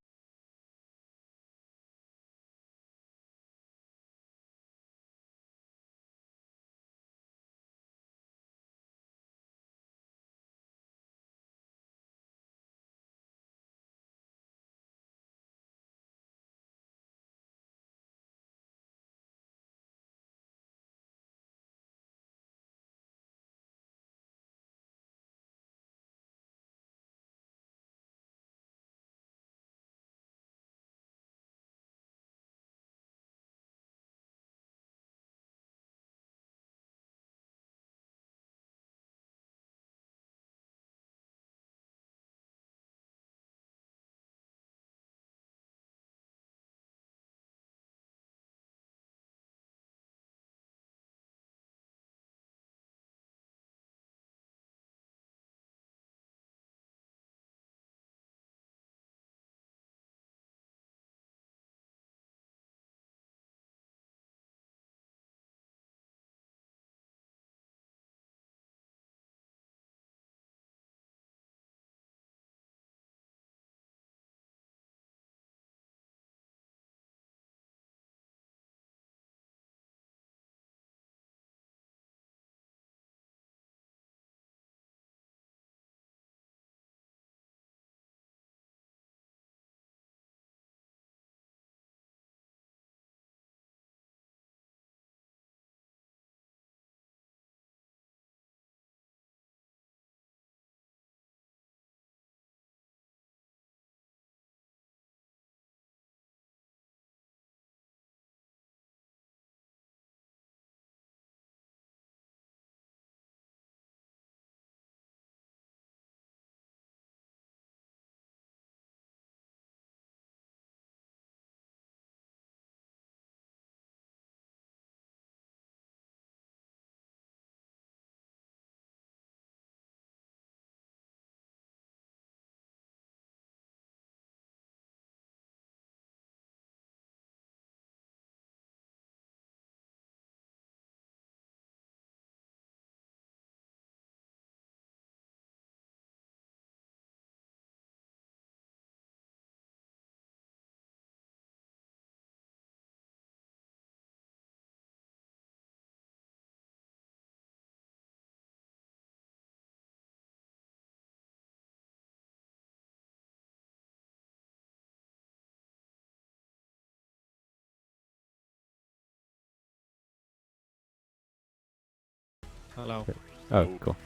Hello. Oh, cool.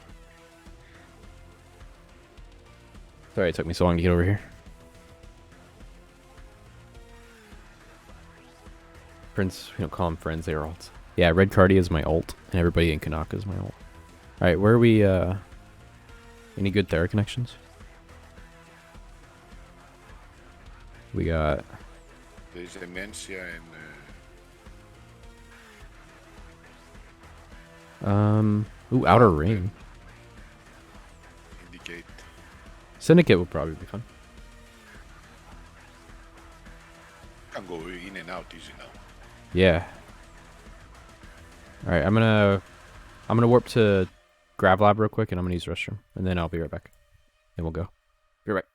Sorry it took me so long to get over here. Friends, we don't call them friends, they are alts. Yeah, Red Cardi is my ult, and everybody in Kanaka is my ult. Alright, where are we, any good Thera connections? We got... There's Dementia and Ooh, Outer Ring. Syndicate. Syndicate will probably be fun. Can go in and out easy now. Yeah. Alright, I'm gonna warp to Grav Lab real quick, and I'm gonna use the restroom, and then I'll be right back. And we'll go. Be right back.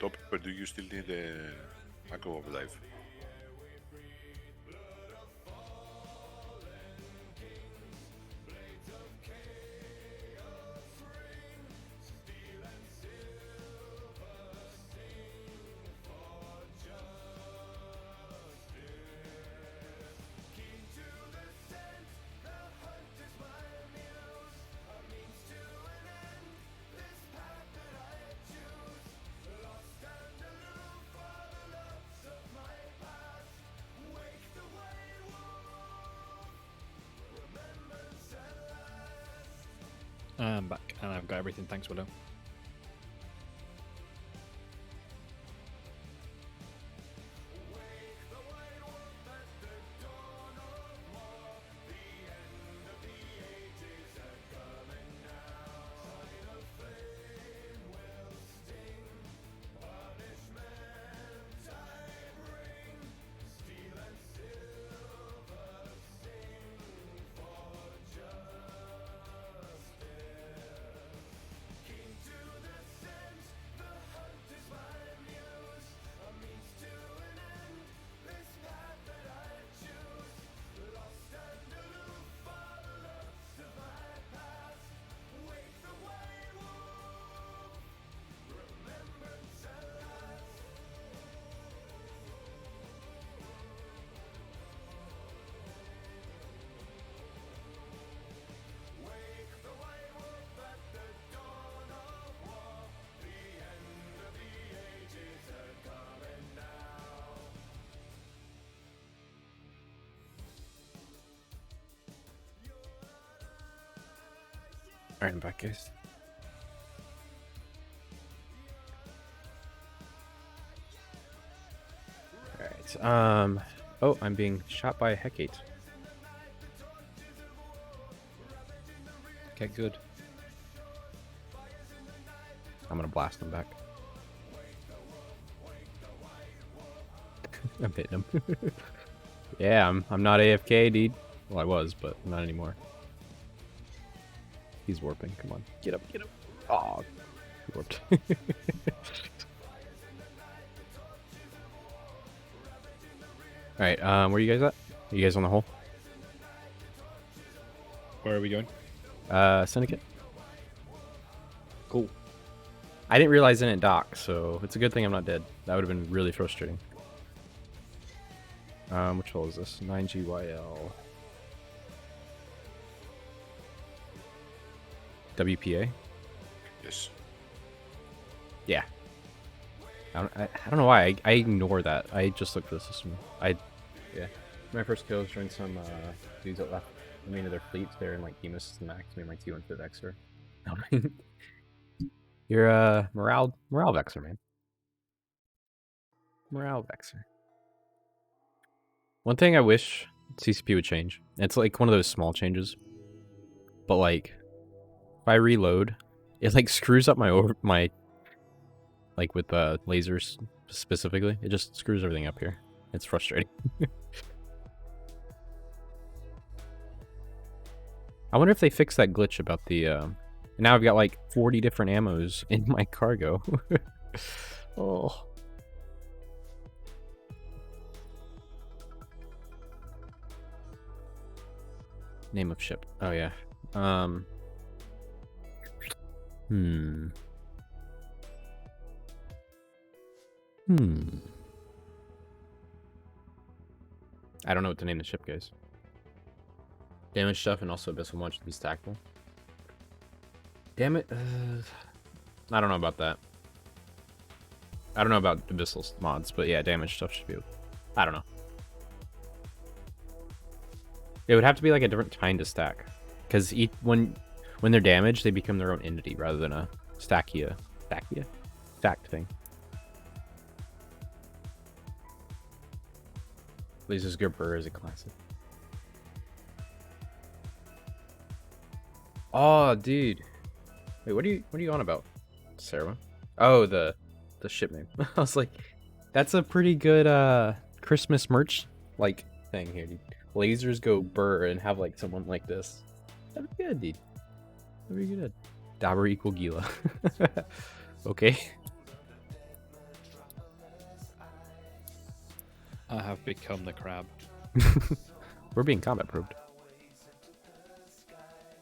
Dobber, do you still need a Echo of Life? I'm back, and I've got everything. Thanks, Willow. Alright, I'm back, guys. Alright, oh, I'm being shot by a Hecate. Okay, good. I'm gonna blast him back. I'm hitting him. Yeah, I'm not AFK, dude. Well, I was, but not anymore. He's warping. Come on, get up, get up. Oh, he warped. All right, where are you guys at? Are you guys on the hole? Where are we going? Syndicate. Cool. I didn't realize I didn't dock, so it's a good thing I'm not dead. That would have been really frustrating. Which hole is this? 9GYL. WPA? Yes. Yeah. I don't know why. I ignore that. I just look for the system. Yeah. My first kill was during some dudes that left me into their fleets. They're in like Demus and Max. Me and my T went to the Vexer. You're a morale Vexer, man. Morale Vexer. One thing I wish CCP would change. It's like one of those small changes. But like, if I reload It like screws up my like with lasers specifically. It just screws everything up here. It's frustrating. I wonder if they fixed that glitch about the now I've got like 40 different ammos in my cargo. Oh. Name of ship. Oh yeah. Hmm. I don't know what to name the ship, guys. Damage stuff and also Abyssal Munch to be stackable. Damn it. I don't know about that. I don't know about Abyssal mods, but yeah, damage stuff should be... I don't know. It would have to be like a different kind of stack. Because when they're damaged, they become their own entity rather than a stacked thing. Lasers Gerber is a classic. Oh, dude. Wait, what are you on about, Sarah? Oh, the ship name. I was like, that's a pretty good Christmas merch like thing here, dude. Lasers go burr and have like someone like this. That'd be good, dude. That'd be good. Dobber equal Gila. Okay. I have become the crab. We're being combat probed.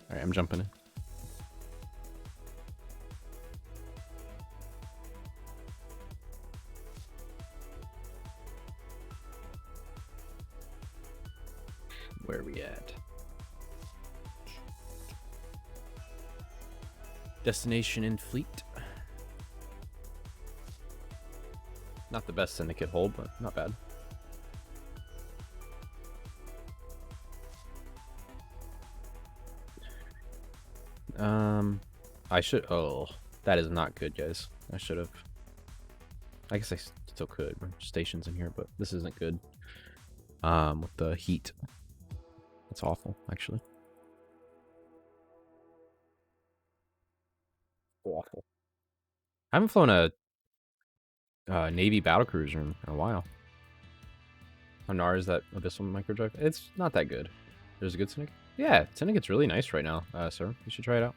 Alright, I'm jumping in. Where are we at? Destination in fleet. Not the best Syndicate hold, but not bad. I should... Oh, that is not good, guys. I should have... I guess I still could. Stations in here, but this isn't good. With the heat. That's awful, actually. Awful. I haven't flown a Navy battlecruiser in a while. How Nar is that Abyssal microdrive? It's not that good. There's a good Syndicate? Yeah, Syndicate's really nice right now, sir. You should try it out.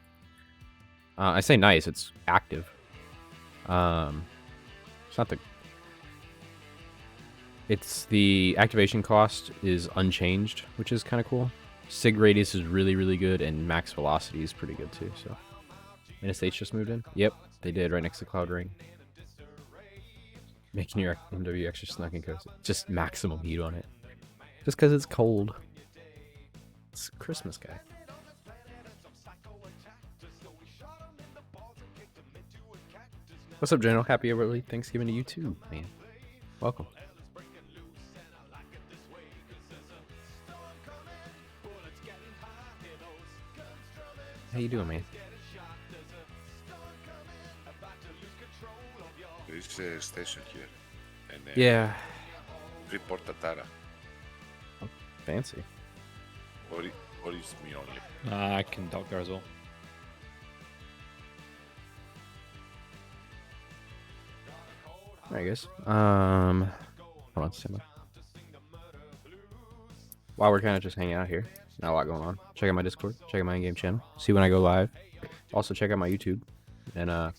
I say nice, it's active. It's not the... It's the activation cost is unchanged, which is kind of cool. Sig radius is really, really good, and max velocity is pretty good too, so... NSH just moved in? Yep, they did, right next to Cloud Ring. Making your MW extra snug and cozy. Just maximum heat on it. Just because it's cold. It's a Christmas guy. What's up, General? Happy early Thanksgiving to you too, man. Welcome. How you doing, man? There is a station here. And, Yeah. Report Tatara. Oh, fancy. Or is me only. I can dock there as well. Alright, guys. Hold on, stand by. While we're kind of just hanging out here, not a lot going on. Check out my Discord. Check out my in-game channel. See when I go live. Also, check out my YouTube. And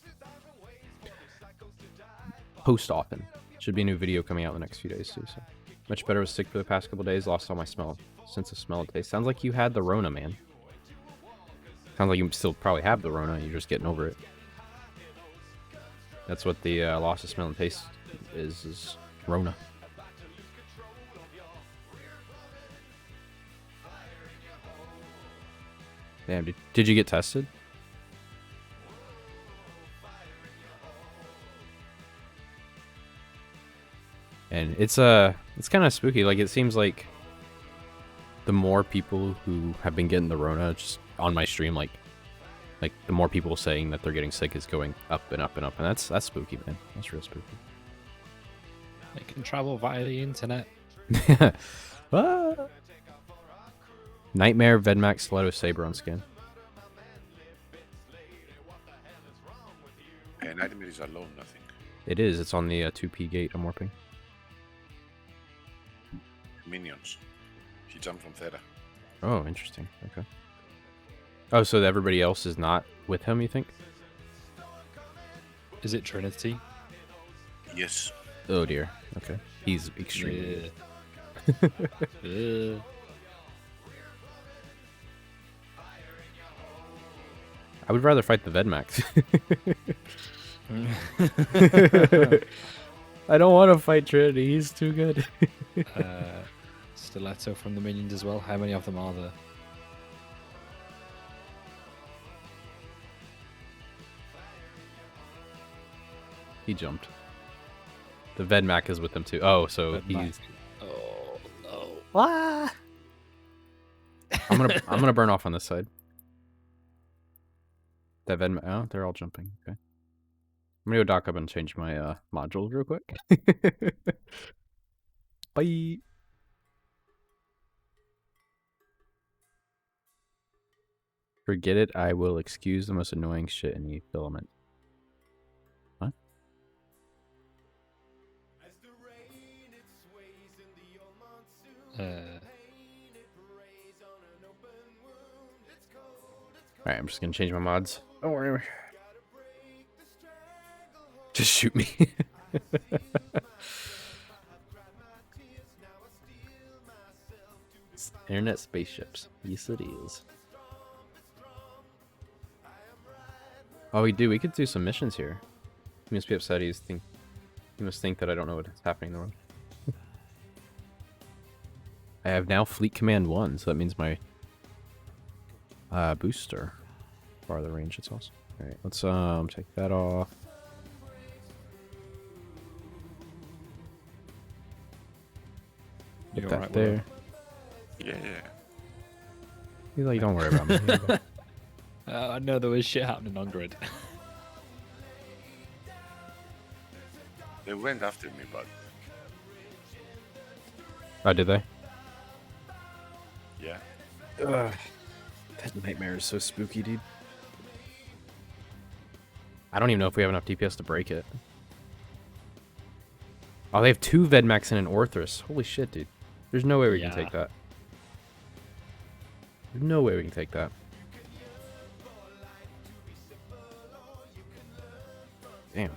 post often. Should be a new video coming out in the next few days too. So much better was sick for the past couple days. Lost all my sense of smell and taste. Sounds like you had the Rona, man. Sounds like you still probably have the Rona. You're just getting over it. That's what the loss of smell and taste is Rona. Damn, did you get tested? And it's kind of spooky. Like, it seems like the more people who have been getting the Rona just on my stream, like the more people saying that they're getting sick is going up and up and up, and that's spooky, man. That's real spooky. It can travel via the internet. Ah. Nightmare Vedmax Stiletto Saber on skin. Okay, Nightmare is alone, I think. It is. It's on the 2P gate I'm warping. Minions. He jumped from Thera. Oh, interesting. Okay. Oh, so everybody else is not with him, you think? Is it Trinity? Yes. Oh, dear. Okay. He's extremely... Yeah. I would rather fight the Vedmax. I don't want to fight Trinity. He's too good. Stiletto from the minions as well. How many of them are there? He jumped. The Vedmac is with them too. Oh, so Vedmak. he's... Oh no. Ah! I'm gonna burn off on this side. That Vedmac... Oh, they're all jumping. Okay. I'm gonna go dock up and change my modules real quick. Bye! Forget it, I will excuse the most annoying shit in the filament. What? Alright, I'm just gonna change my mods. Don't worry. Just shoot me. Internet spaceships. Yes, it is. Oh, we do. We could do some missions here. He must be upset. He must think that I don't know what's happening in the world. I have now Fleet Command 1, so that means my booster farther range. It's awesome. All right, let's take that off. Get You that alright, there. Yeah. He's like, don't worry about me. Here you go. I know there was shit happening on grid. They went after me, but Oh, did they? yeah. Ugh. That nightmare is so spooky, dude. I don't even know if we have enough DPS to break it. Oh, they have 2 Vedmax and an Orthrus. Holy shit, dude. There's no way we can take that. There's no way we can take that. Damn.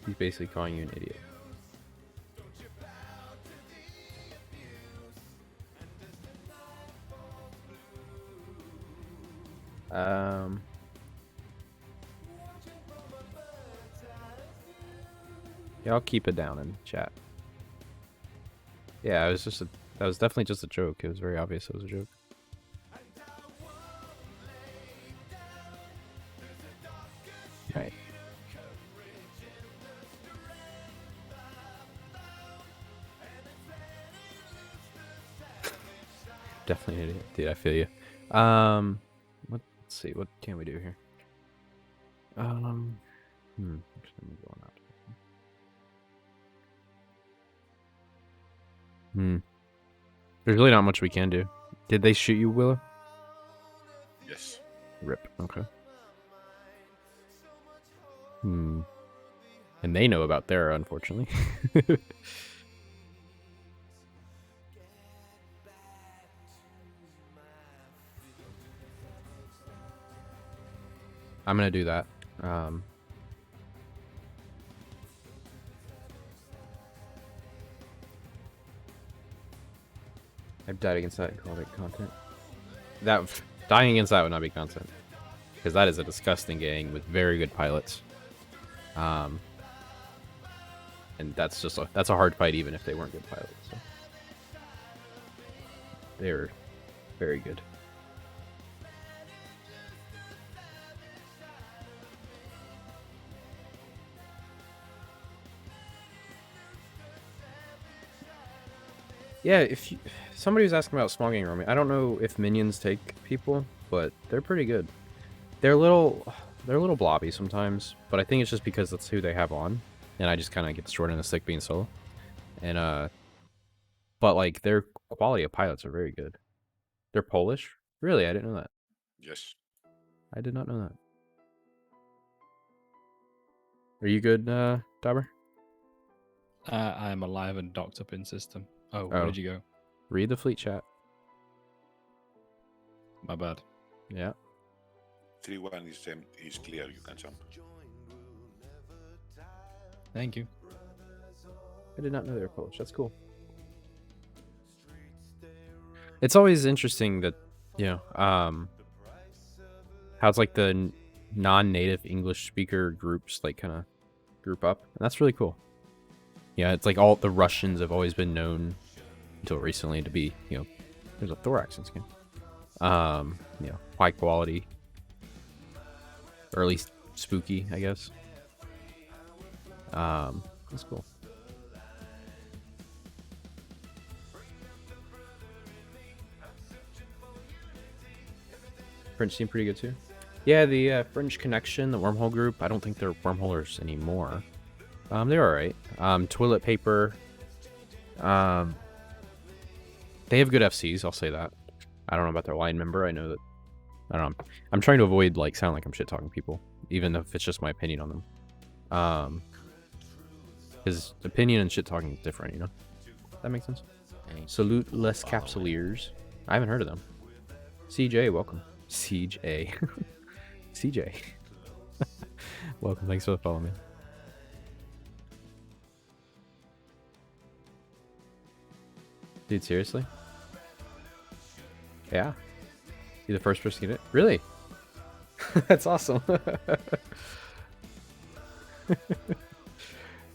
He's basically calling you an idiot. Yeah, I'll keep it down in chat. Yeah, it was just that was definitely just a joke. It was very obvious it was a joke. Right. Definitely an idiot. Dude, I feel you. Let's see, what can we do here? There's really not much we can do. Did they shoot you, Willow? Yes. Rip. Okay. And they know about Thera, unfortunately. I'm gonna do that. I've died against that and called it content. Dying against that would not be content, because that is a disgusting gang with very good pilots. And that's just that's a hard fight even if they weren't good pilots. So. They're very good. Yeah, if somebody was asking about small gang roaming, I don't know if minions take people, but they're pretty good. They're a little blobby sometimes, but I think it's just because that's who they have on, and I just kind of get the short end of the stick being solo. And but like their quality of pilots are very good. They're Polish? Really? I didn't know that. Yes. I did not know that. Are you good, Dobber? I am alive and docked up in system. Oh, Oh. where did you go? Read the fleet chat. My bad. Yeah. 3-1 is clear. You can jump. Thank you. I did not know they were Polish. That's cool. It's always interesting that, you know, how it's like the non-native English speaker groups like kind of group up. And that's really cool. Yeah, it's like all the Russians have always been known until recently to be, you know, there's a thorax in skin. You know, high quality, early spooky, I guess. That's cool. French seem pretty good too. Yeah, the French Connection, the wormhole group. I don't think they're wormholers anymore. They're all right. Toilet paper. They have good FCs. I'll say that. I don't know about their line member. I know that. I don't know. I'm trying to avoid like sound like I'm shit talking people, even if it's just my opinion on them. His opinion and shit talking is different, you know. That makes sense. Salute Les Capsuliers. I haven't heard of them. CJ, welcome. CJ. CJ. Welcome. Thanks for the follow, man. Dude, seriously? Yeah. You're the first person to get it? Really? That's awesome.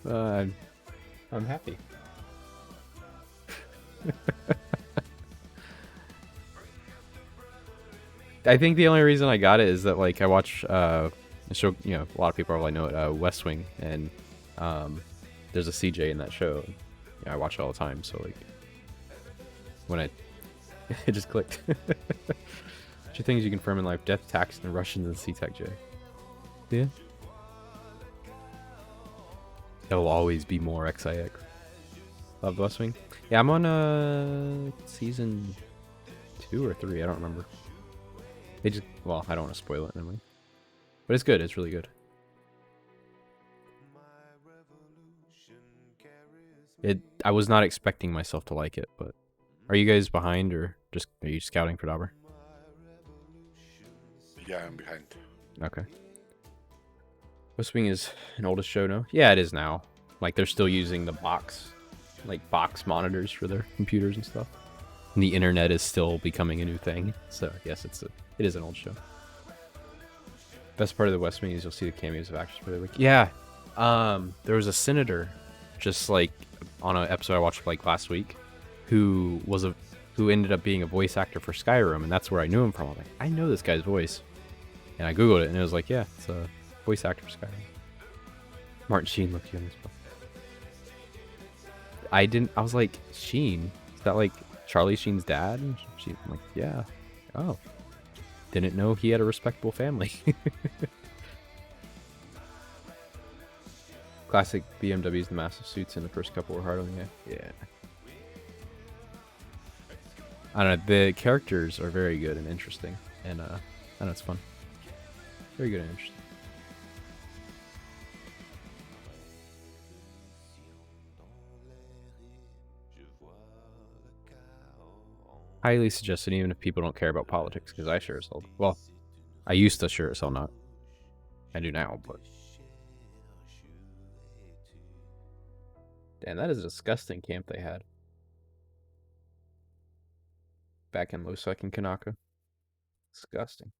I'm happy. I think the only reason I got it is that like I watch a show, you know, a lot of people probably know it, West Wing, and there's a CJ in that show. Yeah, I watch it all the time, so like when it just clicked. Two things you confirm in life: death, tax, and Russians and C-Tech J. Yeah. There'll always be more XIX. Love the West Wing. Yeah, I'm on season 2 or 3. I don't remember. They just, well, I don't want to spoil it anyway. But it's good. It's really good. I was not expecting myself to like it, but are you guys behind or just are you scouting for Dobber? Yeah, I'm behind. Okay. West Wing is an oldest show now. Yeah, it is now. Like they're still using the box monitors for their computers and stuff. And the internet is still becoming a new thing. So yes, it is an old show. Best part of the West Wing is you'll see the cameos of actors for the week. Yeah. There was a senator just like on an episode I watched like last week who ended up being a voice actor for Skyrim, and that's where I knew him from. I was like, I know this guy's voice. And I googled it and it was like, yeah, it's a voice actor for Skyrim. Martin Sheen looked young as fuck. I was like, Sheen? Is that like Charlie Sheen's dad? And I'm like, yeah. Oh. Didn't know he had a respectable family. Classic BMWs, the massive suits in the first couple were hard on the eye. Yeah. I don't know, the characters are very good and interesting. And I know it's fun. Very good and interesting. Highly suggested, even if people don't care about politics, because I sure as hell. Well, I used to sure as hell not. I do now, but. Damn, that is a disgusting camp they had. Back in Losek and Kanaka. Disgusting.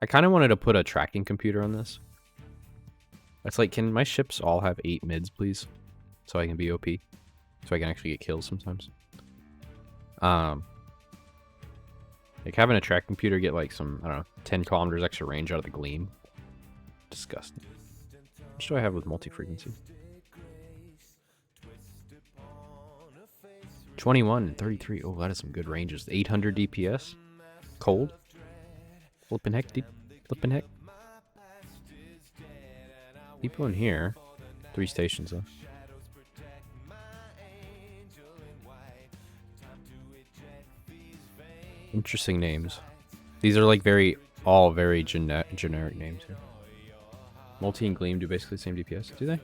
I kind of wanted to put a tracking computer on this. It's like, can my ships all have 8 mids, please? So I can be OP. So I can actually get kills sometimes. Like having a track computer get like some, I don't know, 10 kilometers extra range out of the Gleam. Disgusting. What do I have with multi-frequency? 21 and 33. Oh, that is some good ranges. 800 DPS. Cold. Flippin' heck. Flippin' heck. People in here. 3 stations though. Interesting names. These are like all very generic names. Here. Multi and Gleam do basically the same DPS, do they?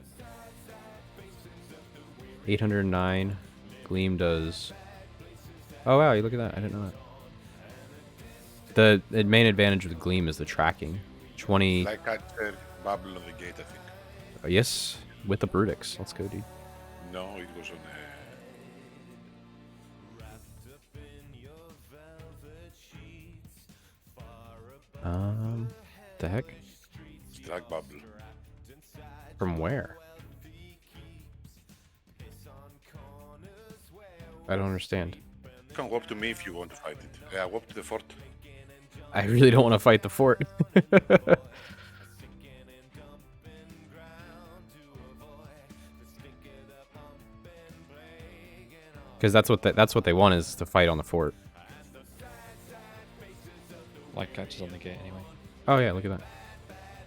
809. Gleam does... Oh wow, you look at that. I didn't know that. The main advantage of the Gleam is the tracking. 20... Like at Bubble on the gate, I think. Yes, with the Brutix. Let's go, dude. No, it was on The heck? Strike Bubble. From where? I don't understand. You can walk to me if you want to fight it. Yeah, walk to the fort. I really don't want to fight the fort. Because that's what they want is to fight on the fort. Like catches on the gate anyway. Oh yeah, look at that.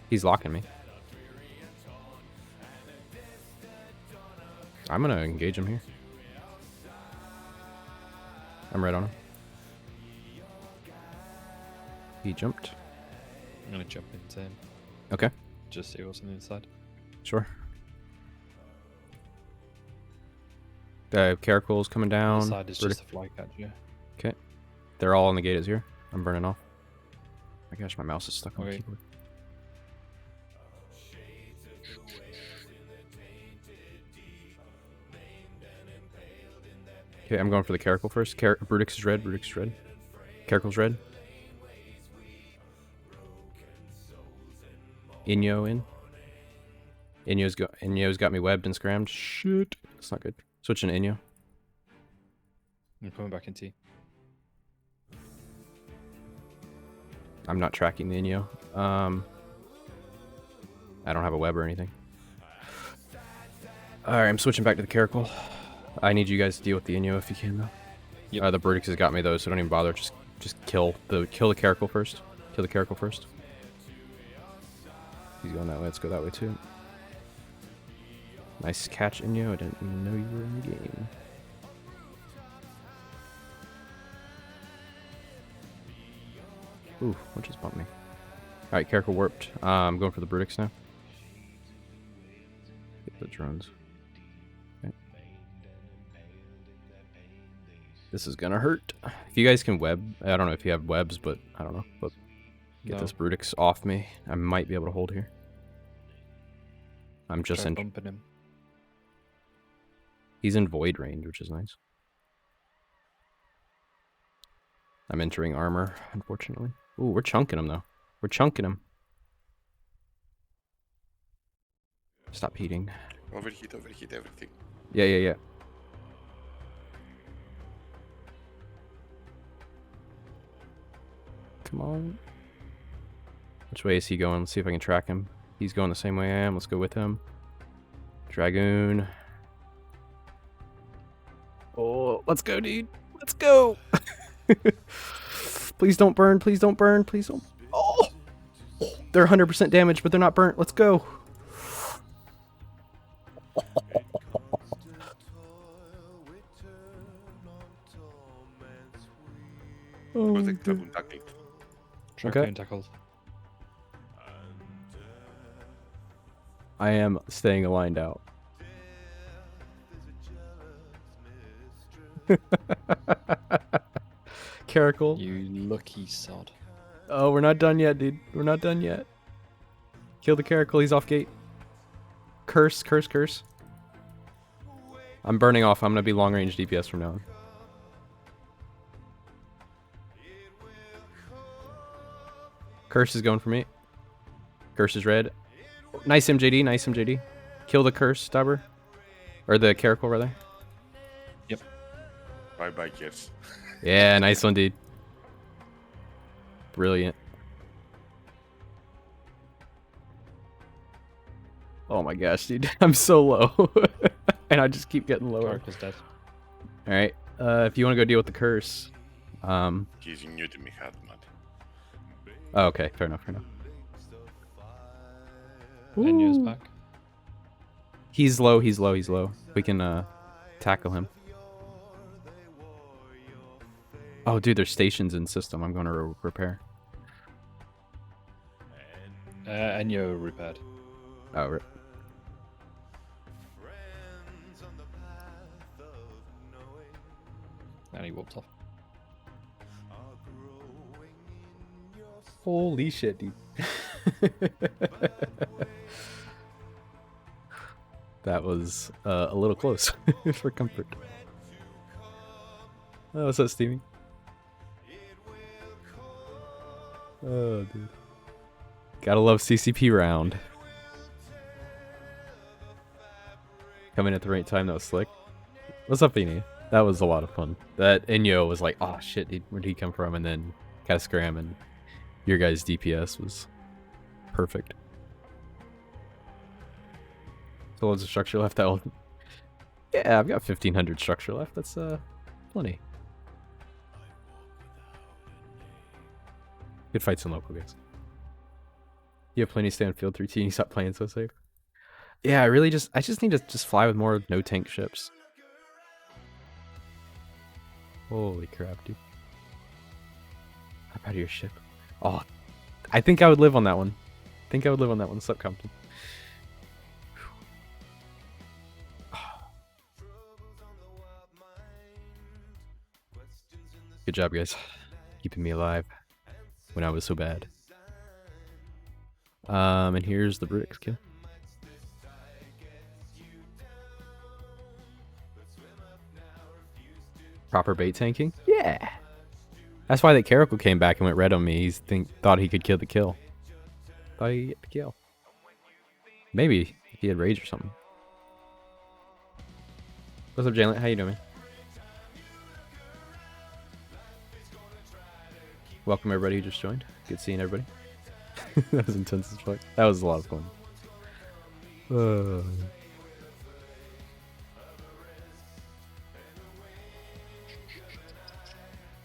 He's locking me. I'm gonna engage him here. I'm right on him. He jumped. I'm gonna jump into him. Okay, Just see what's on the inside. sure. The Caracol's coming The down. side is just a fly catcher. Okay. They're all on the gate is here. I'm burning off. My gosh, my mouse is stuck on the Okay. keyboard. Okay, I'm going for the Caracal first. Brutix is red. Brutix is red. Caracal's red. Inyo in. Inyo's got me webbed and scrammed. Shit. That's not good. Switching to Inyo. I'm coming back into you. I'm not tracking the Inyo. I don't have a web or anything. Alright, I'm switching back to the Caracal. I need you guys to deal with the Inyo if you can, though. Yep. The Brutix has got me, though, so don't even bother. Just kill the Caracal first. Kill the Caracal first. He's going that way. Let's go that way, too. Nice catch, Inyo. I didn't even know you were in the game. Ooh, what just bumped me? Alright, Caracal warped. I'm going for the Brutix now. Get the drones. Okay. This is gonna hurt. If you guys can web, I don't know if you have webs, but I don't know. But get this Brutix off me. I might be able to hold here. I'm just Try in. bumping him. He's in void range, which is nice. I'm entering armor, unfortunately. Ooh, we're chunking him though. We're chunking him. Stop heating. Overheat everything. Yeah. Come on. Which way is he going? Let's see if I can track him. He's going the same way I am. Let's go with him. Dragoon. Oh, let's go, dude. Let's go. Please don't burn. Please don't burn. Please don't. Oh, they're 100% damaged, but they're not burnt. Let's go. Oh, Protect dude. Dragoon tactic. Dragoon tackled. I am staying aligned out. Caracal. You lucky sod. Oh, we're not done yet, dude. We're not done yet. Kill the Caracal. He's off gate. Curse. I'm burning off. I'm going to be long range DPS from now on. Curse is going for me. Curse is red. Nice MJD. Kill the Curse, Dobber. Or the Caracal, rather. Bye, kids. Yeah, nice one, dude. Brilliant. Oh my gosh, dude. I'm so low. And I just keep getting lower. Caracal's dead. Alright. If you want to go deal with the Curse. He's new to me, hard man. Oh, okay. Fair enough. Enyo's Ooh. back. He's low. We can tackle him. Oh, dude, there's stations in system. I'm going to repair. Enyo repaired. Oh, right. And he walked off. Holy shit, dude. That was a little close for comfort. Oh, what's up, Steamy? Oh, dude. Gotta love CCP round. Coming at the right time, that was slick. What's up, Beanie? That was a lot of fun. That Inyo was like, oh shit, dude, where'd he come from? And then kind of scram, and your guys' DPS was perfect. So loads of structure left. That will... Yeah, I've got 1,500 structure left. That's plenty. Good fights in local, guys. You have plenty to stay on field 3T and you stop playing so safe. Yeah, I just need to just fly with more no tank ships. Holy crap, dude. How proud of your ship. Oh, I think I would live on that one. I think I would live on that one. What's up, Compton? Good job, guys. Keeping me alive when I was so bad. And here's the bricks kill. Proper bait tanking? Yeah. That's why that Caracal came back and went red on me. He thought he could kill the kill. Thought he'd get the kill. Maybe if he had rage or something. What's up, Jalen? How you doing, man? Welcome everybody who just joined. Good seeing everybody. That was intense as fuck. That was a lot of fun.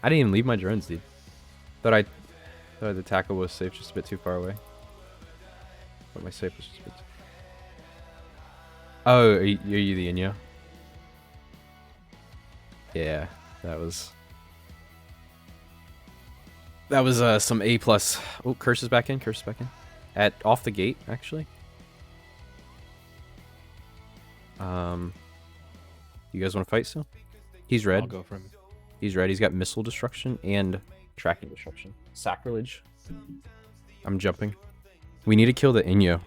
I didn't even leave my drones, dude. Thought the tackle was safe, just a bit too far away. But my safe was just a bit too... Oh, are you the Inyo? Yeah, that was some A+. Oh, Curse is back in. Curse is back in. Off the gate, actually. You guys want to fight still? He's red. I'll go for him. He's red. He's got missile destruction and tracking destruction. Sacrilege. I'm jumping. We need to kill the Inyo.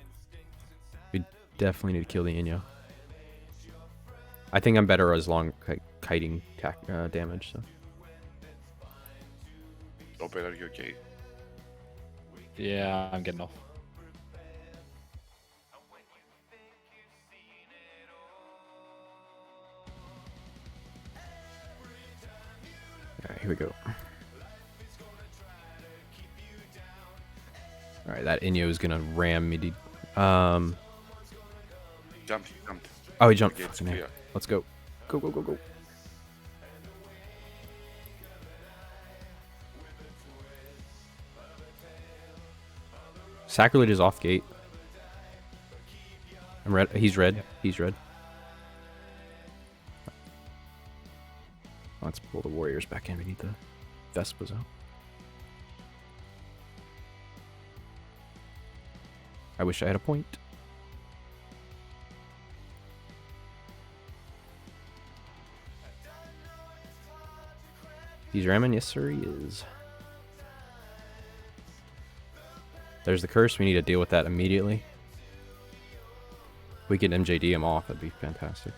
We definitely need to kill the Inyo. I think I'm better as long kiting damage. So. Dobber, are you okay? Yeah, I'm getting off. Alright, here we go. Alright, that Inyo is gonna ram me, dude. Jumped, he jumped. Oh, he jumped. Gate's Fucking clear. hell. Let's go. Go, go, go, go. Sacrilege is off gate. I'm red. He's red. Yep. He's red. Let's pull the warriors back in. We need the Vespas out. I wish I had a point. He's ramming. Yes, sir, he is. There's the curse. We need to deal with that immediately. If we can MJD him off, that'd be fantastic.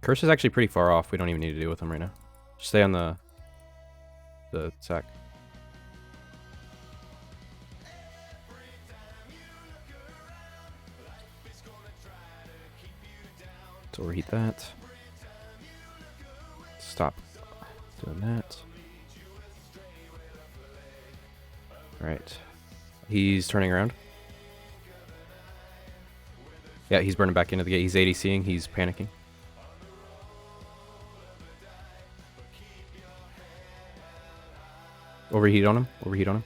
Curse is actually pretty far off. We don't even need to deal with him right now. Just stay on the sack. Let's overheat that. Stop doing that. Alright. He's turning around. Yeah, he's burning back into the gate. He's ADCing. He's panicking. Overheat on him. Overheat on him.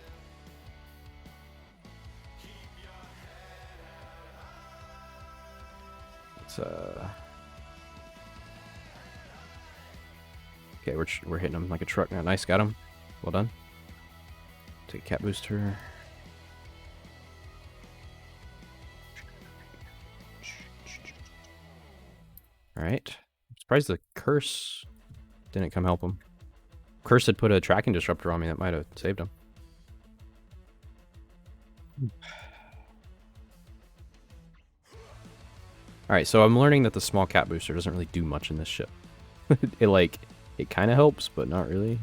Okay, we're hitting him like a truck now. Nice, got him. Well done. Take cat booster. Alright. I'm surprised the curse didn't come help him. Curse had put a tracking disruptor on me that might have saved him. Alright, so I'm learning that the small cat booster doesn't really do much in this ship. It kind of helps, but not really.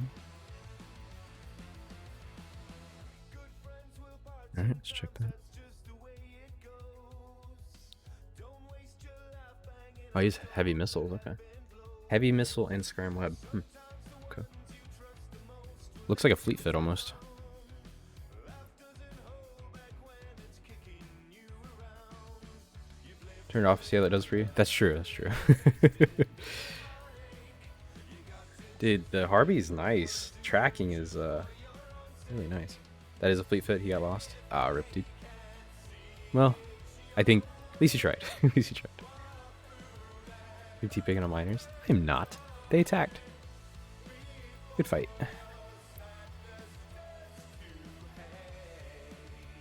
Alright, let's check that. Oh, he's heavy missiles, okay. Heavy missile and scram web. Okay. Looks like a fleet fit almost. Turn it off, see how that does for you? That's true, that's true. Dude, the Harvey's nice. Tracking is really nice. That is a fleet fit, he got lost. Ah, rip, dude. Well, I think at least he tried. At least he tried. Keep picking on miners. I'm not. They attacked. Good fight.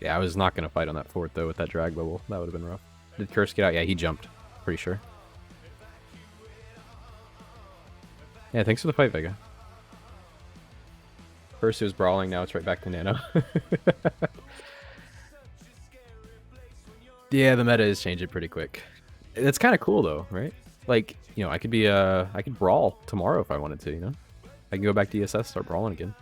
Yeah, I was not going to fight on that fort, though, with that drag bubble. That would have been rough. Did Curse get out? Yeah, he jumped. Pretty sure. Yeah, thanks for the fight, Vega. First it was brawling, now it's right back to Nano. Yeah, the meta is changing pretty quick. It's kind of cool, though, right? Like, you know, I could brawl tomorrow if I wanted to, you know? I can go back to ESS, start brawling again.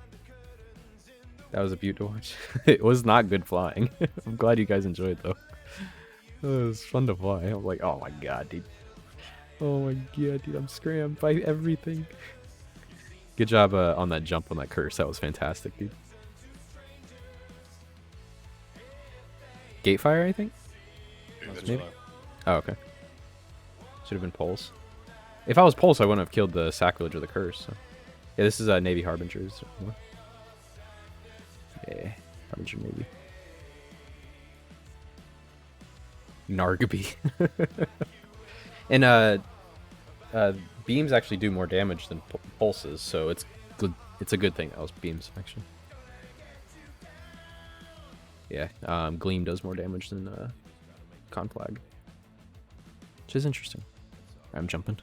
That was a beaut to watch. It was not good flying. I'm glad you guys enjoyed, though. It was fun to fly. I was like, oh my god, dude. Oh my god, dude, I'm scrammed by everything. Good job on that jump on that curse. That was fantastic, dude. Gatefire, I think? Maybe? Oh, okay. Should have been Pulse. If I was Pulse, I wouldn't have killed the Sacrilege or the Curse. So. Yeah, this is Navy Harbingers. Yeah, Harbinger Navy. Nargaby. And beams actually do more damage than pulses, so it's good. It's a good thing that was beams actually. Yeah, Gleam does more damage than Conflag, which is interesting. I'm jumping.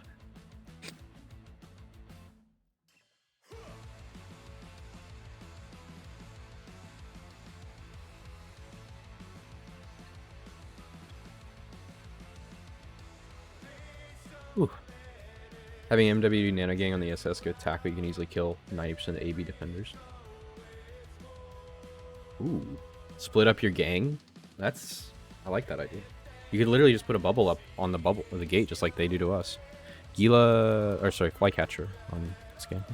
Ooh. Having MW Nano Gang on the SS go attack, but you can easily kill 90% of AB defenders. Ooh. Split up your gang? I like that idea. You could literally just put a bubble up on the bubble or the gate, just like they do to us. Flycatcher on scan.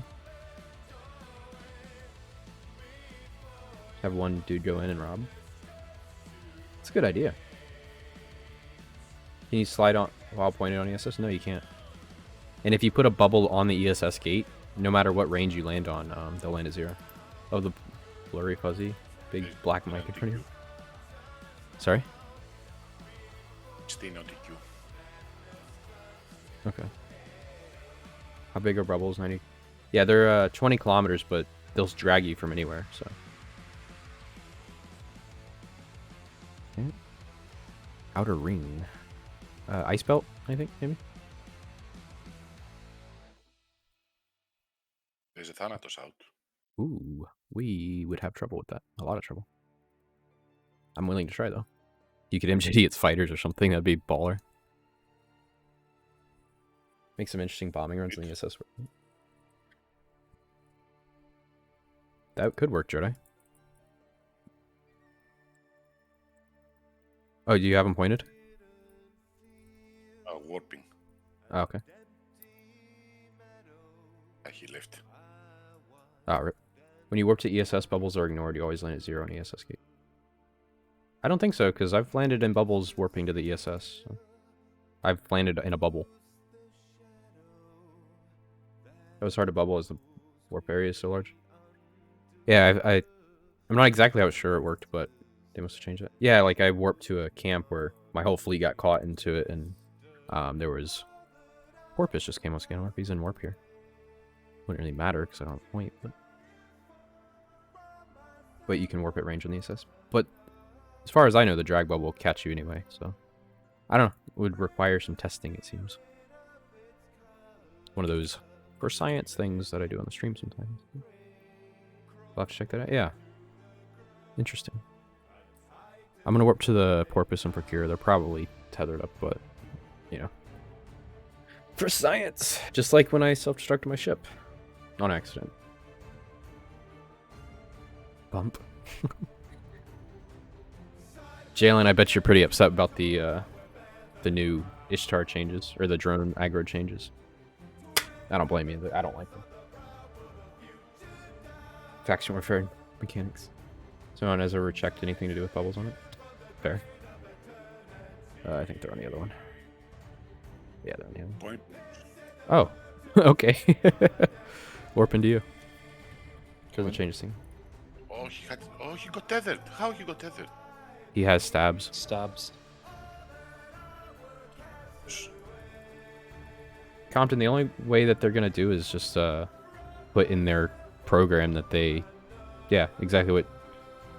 Have one dude go in and rob. It's a good idea. Can you slide on while pointed on ESS? No, you can't. And if you put a bubble on the ESS gate, no matter what range you land on, they'll land at 0. Oh, the blurry fuzzy, big black mic in front of you. Sorry? Stay on DQ. Okay. How big are bubbles? 90? Yeah, they're 20 kilometers, but they'll drag you from anywhere, so. Okay. Outer ring. Ice belt, I think, maybe? There's a Thanatos out. Ooh, we would have trouble with that. A lot of trouble. I'm willing to try, though. You could MJD its fighters or something, that'd be baller. Make some interesting bombing runs in the SS. That could work, Jedi. Oh, do you have him pointed? Warping. Oh, okay. He left. Ah, rip. When you warp to ESS, bubbles are ignored. You always land at 0 on ESS gate. I don't think so, because I've landed in bubbles warping to the ESS. So. I've landed in a bubble. It was hard to bubble as the warp area is so large. Yeah, I'm not exactly how sure it worked, but they must have changed it. Yeah, like I warped to a camp where my whole fleet got caught into it, and There was Porpoise just came on scan warp. He's in warp here. Wouldn't really matter because I don't have point, but you can warp at range on the assist. But as far as I know, the drag bubble will catch you anyway. So I don't know. It would require some testing, it seems. One of those for science things that I do on the stream sometimes. I'll have to check that out. Yeah. Interesting. I'm gonna warp to the Porpoise and Procure. They're probably tethered up, but you know. For science! Just like when I self-destructed my ship. On accident. Bump. Jalen, I bet you're pretty upset about the new Ishtar changes, or the drone aggro changes. I don't blame you. I don't like them. Faction warfare mechanics. So no one has ever checked anything to do with bubbles on it? Fair. I think they're on the other one. Yeah, they're on the other one. Point. Oh, okay. Warp into you. Doesn't change a thing. Oh, he got tethered. How he got tethered? He has stabs. Stabs. Compton, the only way that they're gonna do is just put in their program that they, yeah, exactly what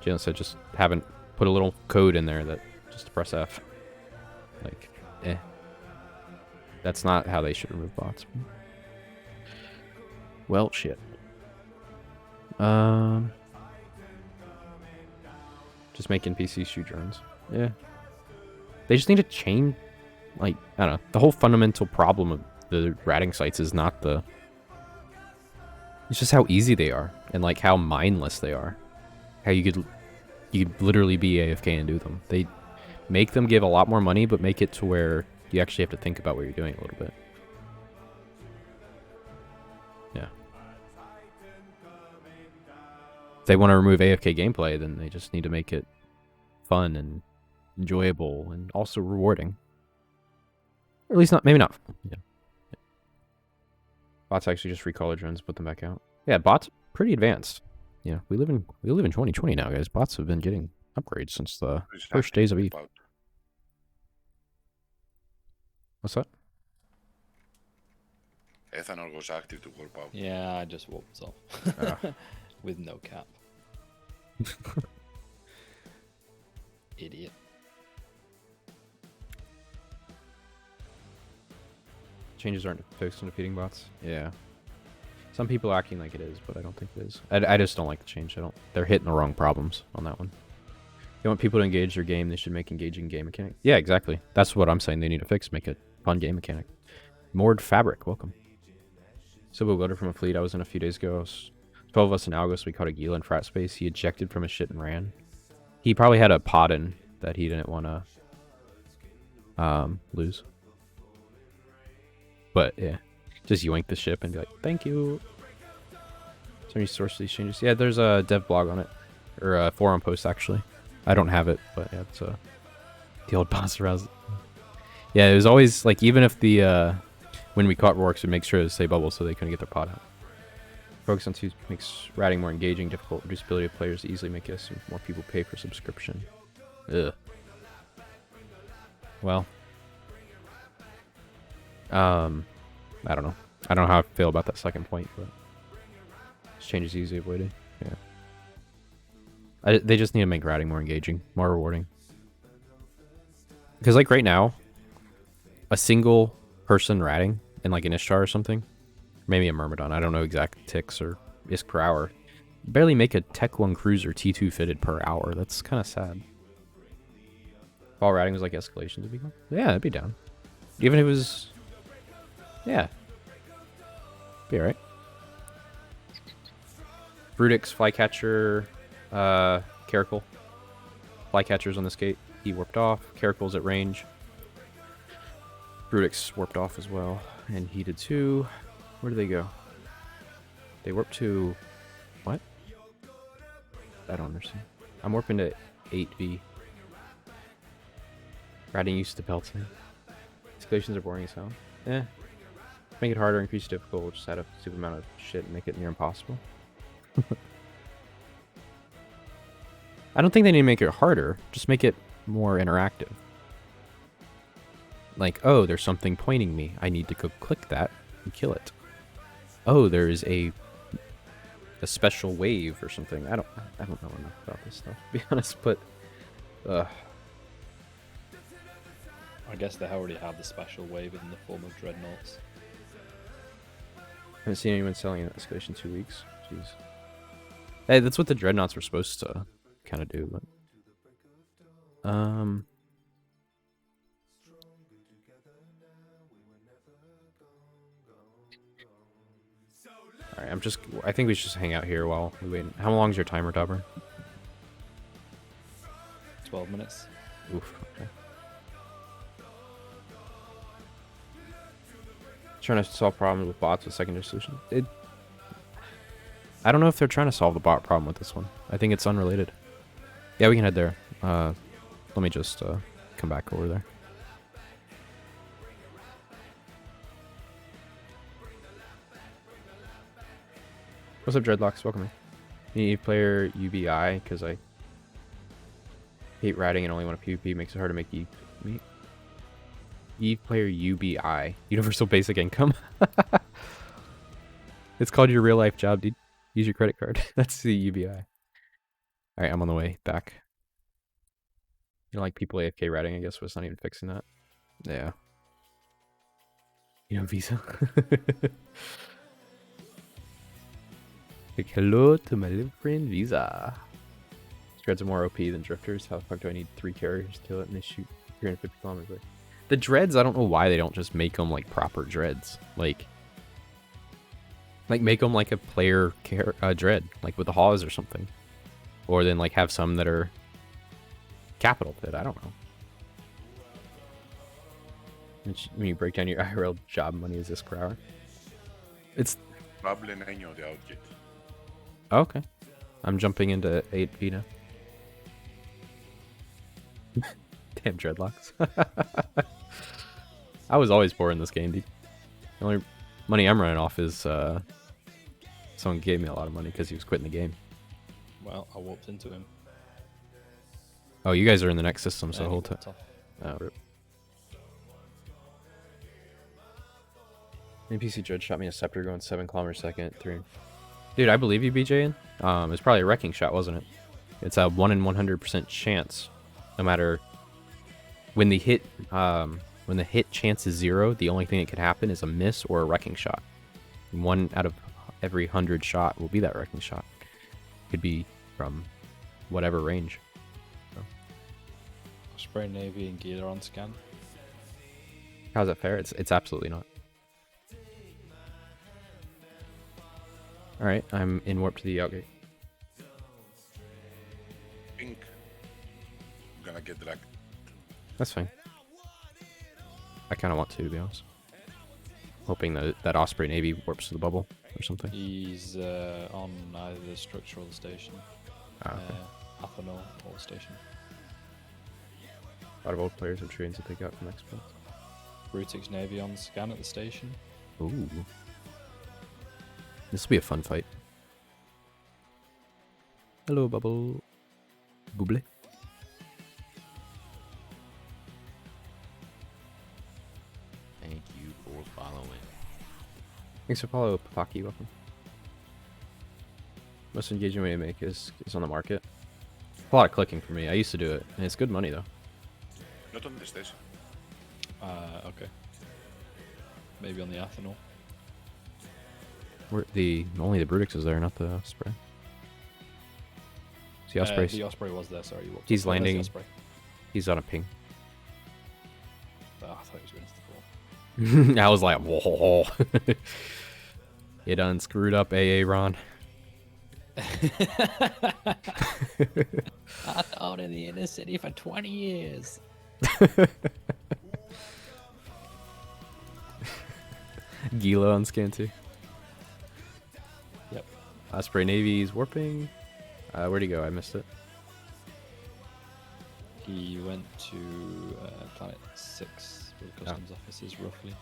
Jalen said. Just haven't put a little code in there that just to press F. Like, that's not how they should remove bots. Well, shit. Just make NPCs shoot drones. Yeah. They just need to change, like, I don't know. The whole fundamental problem of the ratting sites is not the... It's just how easy they are, and like how mindless they are. How you could literally be AFK and do them. They make them give a lot more money, but make it to where you actually have to think about what you're doing a little bit. Yeah. If they want to remove AFK gameplay, then they just need to make it fun and enjoyable and also rewarding. Or at least not, maybe not. Yeah. Bots actually just recolor drones, put them back out. Yeah, bots pretty advanced. Yeah, we live in 2020 now, guys. Bots have been getting upgrades since the first days of EVE. What's that? Ethanol was active to warp out. Yeah, I just warped off. With no cap. Idiot. Changes aren't focused on defeating bots. Yeah. Some people are acting like it is, but I don't think it is. I just don't like the change. They're hitting the wrong problems on that one. You want people to engage their game, they should make engaging game mechanic. Yeah, exactly. That's what I'm saying they need to fix. Make a fun game mechanic. Moored Fabric, welcome. Civil Builder from a fleet I was in a few days ago. 12 of us in August, we caught a Gila in frat space. He ejected from his shit and ran. He probably had a pod in that he didn't want to lose. But yeah, just yoink the ship and be like, thank you. Is there any source of these changes? Yeah, there's a dev blog on it, or a forum post actually. I don't have it, but yeah, it's the old boss arousal. Yeah, it was always like, even if the when we caught Rorks, would make sure to stay bubble so they couldn't get their pod out. Focus on 2 makes ratting more engaging, difficult, reducibility of players to easily make us more people pay for subscription. Ugh. Well, I don't know. I don't know how I feel about that second point, but this change is easy avoided. Yeah. They just need to make ratting more engaging, more rewarding. Because like right now, a single person ratting in like an Ishtar or something, maybe a Myrmidon, I don't know exact ticks or ISK per hour, barely make a Tech 1 cruiser T2 fitted per hour. That's kind of sad. If all ratting was like escalations, would be cool. Yeah, I'd be down. Even if it was... Yeah. Be alright. Brutix, Flycatcher, Caracal. Flycatcher's on this gate. He warped off. Caracal's at range. Brutix warped off as well. And he did too. Where do they go? They warped to... What? I don't understand. I'm warping to 8B. Ratting used to pelting. Escalations are boring as hell. Eh. Make it harder, increase difficult, we'll just add a stupid amount of shit and make it near impossible. I don't think they need to make it harder, just make it more interactive. Like, oh, there's something pointing me. I need to go click that and kill it. Oh, there's a special wave or something. I don't know enough about this stuff, to be honest, but I guess they already have the special wave in the form of dreadnoughts. haven't seen anyone selling an escalation 2 weeks. Jeez. Hey, that's what the dreadnoughts were supposed to kind of do, but Alright, I think we should just hang out here while we wait. How long's your timer, Dobber? 12 minutes. Oof, okay. Trying to solve problems with bots with secondary solution. I don't know if they're trying to solve the bot problem with this one. I think it's unrelated. Yeah, we can head there. Let me just come back over there. What's up, Dreadlocks? Welcome in. Need player UBI because I hate ratting and only want a PvP. Makes it hard to make Eve player UBI. Universal Basic Income. It's called your real life job, dude. Use your credit card. That's the UBI. Alright, I'm on the way back. You know, like people AFK ratting, I guess, but it's not even fixing that. Yeah. You know, Visa. Like, hello to my little friend Visa. Dreads are more OP than drifters. How the fuck do I need 3 carriers to kill it and they shoot 350 kilometers away? The dreads, I don't know why they don't just make them like proper dreads. Like make them like a player dread, like with the Haws or something. Or then like have some that are capital fit. I don't know. When you break down your IRL job money, is this per hour? It's Probably an año de outfit. okay. I'm jumping into 8P now. Damn dreadlocks. I was always poor in this game, dude. The only money I'm running off is someone gave me a lot of money because he was quitting the game. Well, I walked into him. Oh, you guys are in the next system, so and he hold walked tight. off. Oh, rip. NPC Dread shot me a scepter going 7 kilometers a second. 3. Dude, I believe you, BJ. It was probably a wrecking shot, wasn't it? It's a 1 in 100% chance. No matter when the hit chance is 0, the only thing that could happen is a miss or a wrecking shot. 1 out of every 100 shot will be that wrecking shot. Could be from whatever range. So. Spray Navy and Gila on scan. How's that fair? It's absolutely not. Alright, I'm in warp to the outgate. Pink. I'm gonna get dragged. That's fine. I kind of want to be honest. Hoping that Osprey Navy warps to the bubble or something. He's on either the structure or the station. Ah, okay. Athanol or the station. A lot of old players have trains that they got from Expo. Brutic's Navy on scan at the station. Ooh. This will be a fun fight. Hello, Bubble. Bubble. Thank you for following. Thanks for follow, Papaki. Welcome. Most engagement way to make is on the market. A lot of clicking for me. I used to do it, and it's good money though. Not on the station. Okay. Maybe on the Athanol. Only the Brutix is there, not the Osprey. See Osprey. The Osprey was there. Sorry, you walked He's up. Where's the landing. Osprey? He's on a ping. Oh, I thought he was going to the ball. I was like, whoa. You done screwed up, AA Ron. I thought in the inner city for 20 years. Gila on scan too. Yep. Osprey Navy's warping. Where'd he go? I missed it. He went to Planet 6, where the customs office is roughly.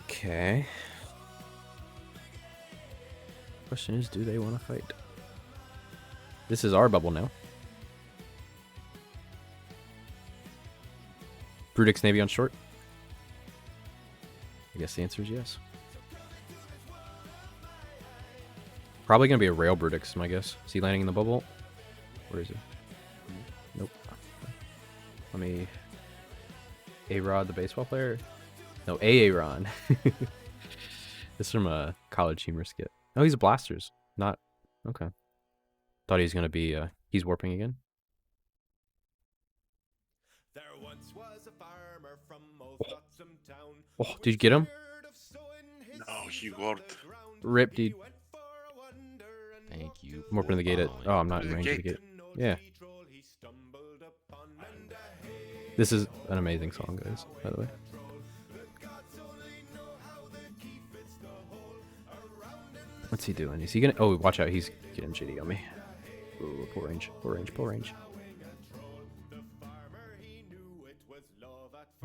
Okay. Question is, do they want to fight? This is our bubble now. Brutix Navy on short. guess the answer is yes. Probably gonna be a Rail Brutix, my guess. Is he landing in the bubble? Where is he? Nope. Let me... A-Rod, the baseball player? No, A-Ron. This is from a college humor skit. Oh, he's a Blasters. Not... Okay. Thought he was gonna be, he's warping again. Oh, did you get him? No, he warped. Rip, dude. Thank you. I'm warping the gate at... Oh, I'm not in The range of the gate. gate. Yeah. This is an amazing song, guys, by the way. What's he doing? Is he gonna... Oh, watch out. He's getting shitty on me. Ooh, pull range. Pull range. Pull range.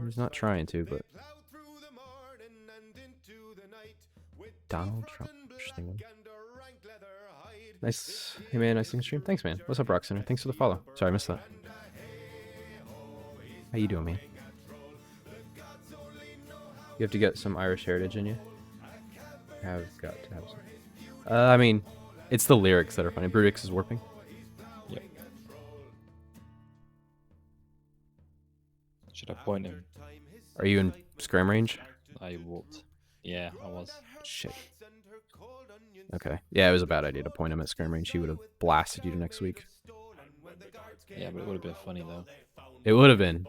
He's not trying to, but... Donald Trump. Interesting one. Nice. Hey, man. Nice stream. Thanks, man. What's up, Rock Center? Thanks for the follow. Sorry, I missed that. How you doing, man? You have to get some Irish heritage in you. Have got to have some. I mean, it's the lyrics that are funny. Brutix is warping. Yep. Should I point him? Are you in scram range? I walked. Yeah, I was. Shit. Okay. Yeah, it was a bad idea to point him at scram range. He would have blasted you next week. Yeah, but it would have been funny though. It would have been.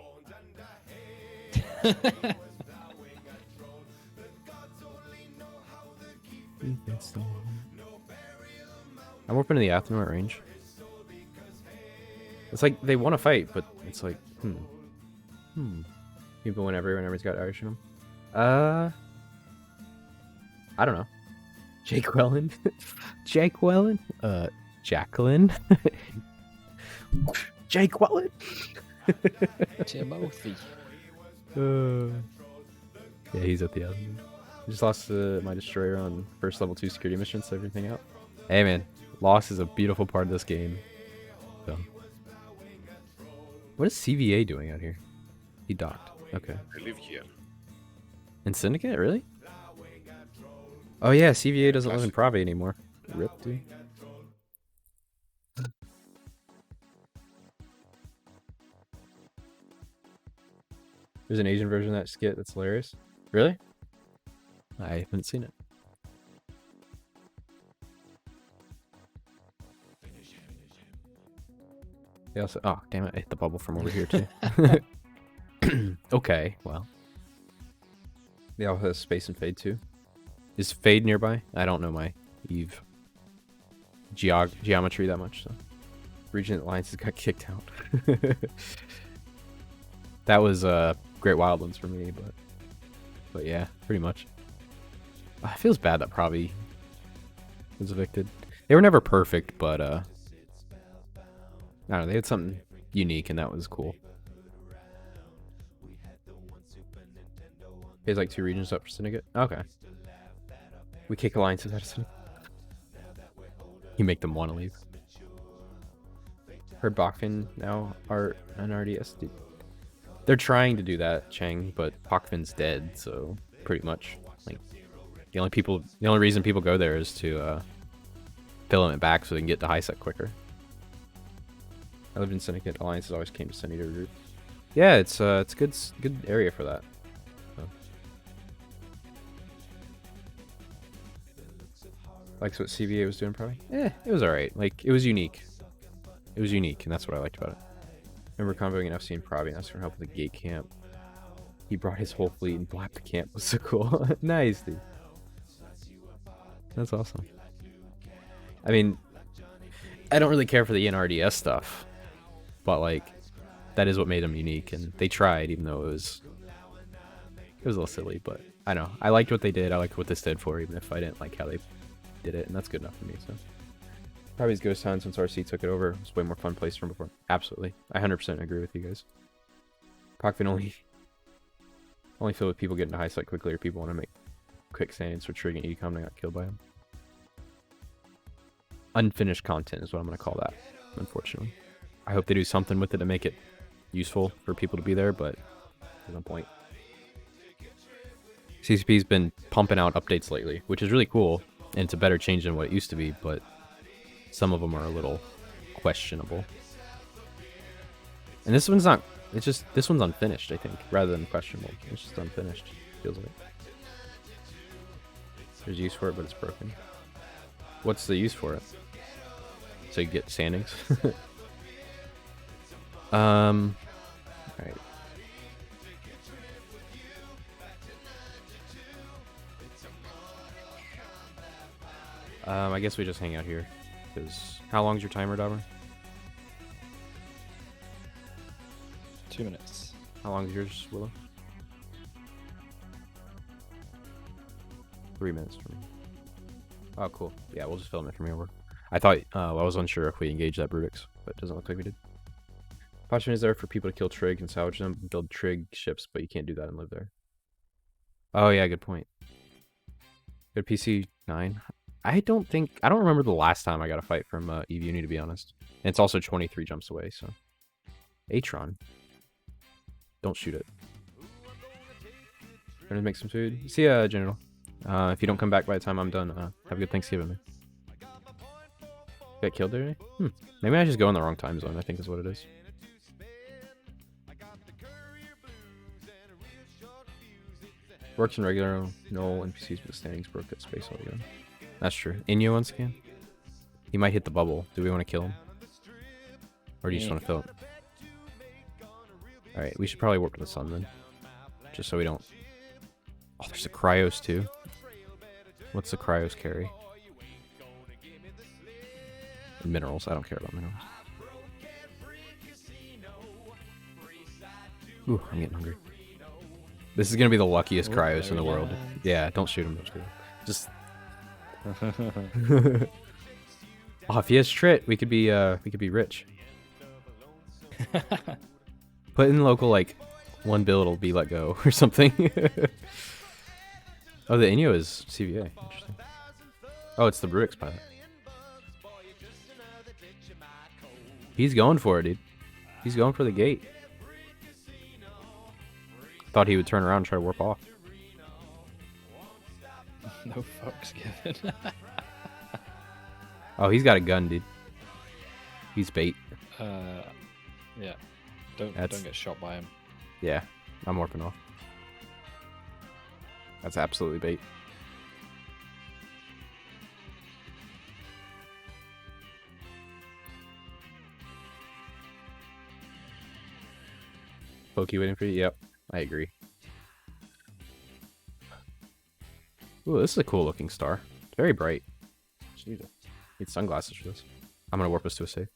I'm warping to the Atheno at range. It's like they want to fight, but it's like, People win whenever he's got Irish in them. I don't know. Jake Wellen? Jake Wellen? Jacqueline? Jake Wellen? Timothy. Yeah, he's at the end. I just lost my destroyer on first level 2 security mission, so everything out. Hey man, loss is a beautiful part of this game. So. What is CVA doing out here? He docked. Okay. I live here. In Syndicate, really? Oh yeah, CVA doesn't live in Prave anymore. Rip, dude. There's an Asian version of that skit that's hilarious. Really? I haven't seen it. They also... Oh, damn it. I hit the bubble from over here, too. Okay, well. They also have Space and Fade, too. Is Fade nearby? I don't know my Eve geometry that much, so... Regent Alliances got kicked out. That was Great Wildlands for me, but yeah, pretty much. It feels bad that Pravi was evicted. They were never perfect, but I don't know, they had something unique and that was cool. There's like 2 regions up for Syndicate. Okay. We kick alliances out of Syndicate. You make them want to leave. Heard Bachfin now are an RDS, dude. They're trying to do that, Cheng, but Bachfin's dead, so pretty much like the only reason people go there is to fill it back so they can get to high set quicker. I lived in Syndicate. Alliances always came to Syndicate to regroup. Yeah, it's good area for that. So. Likes what CVA was doing, probably. It was alright. Like it was unique. It was unique, and that's what I liked about it. Remember convoying an FC in Pravi and asked for help with the gate camp. He brought his whole fleet and blapped the camp. It was so cool. Nice, dude. That's awesome. I mean, I don't really care for the NRDS stuff, but like, that is what made them unique, and they tried, even though it was a little silly. But I know I liked what they did. I liked what this did for, even if I didn't like how they did it, and that's good enough for me. So. Probably Ghost Town since RC took it over. It was way more fun place from before. Absolutely. I 100% agree with you guys. Pockfin only filled with people getting to high site quickly or people want to make quick standings for triggering Ecom and I got killed by him. Unfinished content is what I'm going to call that, unfortunately. I hope they do something with it to make it useful for people to be there, but there's no point. CCP's been pumping out updates lately, which is really cool, and it's a better change than what it used to be, but some of them are a little questionable. And this one's not, it's just, this one's unfinished, I think, rather than questionable. It's just unfinished, feels like. There's use for it, but it's broken. What's the use for it? So you get standings? Alright. I guess we just hang out here. Because how long's your timer, Dobber? 2 minutes. How long is yours, Willow? 3 minutes for me. Oh, cool. Yeah, we'll just film it from here. I thought, I was unsure if we engaged that Brutix, but it doesn't look like we did. Option is there for people to kill trig and salvage them, build trig ships, but you can't do that and live there. Oh yeah, good point. Good PC 9. I don't remember the last time I got a fight from Uni, to be honest. And it's also 23 jumps away, so. Atron. Don't shoot it. Gonna make some food. See ya, General. If you don't come back by the time I'm done, have a good Thanksgiving, man. Got killed there? Maybe I just go in the wrong time zone, I think is what it is. Works in regular Null NPCs, but the standings broke that space altogether. That's true. Inyo on scan? He might hit the bubble. Do we want to kill him? Or do you just want to fill it? Alright, we should probably work with the sun then. Just so we don't... Oh, there's a Cryos too. What's the Cryos carry? And minerals. I don't care about minerals. Ooh, I'm getting hungry. This is gonna be the luckiest Cryos in the world. Yeah, don't shoot him. Just... Oh, if he has Trit, we could be rich. Put in local, like, one build will be let go or something. Oh, the Inyo is CVA. Interesting. Oh, it's the Brutix pilot. He's going for it, dude. He's going for the gate. Thought he would turn around and try to warp off. No fucks given. Oh, he's got a gun, dude. He's bait. Yeah. Don't get shot by him. Yeah, I'm warping off. That's absolutely bait. Pokey waiting for you? Yep, I agree. Ooh, this is a cool looking star. It's very bright. Just need sunglasses for this. I'm gonna warp us to a save.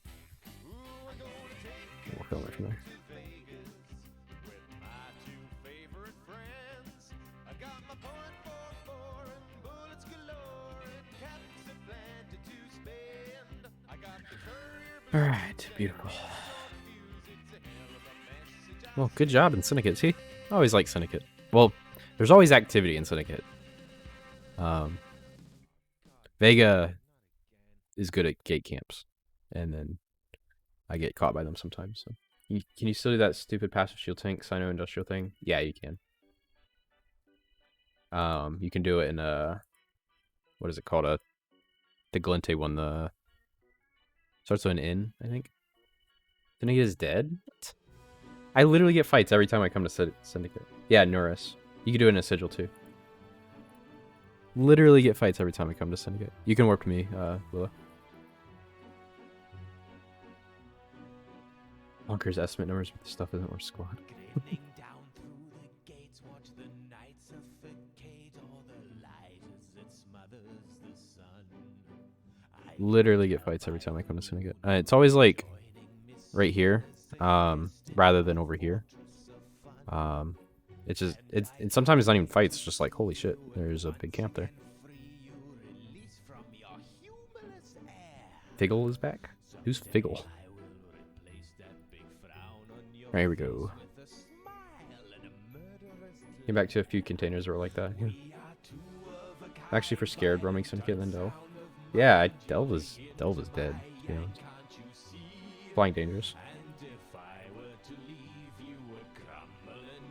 We'll film it from there. Alright, beautiful. Well, good job in Syndicate. See? I always like Syndicate. Well, there's always activity in Syndicate. Vega is good at gate camps. And then I get caught by them sometimes. So. Can you still do that stupid passive shield tank Sino industrial thing? Yeah, you can. You can do it in what is it called? The Glinte one, the starts with an N, I think. Syndicate is dead? What? I literally get fights every time I come to Syndicate. Yeah, Norris. You can do it in a sigil too. Literally get fights every time I come to Syndicate. You can warp to me, Willow. Bonkers estimate numbers, but the stuff isn't worth squad. Literally get fights every time I come to Syndicate. It's always like right here, rather than over here. It's just sometimes it's not even fights. It's just like holy shit, there's a big camp there. Figgle is back. Who's Figgle? Right, here we go. Came back to a few containers that were like that. Yeah. Actually, for scared roaming Syndicate than Delve. Yeah, Delve is dead. You know, flying dangerous.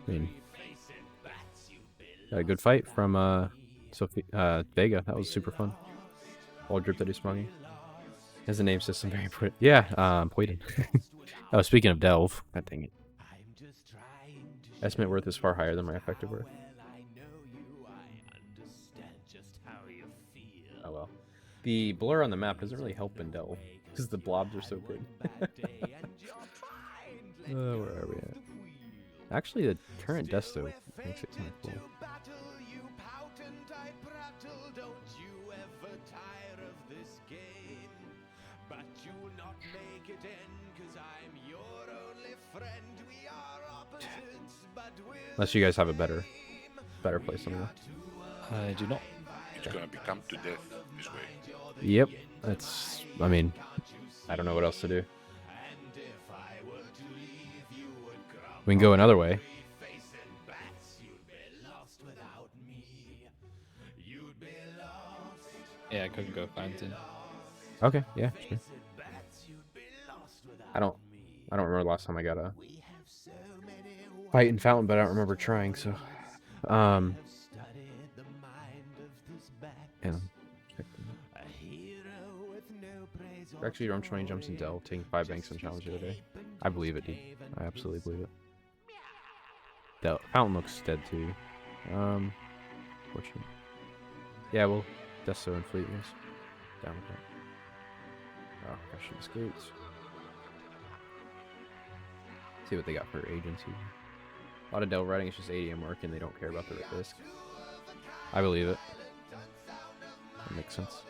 I mean, Got a good fight from Vega. That was super fun. All drip that he sprung. Has a name system very important. Yeah, Poison. Oh, speaking of Delve, god dang it. Estimate worth is far higher than my effective worth. Oh well. The blur on the map doesn't really help in Delve because the blobs are so big. Where are we at? Actually, the current desto makes it kind of cool. Unless you guys have a better place on there. I do not. It's gonna become to death this way. Yep, that's. I mean, I don't know what else to do. We can go another way. Yeah, I couldn't go fountain. Okay, yeah, sure. I don't remember the last time I got a fight in fountain, but I don't remember trying. So, and actually, I'm 20 jumps in Dell, taking 5 banks on challenge the other day. I believe it, dude. I absolutely believe it. Dell fountain looks dead too. Fortunate. Yeah, well, Desto and Fleet is down with that. Oh, crashing the skates. See what they got for agency. A lot of Dell riding, it's just 80 mark and they don't care about the risk. I believe it. That makes sense.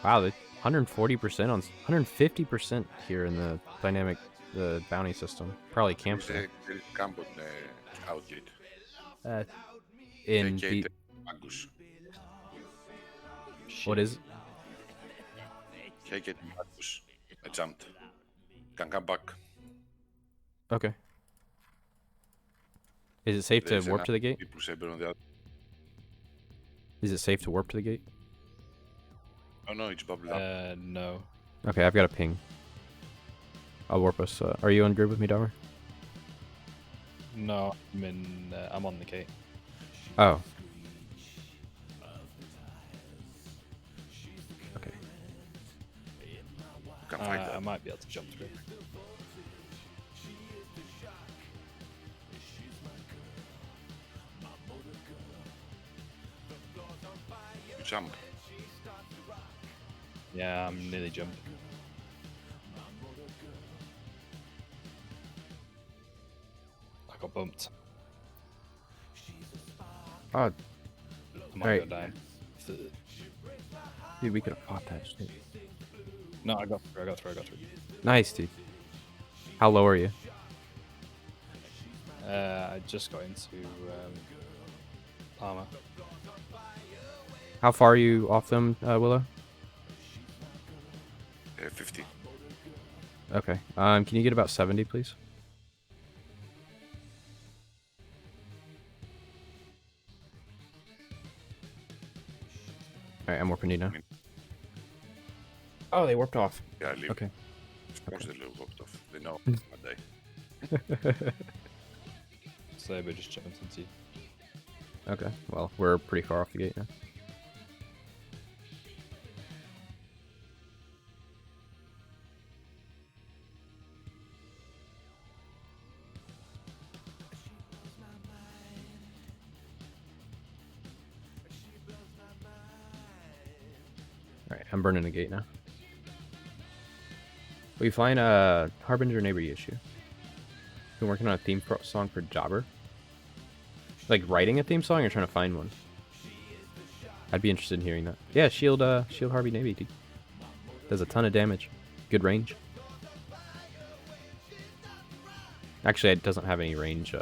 Wow, they 140% on 150% here in the dynamic, the bounty system. Probably camps There is camp on the outgate. in They the gate Magus. what is it? He get Magus. I jumped. Can come back. Okay. Is it safe to There's warp to the gate? People saber on the other. Is it safe to warp to the gate? Oh no, it's bubbling up. No. Okay, I've got a ping. I'll warp us. Are you on grid with me, Dobber? No, I'm on the gate. Oh. Okay. You can fight I that. might be able to jump through. You jump. Yeah, I'm nearly jumping. I got bumped. Oh, I might Right. go down. dude, we could have fought that shit. No, I got through. Nice, dude. How low are you? I just got into armor. How far are you off them, Willow? 50. Okay. Can you get about 70, please? Alright, I'm warping you now. Oh, they warped off. Yeah, I leave. Okay. Of course they live walked off. They know what day. Saber just jumped into you. Okay, well, we're pretty far off the gate now. Alright, I'm burning the gate now. Are you flying a Harbinger Neighborly issue? Been working on a theme song for Dobber? Like writing a theme song or trying to find one? I'd be interested in hearing that. Yeah, shield Harvey Navy, dude. Does a ton of damage. Good range. Actually, it doesn't have any range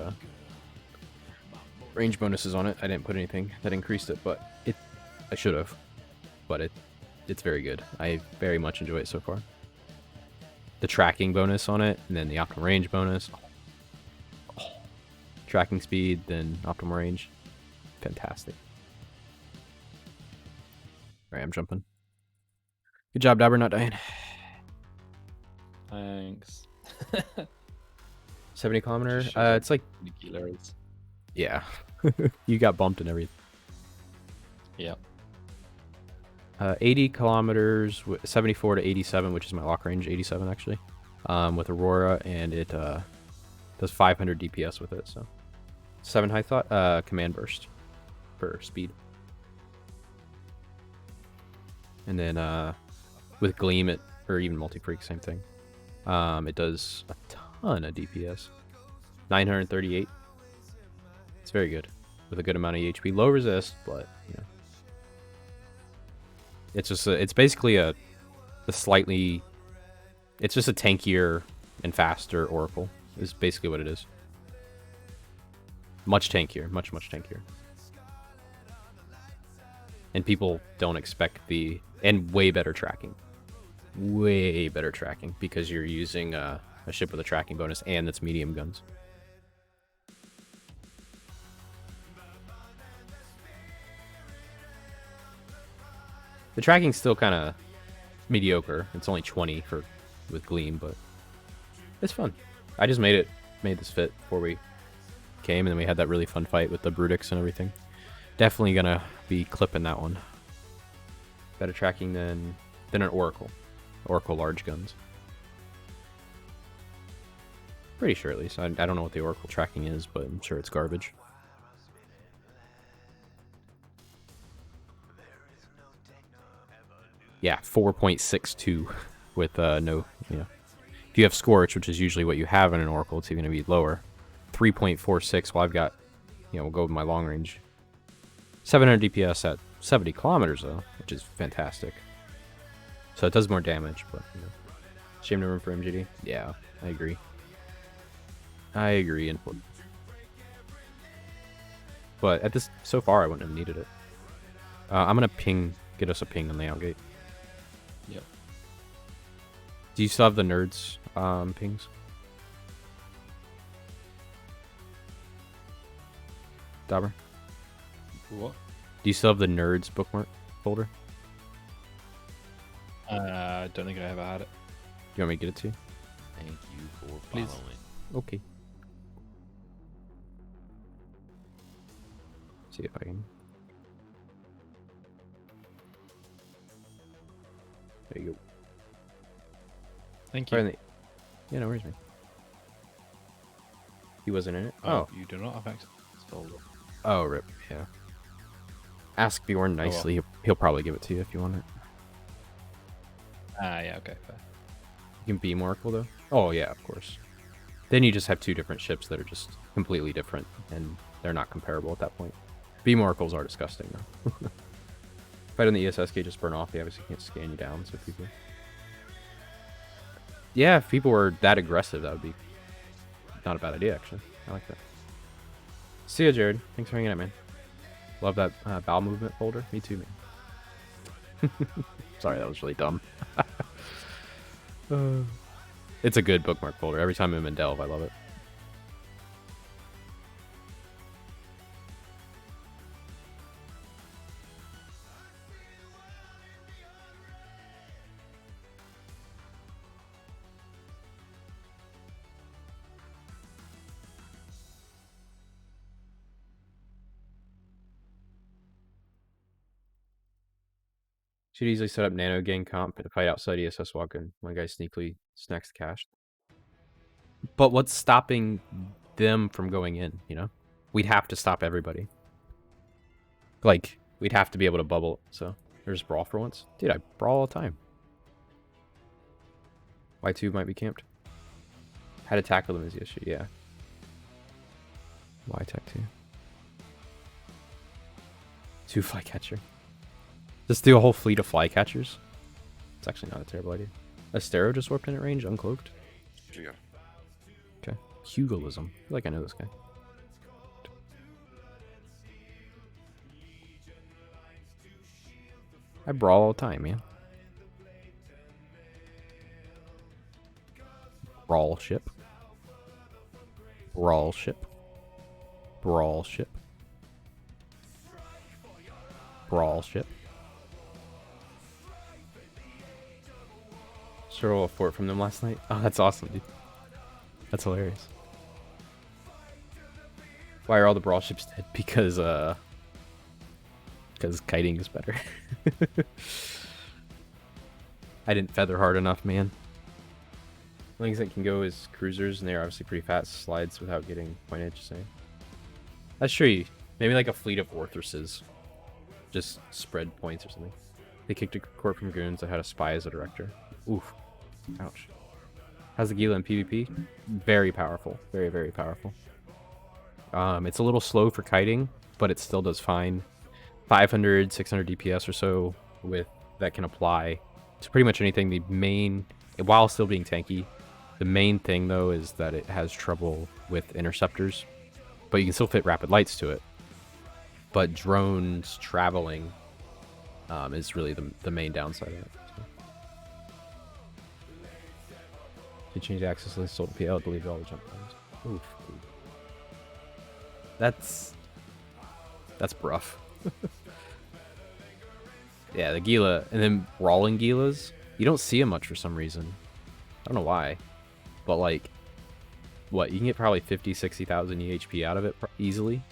bonuses on it. I didn't put anything that increased it, but I should have. But it's very good. I very much enjoy it so far. The tracking bonus on it, and then the optimal range bonus. Oh. Tracking speed, then optimal range. Fantastic. Alright, I'm jumping. Good job, Dobber, not dying. Thanks. 70 kilometer. Just It's like kilos. Yeah. You got bumped and everything. Yep. 80 kilometers, 74 to 87, which is my lock range, 87 actually, with Aurora, and it does 500 DPS with it, so. 7 high thought, command burst for speed. And then with Gleam, or even Multi-Freak, same thing. It does a ton of DPS. 938. It's very good, with a good amount of HP. Low resist, but, you know. It's just it's basically a slightly, it's just a tankier and faster Oracle is basically what it is. Much tankier, much tankier. And people don't expect and way better tracking. Way better tracking because you're using a ship with a tracking bonus and it's medium guns. The tracking's still kind of mediocre. It's only 20 with Gleam, but it's fun. I just made this fit before we came, and then we had that really fun fight with the Brutix and everything. Definitely gonna be clipping that one. Better tracking than an Oracle. Oracle large guns. Pretty sure at least. I don't know what the Oracle tracking is, but I'm sure it's garbage. Yeah, 4.62 with no, you know. If you have Scorch, which is usually what you have in an Oracle, it's even going to be lower. 3.46, well, I've got, you know, we'll go with my long range. 700 DPS at 70 kilometers, though, which is fantastic. So it does more damage, but, you know. Shame no room for MGD? Yeah, I agree. I agree. But at this, so far, I wouldn't have needed it. I'm going to get us a ping on the outgate. Yep. Do you still have the nerds pings? Dobber? What? Do you still have the nerds bookmark folder? I don't think I ever had it. Do you want me to get it to you? Thank you for Please. following. Okay. See if I can. There you go. Thank Right you. in the... Yeah, no worries, man. He wasn't in it? Oh, you do not have access to this folder. Oh, rip. Yeah. Ask Bjorn nicely. He'll probably give it to you if you want it. Ah, yeah, okay, fair. You can be Oracle, though? Oh, yeah, of course. Then you just have two different ships that are just completely different, and they're not comparable at that point. Beam Oracles are disgusting, though. Fight on the ESSK, just burn off. They obviously can't scan you down, so people... Yeah, if people were that aggressive, that would be not a bad idea, actually. I like that. See ya, Jared. Thanks for hanging out, man. Love that bowel movement folder. Me too, man. Sorry, that was really dumb. It's a good bookmark folder. Every time I'm in Delve, I love it. Should easily set up nano gang comp and fight outside ESS walk and one guy sneakily snacks the cash. But what's stopping them from going in, you know? We'd have to stop everybody. Like, we'd have to be able to bubble, so there's brawl for once. Dude, I brawl all the time. Y2 might be camped. How to tackle them is the issue, yeah. Y tech 2. 2 flycatcher. Just do a whole fleet of flycatchers. It's actually not a terrible idea. Astero just warped in at range, uncloaked. Clear. Okay. Hugoism. I feel like I know this guy. I brawl all the time, man. Brawl ship. Brawl ship. Brawl ship. Brawl ship. Stole a fort from them last night. Oh, that's awesome, dude. That's hilarious. Why are all the brawl ships dead? Because kiting is better. I didn't feather hard enough, man. Things that can go is cruisers, and they're obviously pretty fast slides without getting pointed. Just saying. That's true. Maybe like a fleet of Orthruses. Just spread points or something. They kicked a court from goons that had a spy as a director. Oof. Ouch. How's the Gila in PvP? Very powerful. Very, very powerful. It's a little slow for kiting, but it still does fine. 500, 600 DPS or so with that can apply to pretty much anything. The main, while still being tanky, the main thing though is that it has trouble with interceptors, but you can still fit rapid lights to it. But drones traveling is really the main downside of it. So. They changed access list, sold PL, deleted all the jump times. Oof. That's rough. Yeah, the Gila, and then brawling Gilas, you don't see them much for some reason. I don't know why, but like, what, you can get probably 50, 60,000 EHP out of it easily,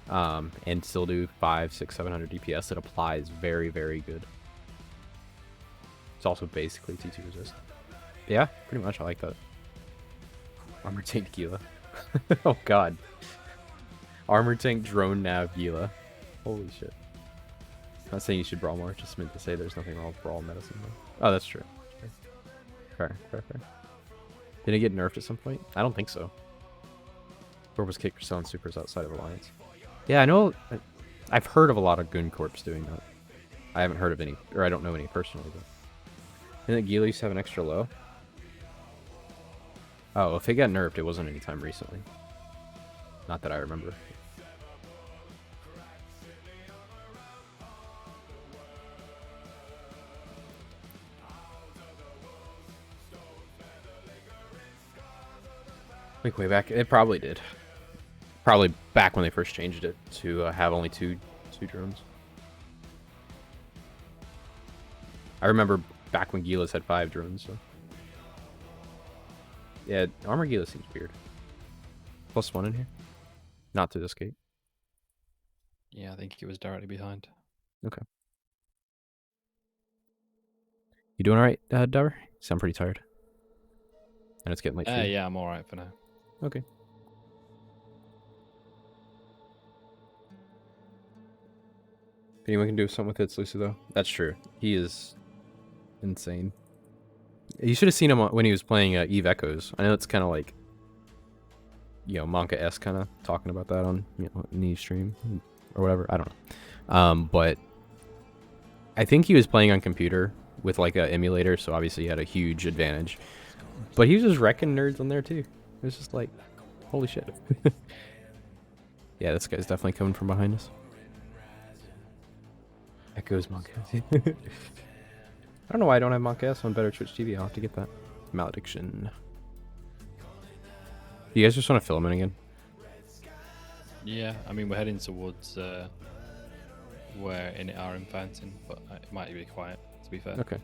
and still do 500, 600, 700 DPS. It applies very, very good. It's also basically T2 resist. Yeah, pretty much. I like that. Armor tank Gila. Oh god. Armor tank drone nav Gila. Holy shit. Not saying you should brawl more, just meant to say there's nothing wrong with brawl medicine though. Oh, that's true. Fair. Did it get nerfed at some point? I don't think so. Or was kicked for selling supers outside of Alliance? Yeah, I know. I've heard of a lot of Goon Corps doing that. I haven't heard of any, or I don't know any personally, but. Didn't Gila used to have an extra low? Oh, if it got nerfed, it wasn't any time recently. Not that I remember. Like way back, it probably did. Probably back when they first changed it to have only two drones. I remember back when Gilas had 5 drones. So. Yeah, armor Gila seems weird. +1 in here, not through this gate. Yeah, I think it was directly behind. Okay. You doing all right, Dobber? You sound pretty tired. And it's getting late. Yeah, I'm all right for now. Okay. If anyone can do something with it, Lucy, though. That's true. He is insane. You should have seen him when he was playing Eve Echoes. I know it's kind of like, you know, Monka-esque kind of talking about that on, you know, knee stream or whatever. I don't know. But I think he was playing on computer with like an emulator, so obviously he had a huge advantage. But he was just wrecking nerds on there too. It was just like, holy shit. Yeah, this guy's definitely coming from behind us. Echoes Monka. I don't know why I don't have Monka S on Better Twitch TV. I'll have to get that. Malediction. You guys just want to fill him in again? Yeah, I mean, we're heading towards where in it are in Fountain, but it might be quiet, to be fair. Okay.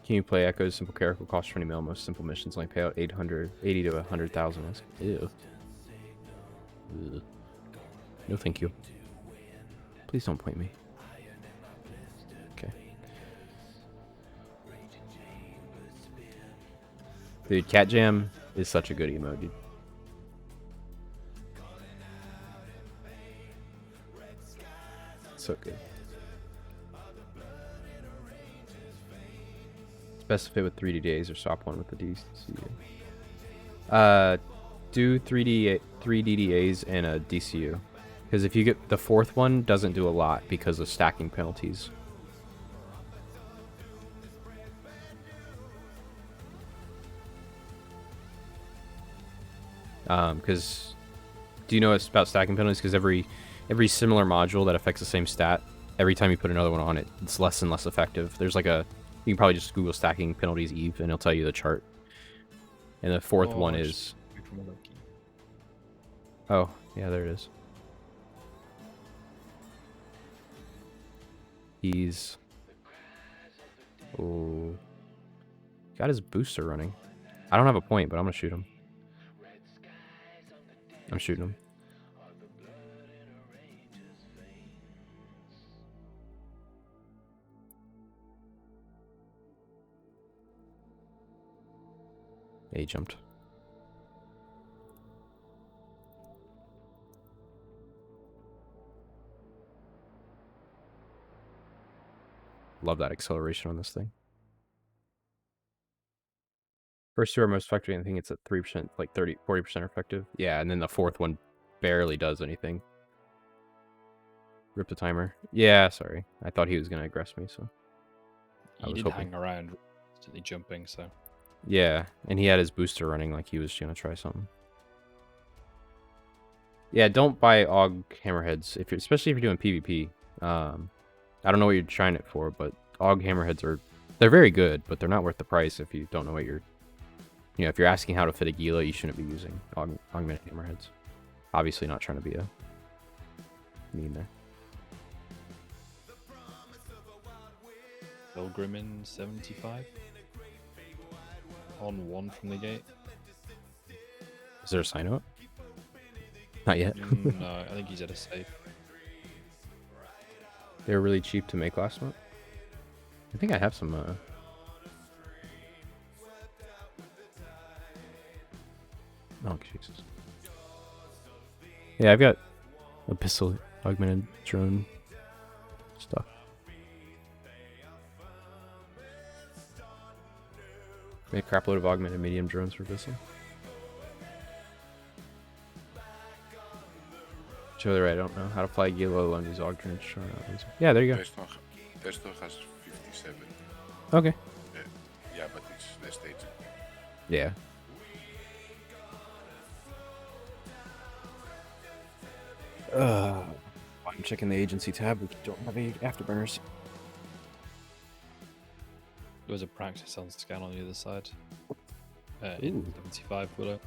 Can you play Echoes? Simple character cost 20 mil. Most simple missions only pay out 80 to 100,000. Ew. Ugh. No, thank you. Please don't point me. Okay. Dude, Cat Jam is such a good emote, dude. So good. It's best to fit with 3D days or swap one with the DCU. Do 3 DDAs and a DCU. Because if you get the 4th one, doesn't do a lot because of stacking penalties. Because do you know it's about stacking penalties? Because every similar module that affects the same stat, every time you put another one on it, it's less and less effective. There's like a, you can probably just Google stacking penalties Eve and it'll tell you the chart. And the 4th one is. Oh, yeah, there it is. He's. Oh. Got his booster running. I don't have a point, but I'm going to shoot him. I'm shooting him. Yeah, he jumped. Love that acceleration on this thing. First two are most effective. I think it's at 3%, like 40% effective. Yeah, and then the fourth one barely does anything. Rip the timer. Yeah, sorry. I thought he was going to aggress me, so. He did hang around, constantly jumping, so. Yeah, and he had his booster running like he was going to try something. Yeah, don't buy AUG hammerheads, especially if you're doing PvP. I don't know what you're trying it for, but AUG hammerheads they're very good, but they're not worth the price if you don't know what you're... You know, if you're asking how to fit a Gila, you shouldn't be using augmented hammerheads. Obviously not trying to be a mean there. Pilgrim in 75. On 1 from the gate. Is there a sign out? Not yet. No, I think he's at a safe. They were really cheap to make last month. I think I have some... Oh, Jesus. Yeah, I've got a pistol augmented drone stuff. Make a crap load of augmented medium drones for pistol. Show the right, I don't know how to fly Gila on these augmented drone. Yeah, there you go. Testo has 57. Okay. Yeah, but it's the stage. Yeah. I'm checking the agency tab. We don't have any afterburners. There was a practice on scan on the other side. In 75 Willow.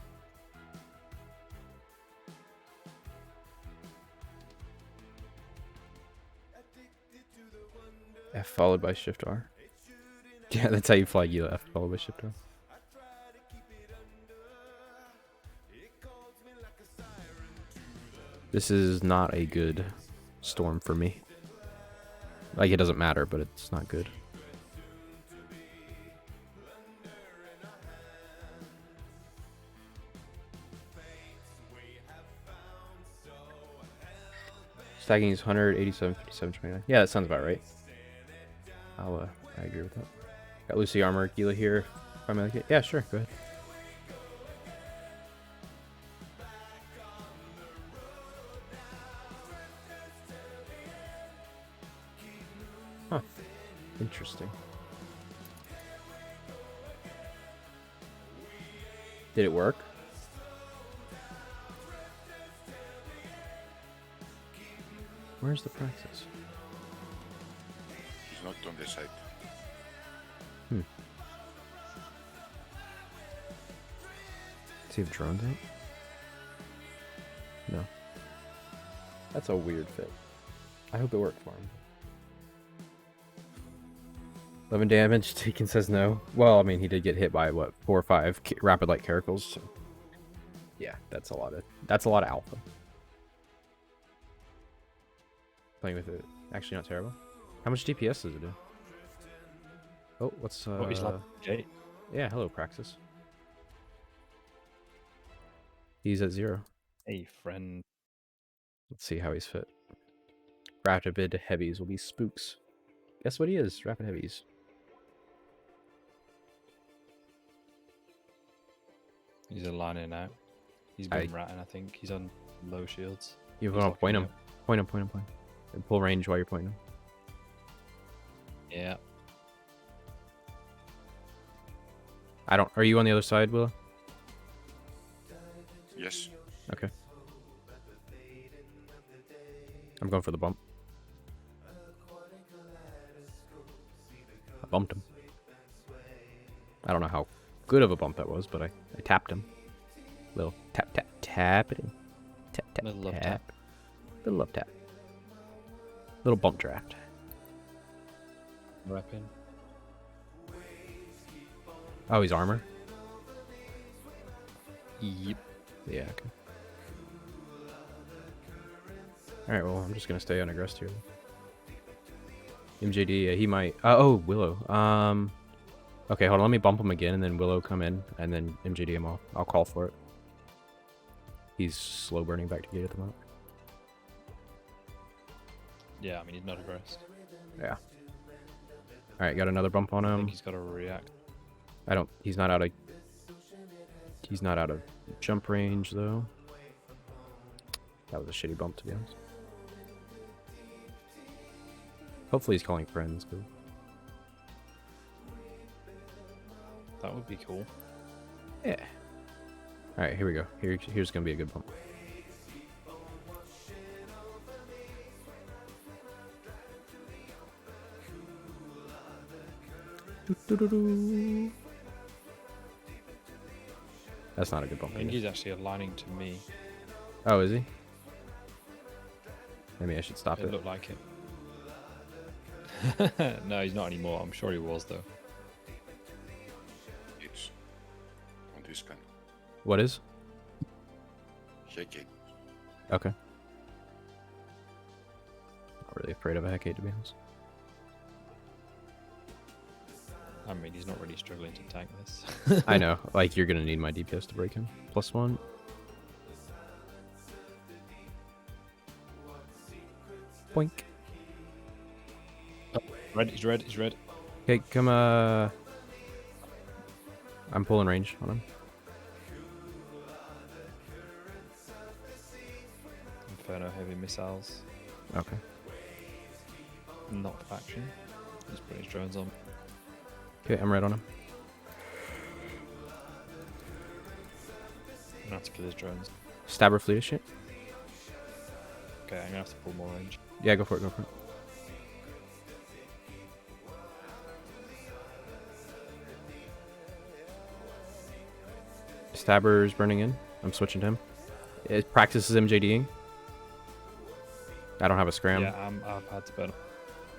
F followed by Shift R. Yeah, that's how you fly Gila. F followed by Shift R. This is not a good storm for me. Like, it doesn't matter, but it's not good. Stacking is 187, 57, 29. Yeah, that sounds about right. I agree with that. Got Lucy armor, Gila here. If I'm like it. Yeah, sure, go ahead. Huh. Interesting. Did it work? Where's the praxis? He's not on the side. Does he have drones out? No. That's a weird fit. I hope it worked for him. 11 damage. Taken says no. Well, I mean, he did get hit by what, 4 or 5 rapid light caracals. So. Yeah, that's a lot of alpha. Playing with it, actually not terrible. How much DPS does it do? Oh, what's He's like gate. Yeah, hello Praxis. He's at 0. Hey, friend. Let's see how he's fit. Rapid heavies will be spooks. Guess what he is? Rapid heavies. He's aligning out. He's been ratting, I think. He's on low shields. You want to point him. Point him. And pull range while you're pointing him. Yeah. Are you on the other side, Willow? Yes. Okay. I'm going for the bump. I bumped him. I don't know how good of a bump that was, but I tapped him. Little tap it in. Tap. Little love tap. Little love tap. Little bump draft. Repping. Oh, he's armor? Yep. Yeah, okay. Alright, well, I'm just gonna stay unaggressed here. MJD, he might... oh, Willow. Okay, hold on, let me bump him again, and then Willow come in, and then MJD him off. I'll call for it. He's slow burning back to gate at the moment. Yeah, I mean, he's not aggressed. Yeah. Alright, got another bump on I him. think he's got to react. He's not out of... He's not out of jump range, though. That was a shitty bump, to be honest. Hopefully he's calling friends, but... That would be cool. Yeah. Alright, here we go. Here's gonna be a good bump. That's not a good bump. I think he's actually aligning to me. Oh, is he? Maybe I should stop It it. looked like it. No, he's not anymore. I'm sure he was, though. It's on this gun. What is? Shaking. Okay. Not really afraid of a Hecate, to be honest. I mean, he's not really struggling to tank this. I know. Like, you're gonna need my DPS to break him. +1. Boink. Red, he's red, he's red. Okay, come, I'm pulling range on him. Inferno heavy missiles. Okay. Not faction. He's putting his drones on. Okay, I'm red on him. I'm gonna have to kill his drones. Stabber fleet of shit. Okay, I'm gonna have to pull more range. Yeah, go for it, go for it. Stabber's burning in. I'm switching to him. It practices MJDing. I don't have a scram. Yeah, I've had to burn.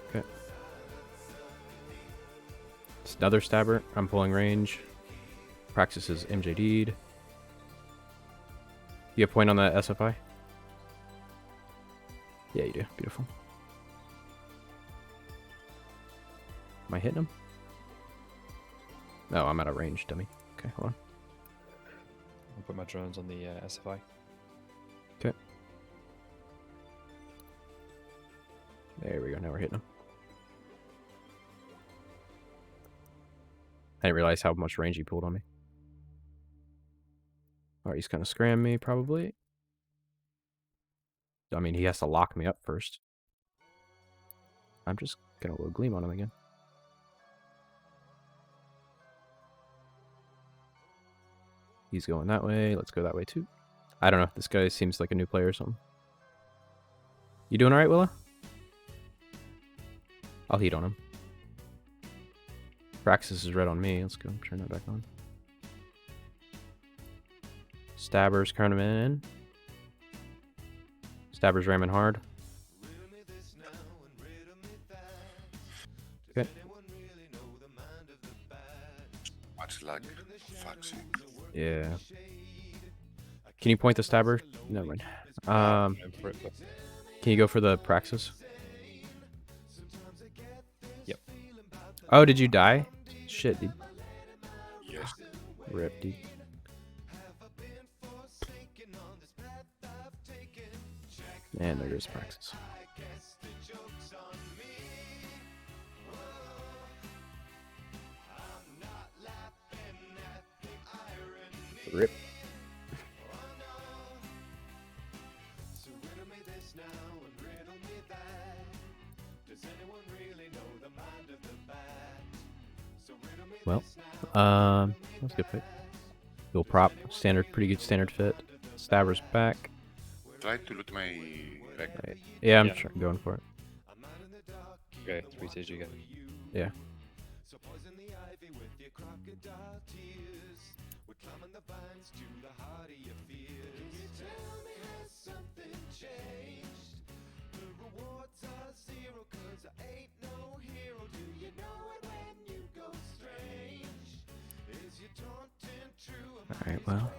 Okay. It's another stabber. I'm pulling range. Practices MJD'd. You have point on that SFI? Yeah, you do. Beautiful. Am I hitting him? No, I'm out of range, dummy. Okay, hold on. I'll put my drones on the SFI. Okay. There we go. Now we're hitting him. I didn't realize how much range he pulled on me. Alright, he's gonna scram me, probably. I mean, he has to lock me up first. I'm just gonna low gleam on him again. He's going that way. Let's go that way too. I don't know. This guy seems like a new player or something. You doing alright, Willa? I'll heat on him. Praxis is red on me. Let's go turn that back on. Stabber's coming in. Stabber's ramming hard. Okay. Much lag. Fuck's sake. Yeah. Can you point the stabber? No, mind. Can you go for the Praxis? Yep. Oh, did you die? Shit, dude. Yes. Rip, dude. And there goes Praxis. Rip. Well, that's a good pick. Dual prop, standard, pretty good standard fit. Stabber's back. Try to loot my back. Yeah, I'm Yeah. going for it. Okay, 3 tiers you get. Yeah. Alright, well,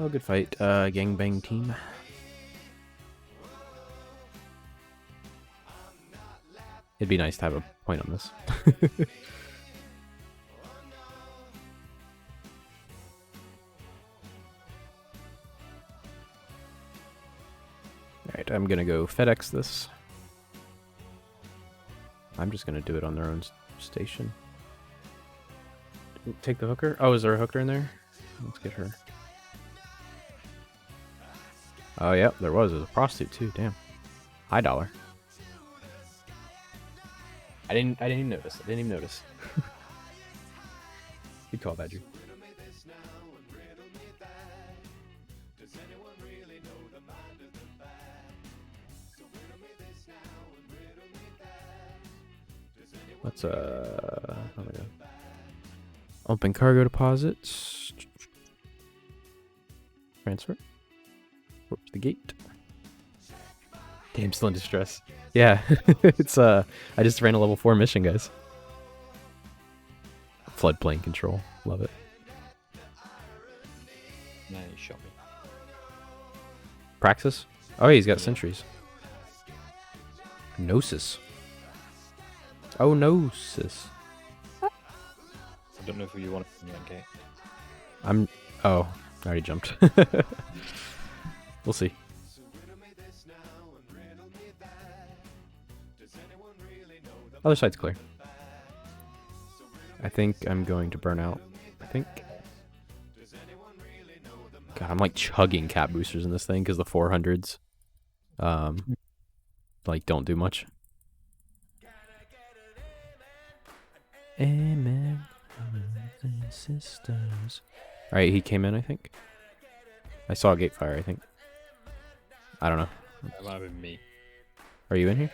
good fight, gangbang team. It'd be nice to have a point on this. Alright, I'm gonna go FedEx this. I'm just gonna do it on their own station. Take the hooker. Oh, is there a hooker in there? Let's get her. Oh, yeah, there was. There's a prostitute too. Damn. High dollar. I didn't even notice. I didn't even notice. Good call, Badger. Let's oh my God. Open cargo deposits. Transfer. Warp to the gate. Damn, still in distress. Yeah, it's I just ran a level 4 mission, guys. Floodplain control, love it. No, you shot me. Praxis? Oh, yeah, he's got sentries. Gnosis. Oh, Gnosis. I don't know if you want it in that gate. I'm. Oh, I already jumped. We'll see. Other side's clear. I think I'm going to burn out. I think. God, I'm like chugging cap boosters in this thing because the 400s, like don't do much. Amen. Sisters. All right, he came in. I think. I saw a gate fire. I think. I don't know. That might have been me. Are you in here?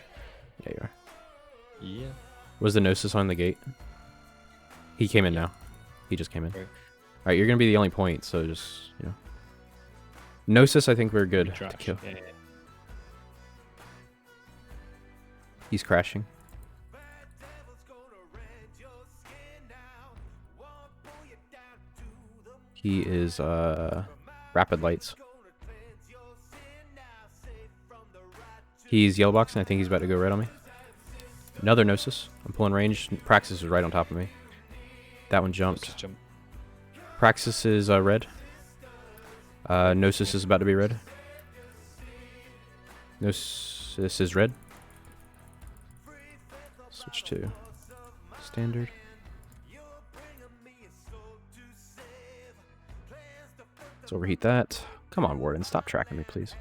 Yeah, you are. Yeah. Was the Gnosis on the gate? He came in now. He just came in. Right. Alright, you're gonna be the only point, so just, you know. Gnosis, I think we're good to Trash. kill. Yeah, yeah. He's crashing. He is, rapid lights. He's yellow boxing. I think he's about to go red on me. Another Gnosis. I'm pulling range. Praxis is right on top of me. That one jumped. Jump. Praxis is red. Gnosis is about to be red. Gnosis is red. Switch to standard. Let's overheat that. Come on, Warden. Stop tracking me, please.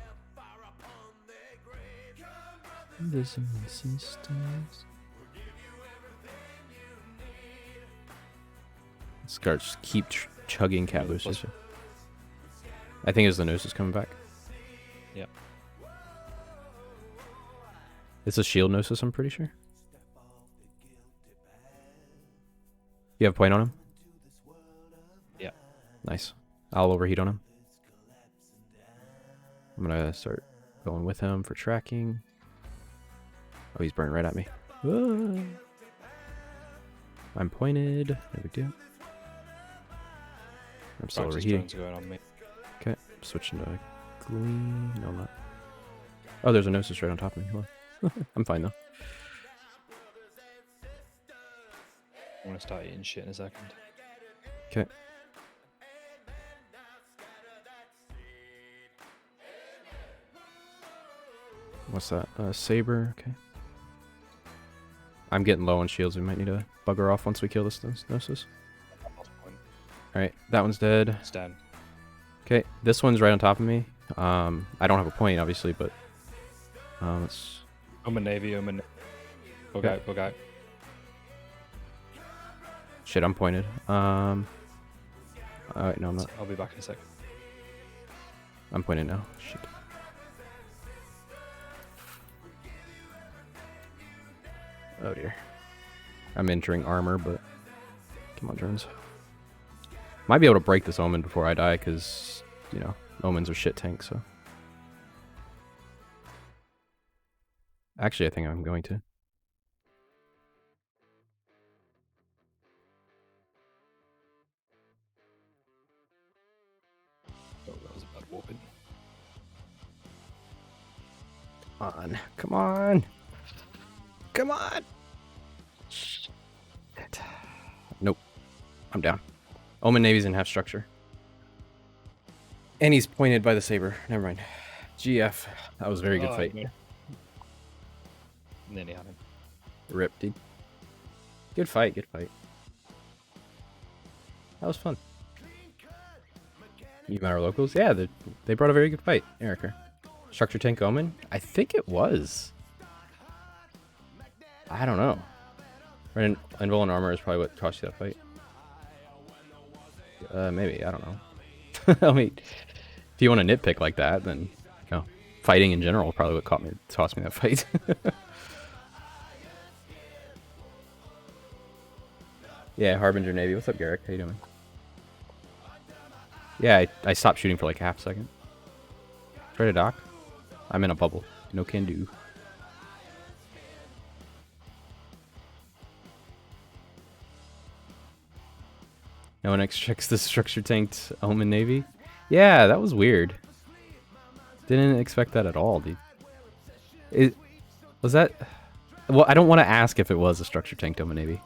Scar, just keep chugging cat boosters. I think it's the Gnosis coming back. Yep. It's a shield Gnosis, I'm pretty sure. You have a point on him? Yeah. Nice. I'll overheat on him. I'm gonna start going with him for tracking. Oh, he's burning right at me. Ah. I'm pointed. There we go. I'm still Praxis overheating. drones going on me. Okay, switching to green. No, I'm not. Oh, there's a Gnosis right on top of me. Hold on. I'm fine though. I'm gonna start eating shit in a second. Okay. What's that? Saber. Okay. I'm getting low on shields. We might need to bugger off once we kill this Gnosis. Alright, that one's dead. It's down. Okay, this one's right on top of me. I don't have a point, obviously, but let's... I'm a Navy, I'm a Navy. Bug out, bug out. Shit, I'm pointed. Alright, no, I'm not. I'll be back in a sec. I'm pointed now. Shit. Oh dear. I'm entering armor, but... Come on, drones. Might be able to break this omen before I die, because, you know, omens are shit tanks, so... Actually, I think I'm going to. Oh, that was a bad whooping. Come on. Come on! Come on. Shit. Nope. I'm down. Omen Navy's in half structure. And he's pointed by the saber. Never mind. GF. That was a very good fight. No. Nearly had him. Rip, dude. Good fight, good fight. That was fun. You met our locals? Yeah, they brought a very good fight. Erica. Structure tank Omen? I think it was. I don't know. Invuln armor is probably what cost you that fight. Maybe, I don't know. I mean, if you want to nitpick like that, then you know, fighting in general probably what cost me that fight. Yeah, Harbinger Navy. What's up, Garrick? How you doing? Yeah, I stopped shooting for like half a second. Try to dock. I'm in a bubble. No can do. No one checks the structure tanked Omen Navy. Yeah, that was weird. Didn't expect that at all, dude. Was that? Well, I don't want to ask if it was a structure tanked Omen Navy.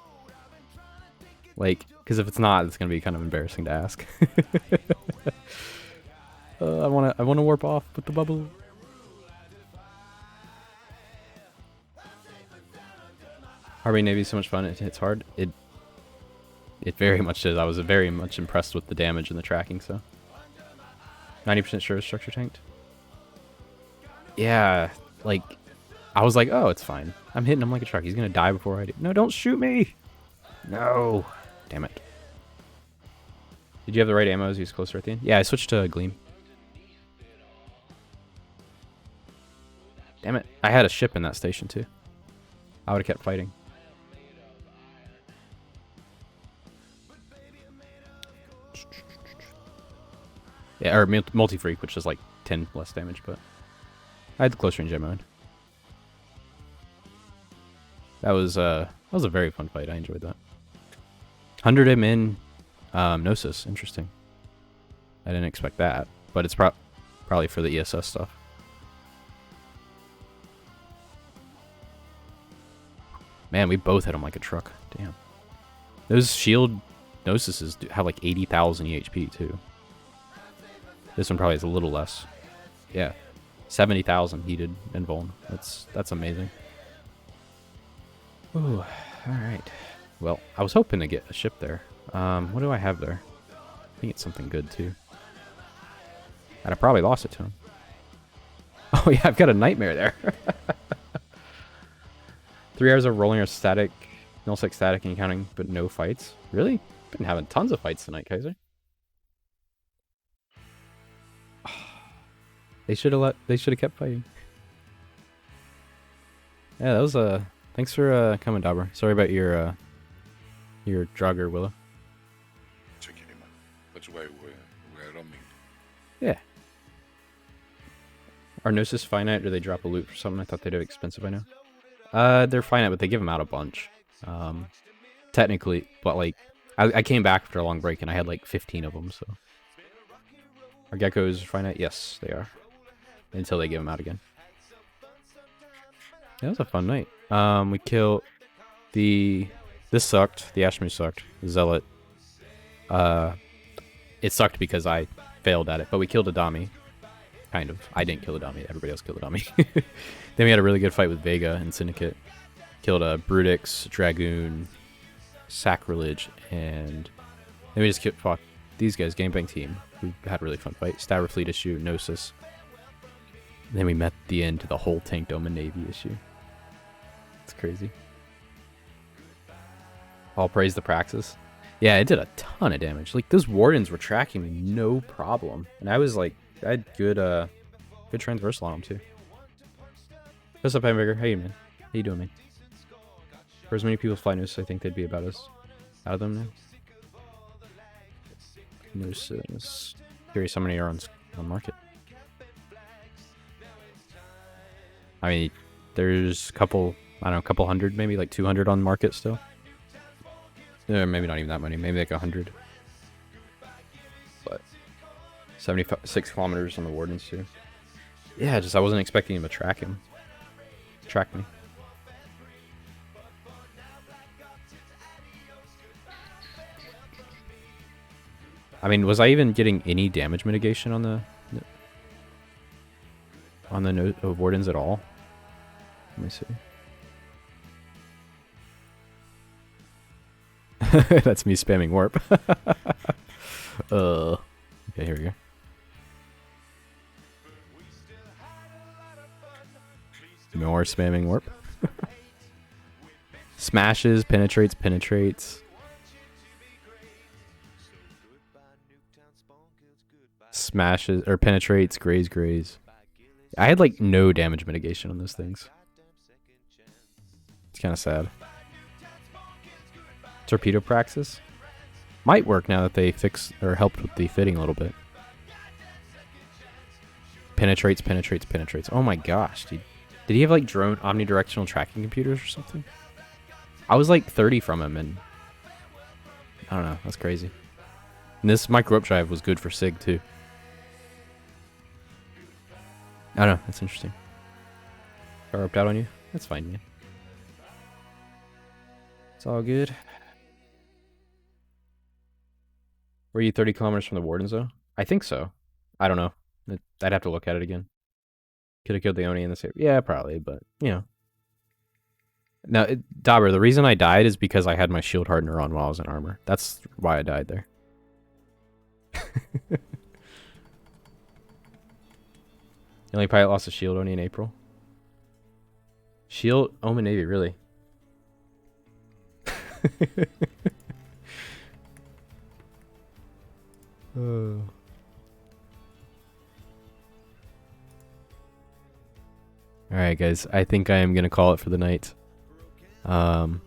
Like, because if it's not, it's gonna be kind of embarrassing to ask. I wanna warp off with the bubble. Harvey Navy is so much fun. It hits hard. It very much is. I was very much impressed with the damage and the tracking. So 90% sure it's structure tanked. Yeah, like I was like, oh, it's fine. I'm hitting him like a truck. He's gonna die before I do. No, don't shoot me. No. Damn it. Did you have the right ammo as he was closer at the end? Yeah, I switched to Gleam. Damn it. I had a ship in that station too. I would have kept fighting. Yeah, or multi-freak, which is like 10 less damage, but I had the close range ammo in. That was a very fun fight. I enjoyed that. 100 him in Gnosis. Interesting. I didn't expect that, but it's probably for the ESS stuff. Man, we both hit him like a truck. Damn. Those shield Gnosises have like 80,000 EHP too. This one probably has a little less. Yeah. 70,000 heated and vuln. That's amazing. Ooh, alright. Well, I was hoping to get a ship there. What do I have there? I think it's something good too. And I probably lost it to him. Oh yeah, I've got a nightmare there. 3 hours of rolling or static, null-sec static and counting, but no fights. Really? Been having tons of fights tonight, Kaiser. They should have kept fighting. Yeah, that was thanks for coming, Dobber. Sorry about your Draugr, Willow. It's okay, man. That's why we're roaming. Yeah. Are Gnosis finite, or they drop a loot for something? I thought they'd have expensive by now. They're finite, but they give them out a bunch. Technically, but like, I came back after a long break and I had like 15 of them, so. Are geckos finite? Yes, they are. Until they give them out again. Yeah, that was a fun night. We killed this sucked. The Ashmu sucked. The Zealot. It sucked because I failed at it, but we killed a Dami. Kind of. I didn't kill a Dami. Everybody else killed a Dami. Then we had a really good fight with Vega and Syndicate. Killed a Brutix, Dragoon, Sacrilege, and then we just fought these guys, Gangbang team. We had a really fun fight. Stabber Fleet issue, Gnosis. Then we met the end to the whole tanked Omen Navy issue. It's crazy. All praise the Praxis. Yeah, it did a ton of damage. Like, those Wardens were tracking me no problem. And I was like, I had good transversal on them too. What's up, Hamburger? How you, man? How you doing, man? For as many people fly Gnosis, I think they'd be about us. Out of them now. Gnosis. Curious how many are on market. I mean, there's a couple, I don't know, a couple hundred, maybe like 200 on market still. Maybe not even that many, maybe like 100. But 76 kilometers on the Wardens too. Yeah, just I wasn't expecting him to track me. I mean, was I even getting any damage mitigation on the wardens at all? Let me see. That's me spamming warp. Okay, here we go. More spamming warp. Smashes, penetrates. Smashes, or penetrates, graze. I had like no damage mitigation on those things. It's kind of sad. Torpedo praxis might work now that they fixed or helped with the fitting a little bit. Penetrates. Oh my gosh, dude. Did he have like drone omnidirectional tracking computers or something? I was like 30 from him, and I don't know, that's crazy. And this micro up drive was good for SIG too. I don't know, that's interesting. Car upped out on you? That's fine, man. It's all good. Were you 30 kilometers from the wardens though? I think so. I don't know. I'd have to look at it again. Could have killed the Oni in this area. Yeah, probably, but, you know. Now, Dobber, the reason I died is because I had my shield hardener on while I was in armor. That's why I died there. The only pilot lost a shield Oni in April. Shield Omen Navy, really? Oh. Alright guys, I think I am going to call it for the night. Thanks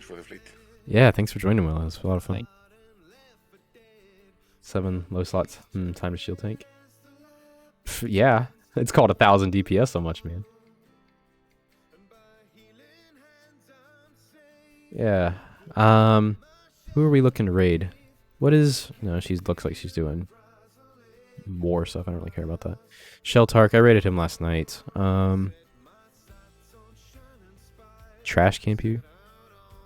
for the fleet. Yeah, thanks for joining, Will. It was a lot of fun. 7 low slots. Time to shield tank. Yeah, it's called 1,000 DPS so much, man. Yeah. Who are we looking to raid? What is... No, she looks like she's doing war stuff. I don't really care about that. Sheltark, I raided him last night. Trash camp you?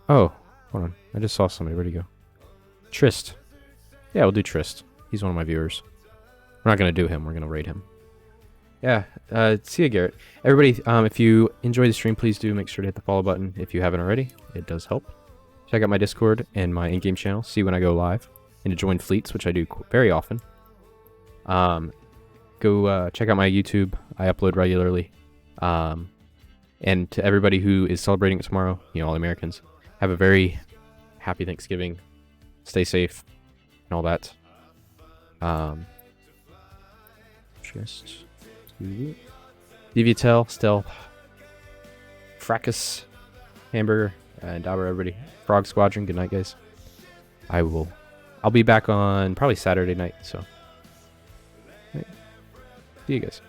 Oh, hold on. I just saw somebody. Where'd he go? Trist. Yeah, we'll do Trist. He's one of my viewers. We're not going to do him. We're going to raid him. Yeah. See ya, Garrett. Everybody, if you enjoy the stream, please do make sure to hit the follow button if you haven't already. It does help. Check out my Discord and my in-game channel. See when I go live. And to join fleets, which I do very often. Go check out my YouTube. I upload regularly. And to everybody who is celebrating it tomorrow, you know, all Americans, have a very happy Thanksgiving. Stay safe and all that. Just Deviatel, Stealth, Fracas, Hamburger, and Dobber, everybody. Frog Squadron, good night, guys. I'll be back on probably Saturday night, so. See you guys.